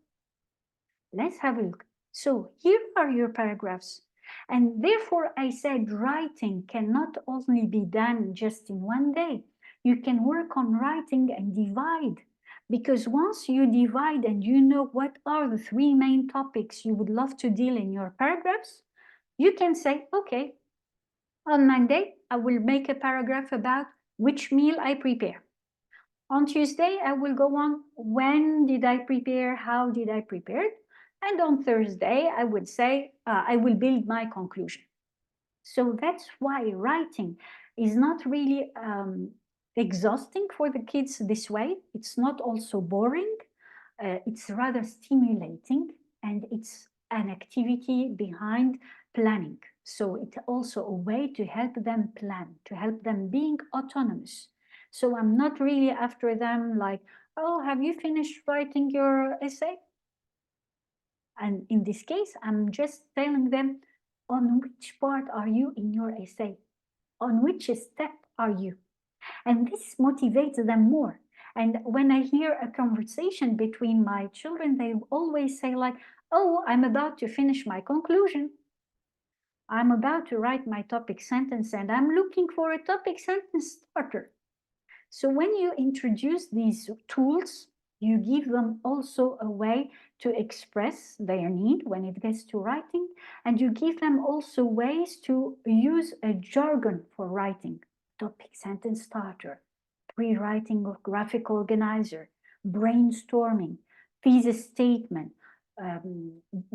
Let's have a look. So here are your paragraphs. And therefore I said writing cannot only be done just in one day. You can work on writing and divide. Because once you divide and you know what are the three main topics you would love to deal in your paragraphs, you can say, okay, on Monday, I will make a paragraph about which meal I prepare. On Tuesday, I will go on when did I prepare, how did I prepare it? And on Thursday, I would say, I will build my conclusion. So that's why writing is not really exhausting for the kids this way. It's not also boring. It's rather stimulating, and it's an activity behind planning. So it's also a way to help them plan, to help them being autonomous. So I'm not really after them like, oh, have you finished writing your essay? And in this case, I'm just telling them, on which part are you in your essay? On which step are you? And this motivates them more. And when I hear a conversation between my children, they always say like, oh, I'm about to finish my conclusion. I'm about to write my topic sentence and I'm looking for a topic sentence starter. So when you introduce these tools, you give them also a way to express their need when it gets to writing, and you give them also ways to use a jargon for writing: topic sentence starter, pre-writing of graphic organizer, brainstorming, thesis statement,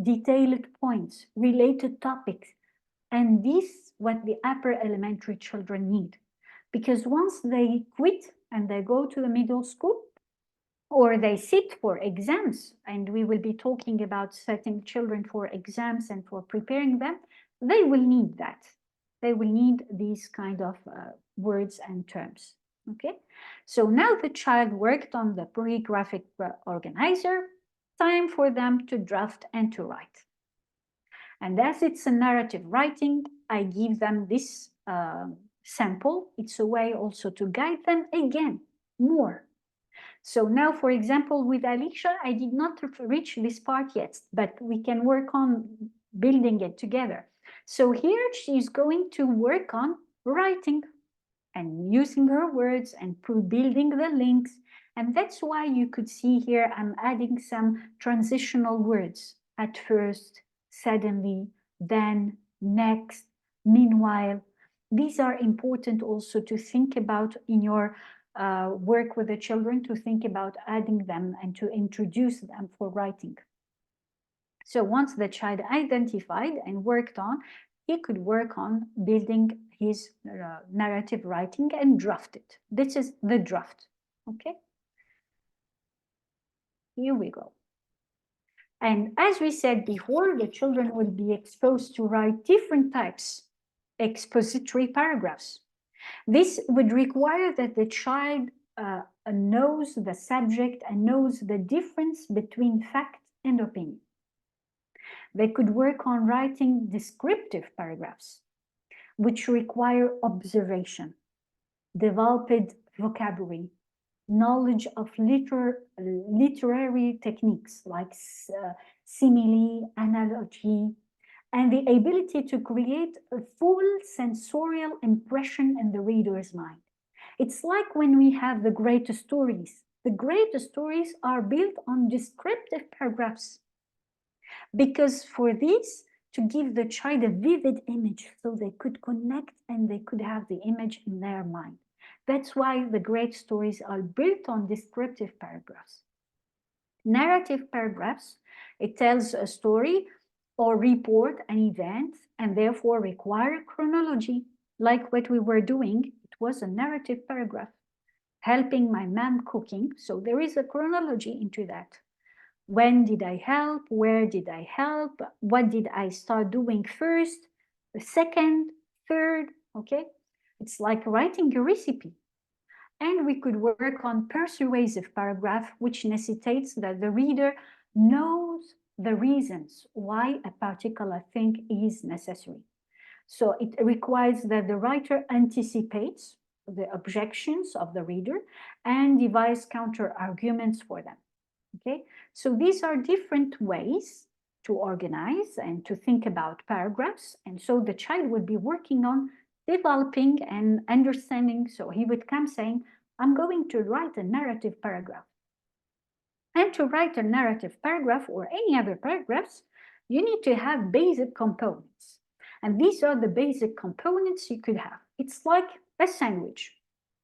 detailed points, related topics. And this what the upper elementary children need. Because once they quit and they go to the middle school, or they sit for exams, and we will be talking about setting children for exams and for preparing them, they will need that. They will need these kind of words and terms. Okay, so now the child worked on the pre-graphic organizer, time for them to draft and to write. And as it's a narrative writing, I give them this sample. It's a way also to guide them again more. So now, for example, with Alicia, I did not reach this part yet, but we can work on building it together. So here she's going to work on writing and using her words and building the links. And that's why you could see here I'm adding some transitional words. At first, suddenly, then, next, meanwhile. These are important also to think about in your work with the children, to think about adding them and to introduce them for writing. So once the child identified and worked on, he could work on building his narrative writing and draft it. This is the draft, okay? Here we go. And as we said before, the children will be exposed to write different types expository paragraphs. This would require that the child knows the subject and knows the difference between fact and opinion. They could work on writing descriptive paragraphs, which require observation, developed vocabulary, knowledge of literary techniques like simile, analogy, and the ability to create a full sensorial impression in the reader's mind. It's like when we have the greatest stories. The greatest stories are built on descriptive paragraphs, because for this, to give the child a vivid image so they could connect and they could have the image in their mind. That's why the great stories are built on descriptive paragraphs. Narrative paragraphs, it tells a story or report an event and therefore require chronology. Like what we were doing, it was a narrative paragraph. Helping my mom cooking, so there is a chronology into that. When did I help? Where did I help? What did I start doing first? The second, third, okay? It's like writing a recipe. And we could work on persuasive paragraph, which necessitates that the reader knows the reasons why a particular thing is necessary. So it requires that the writer anticipates the objections of the reader and devise counter arguments for them. Okay, so these are different ways to organize and to think about paragraphs. And so the child would be working on developing and understanding. So he would come saying, I'm going to write a narrative paragraph. And to write a narrative paragraph or any other paragraphs, you need to have basic components. And these are the basic components you could have. It's like a sandwich.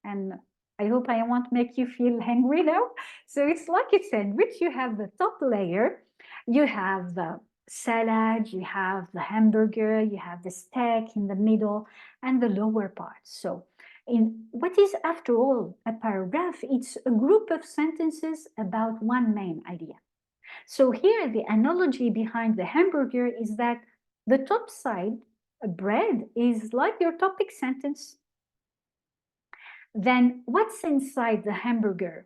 And I hope I won't make you feel hungry now. So it's like a sandwich. You have the top layer, you have the salad, you have the hamburger, you have the steak in the middle, and the lower part. So in what is, after all, a paragraph? It's a group of sentences about one main idea. So here, the analogy behind the hamburger is that the top side, bread, is like your topic sentence. Then what's inside the hamburger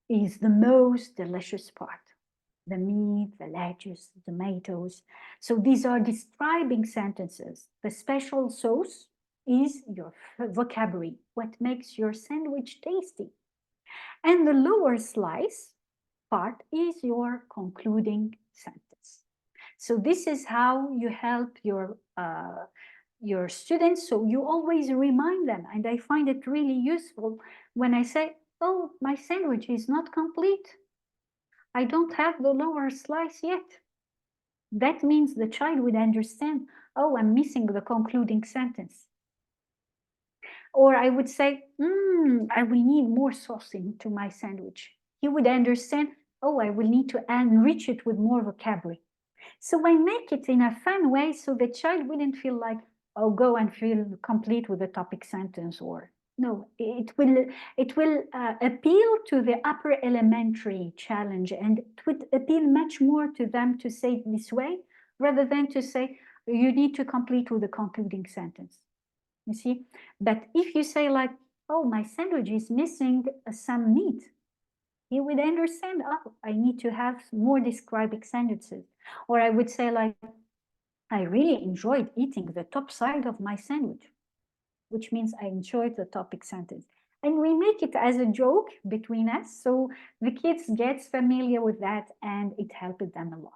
is the most delicious part. The meat, the lettuce, the tomatoes. So these are describing sentences. The special sauce is your vocabulary, what makes your sandwich tasty. And the lower slice part is your concluding sentence. So this is how you help your students, so you always remind them. And I find it really useful when I say, oh, my sandwich is not complete. I don't have the lower slice yet. That means the child would understand, oh, I'm missing the concluding sentence. Or I would say, I will need more sauce into my sandwich. He would understand, oh, I will need to enrich it with more vocabulary. So I make it in a fun way so the child wouldn't feel like, oh, go and feel complete with the topic sentence, or no, it will appeal to the upper elementary challenge, and it would appeal much more to them to say it this way rather than to say you need to complete with a concluding sentence. You see, but if you say like, oh, my sandwich is missing some meat, he would understand, oh, I need to have more describing sentences. Or I would say like, I really enjoyed eating the top side of my sandwich, which means I enjoyed the topic sentence. And we make it as a joke between us, so the kids gets familiar with that and it helped them a lot.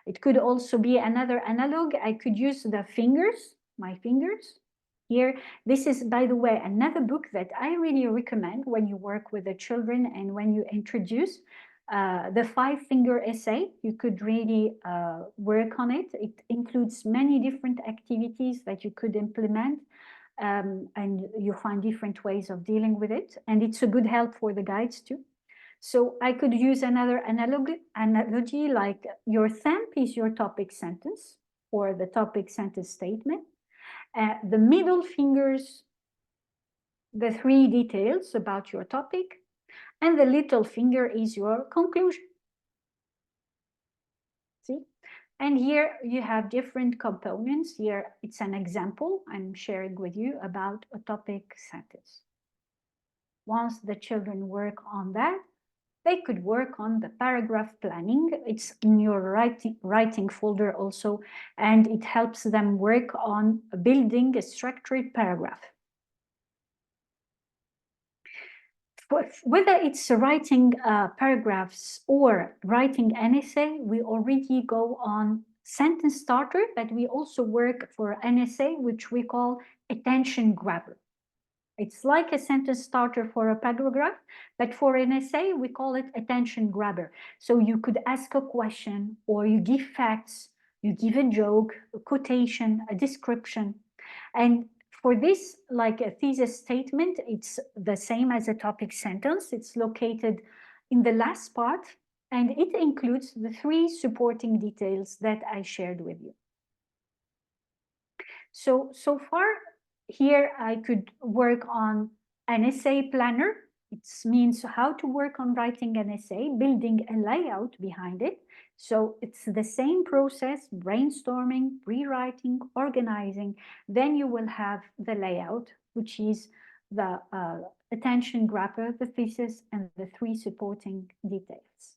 It could also be another analog. I could use the fingers, my fingers. Here, this is, by the way, another book that I really recommend when you work with the children and when you introduce the 5-finger essay. You could really work on it. It includes many different activities that you could implement, and you find different ways of dealing with it. And it's a good help for the guides too. So I could use another analogy like your thumb is your topic sentence or the topic sentence statement. The middle fingers, the 3 details about your topic, and the little finger is your conclusion. See? And here you have different components. Here it's an example I'm sharing with you about a topic sentence. Once the children work on that, they could work on the paragraph planning. It's in your writing folder also, and it helps them work on building a structured paragraph. Whether it's writing paragraphs or writing an essay, we already go on sentence starter, but we also work for an essay, which we call attention grabber. It's like a sentence starter for a paragraph, but for an essay, we call it attention grabber. So you could ask a question, or you give facts, you give a joke, a quotation, a description. And for this, like a thesis statement, it's the same as a topic sentence. It's located in the last part, and it includes the 3 supporting details that I shared with you. So far, here I could work on an essay planner. It means how to work on writing an essay, building a layout behind it. So it's the same process, brainstorming, rewriting, organizing. Then you will have the layout, which is the attention grabber, the thesis, and the 3 supporting details.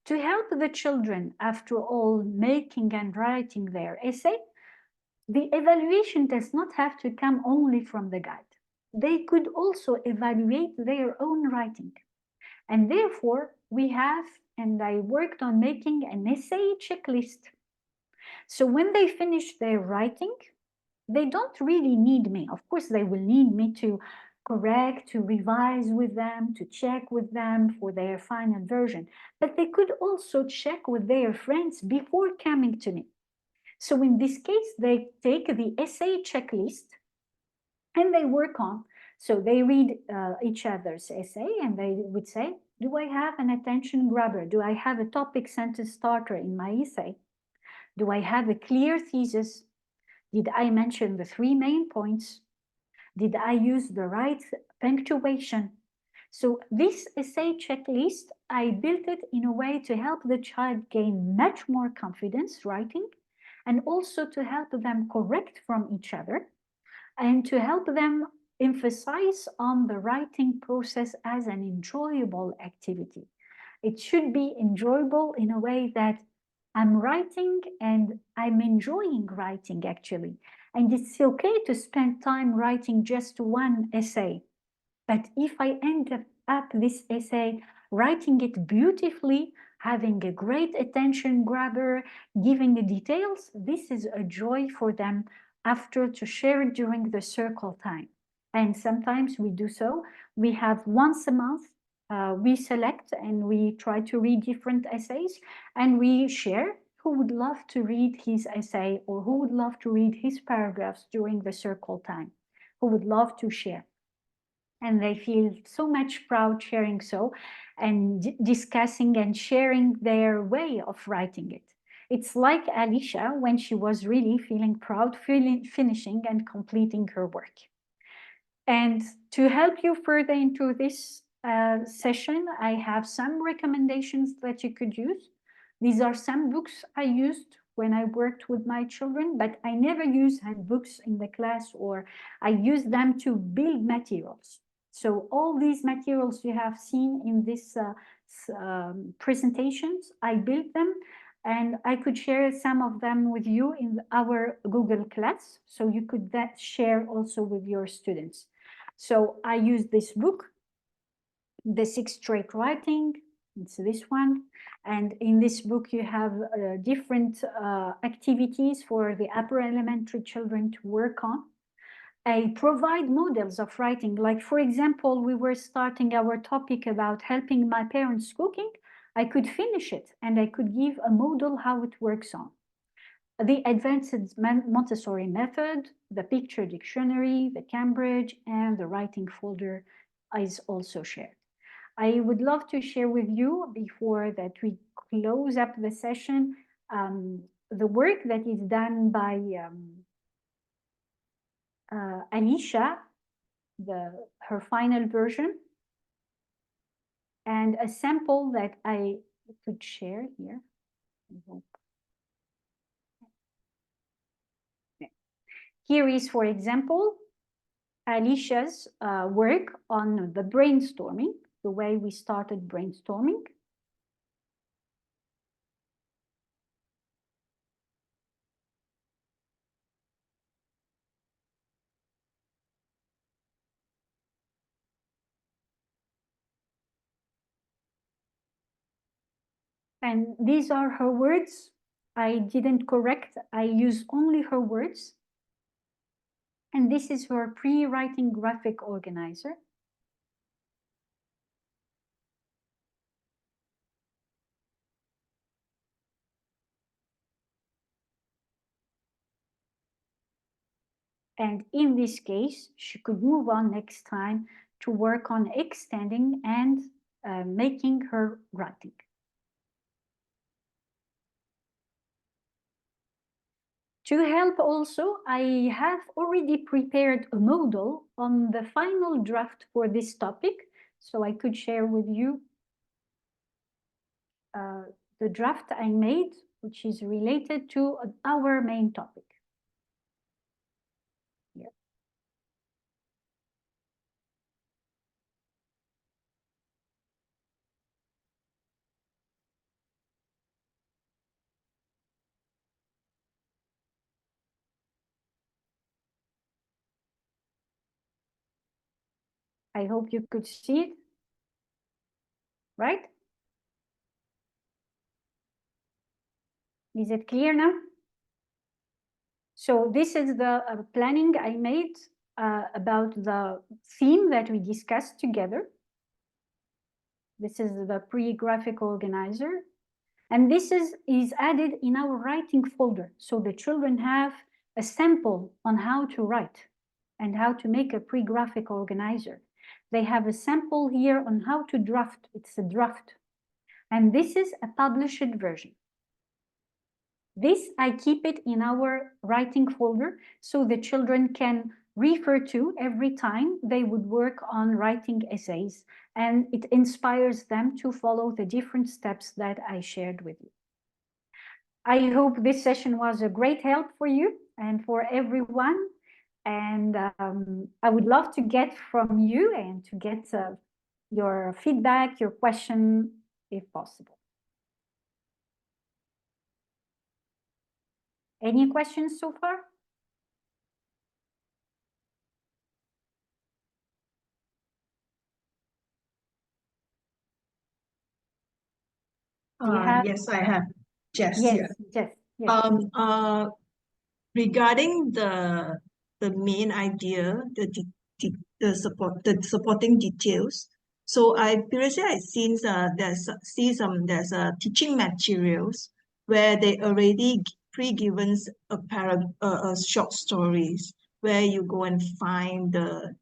To help the children, after all, making and writing their essay, the evaluation does not have to come only from the guide. They could also evaluate their own writing. And therefore, we have, and I worked on making an essay checklist. So when they finish their writing, they don't really need me. Of course, they will need me to correct, to revise with them, to check with them for their final version. But they could also check with their friends before coming to me. So in this case, they take the essay checklist and they work on. So they read each other's essay and they would say, do I have an attention grabber? Do I have a topic sentence starter in my essay? Do I have a clear thesis? Did I mention the 3 main points? Did I use the right punctuation? So this essay checklist, I built it in a way to help the child gain much more confidence writing, and also to help them correct from each other, and to help them emphasize on the writing process as an enjoyable activity. It should be enjoyable in a way that I'm writing and I'm enjoying writing actually. And it's okay to spend time writing just 1 essay. But if I end up this essay writing it beautifully, having a great attention grabber, giving the details, this is a joy for them after to share it during the circle time. And sometimes we do so. We have once a month, we select and we try to read different essays and we share who would love to read his essay or who would love to read his paragraphs during the circle time, who would love to share. And they feel so much proud sharing so and discussing and sharing their way of writing it. It's like Alicia when she was really feeling proud, finishing and completing her work. And to help you further into this session, I have some recommendations that you could use. These are some books I used when I worked with my children, but I never use handbooks in the class, or I use them to build materials. So all these materials you have seen in this presentations, I built them, and I could share some of them with you in our Google class, so you could share also with your students. So I use this book, The Sixth Straight Writing. It's this one. And in this book, you have different activities for the upper elementary children to work on. I provide models of writing. Like, for example, we were starting our topic about helping my parents cooking. I could finish it and I could give a model how it works on. The advanced Montessori method, the picture dictionary, the Cambridge, and the writing folder is also shared. I would love to share with you, before that we close up the session, the work that is done by Alicia, her final version, and a sample that I could share here. I hope. Here is, for example, Alicia's work on the brainstorming, the way we started brainstorming. And these are her words. I didn't correct, I use only her words. And this is her pre-writing graphic organizer. And in this case, she could move on next time to work on extending and making her writing. To help also, I have already prepared a model on the final draft for this topic, so I could share with you the draft I made, which is related to our main topic. Here. I hope you could see it, right? Is it clear now? So this is the planning I made about the theme that we discussed together. This is the pre-graphic organizer. And this is added in our writing folder. So the children have a sample on how to write and how to make a pre-graphic organizer. They have a sample here on how to draft. It's a draft. And this is a published version. This, I keep it in our writing folder so the children can refer to every time they would work on writing essays, and it inspires them to follow the different steps that I shared with you. I hope this session was a great help for you and for everyone, and I would love to get from you and to get your feedback, your question, if possible. Any questions so far? Do you have? Yes, I have. Jess Yes, here. yes, yes. Regarding the main idea, the supporting details. So I previously I seen there's teaching materials where they already pre-given a short stories where you go and find the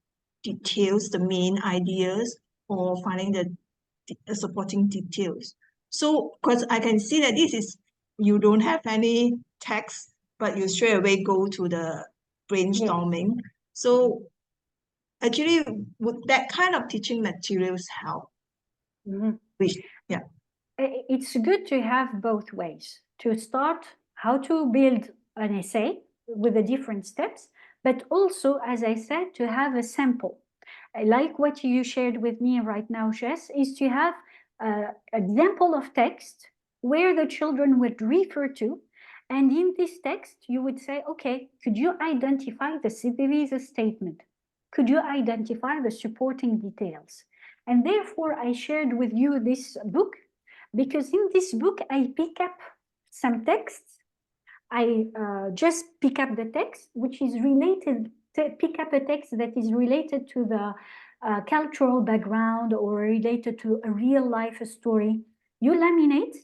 details, the main ideas, or finding the supporting details. So, because I can see that this is you don't have any text, but you straight away go to the brainstorming. So actually, would that kind of teaching materials help? Mhm. Which, yeah. It's good to have both ways. To start how to build an essay with the different steps, but also, as I said, to have a sample. I like what you shared with me right now, Jess, is to have an example of text where the children would refer to. And in this text, you would say, okay, could you identify there is a statement? Could you identify the supporting details? And therefore, I shared with you this book because in this book, I pick up some texts. I just pick up the text, which is related, pick up a text that is related to the cultural background or related to a real life story. You laminate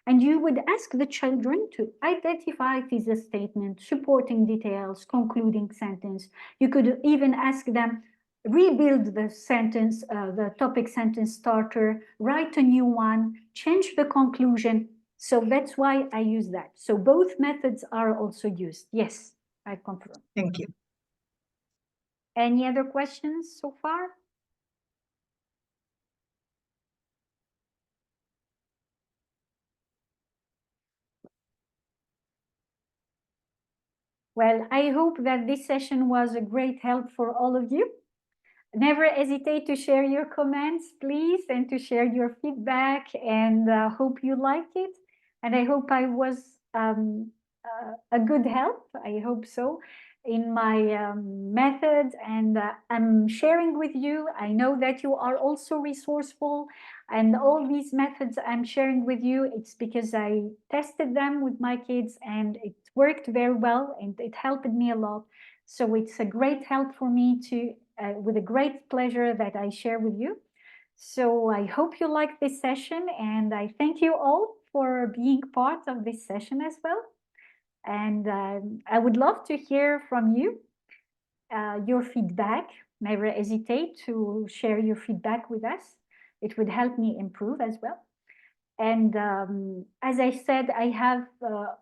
and you would ask the children to identify it as a statement, supporting details, concluding sentence. You could even ask them, rebuild the sentence, the topic sentence starter, write a new one, change the conclusion. So that's why I use that. So both methods are also used. Yes, I confirm. Thank you. Any other questions so far? Well, I hope that this session was a great help for all of you. Never hesitate to share your comments, please, and to share your feedback, and hope you like it. And I hope I was a good help. I hope so in my method, and I'm sharing with you. I know that you are also resourceful, and all these methods I'm sharing with you, it's because I tested them with my kids and it worked very well and it helped me a lot. So it's a great help for me to with a great pleasure that I share with you. So I hope you like this session, and I thank you all for being part of this session as well. And I would love to hear from you, your feedback. Never hesitate to share your feedback with us. It would help me improve as well. And as I said, I have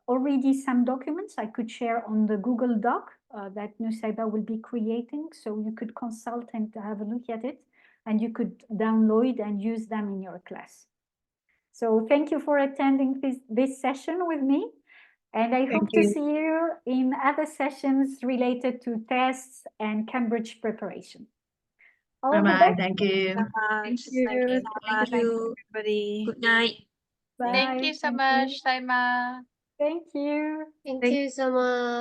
already some documents I could share on the Google Doc that Nusaiba will be creating. So you could consult and have a look at it, and you could download and use them in your class. So thank you for attending this session with me. And I hope to you. see you in other sessions related to tests and Cambridge preparation. All the Bye-bye. best. Thank you. Thank you. Thank you. Everybody. Good night. Bye. Thank you so Thank much, Saima. Thank you. Thank you so much.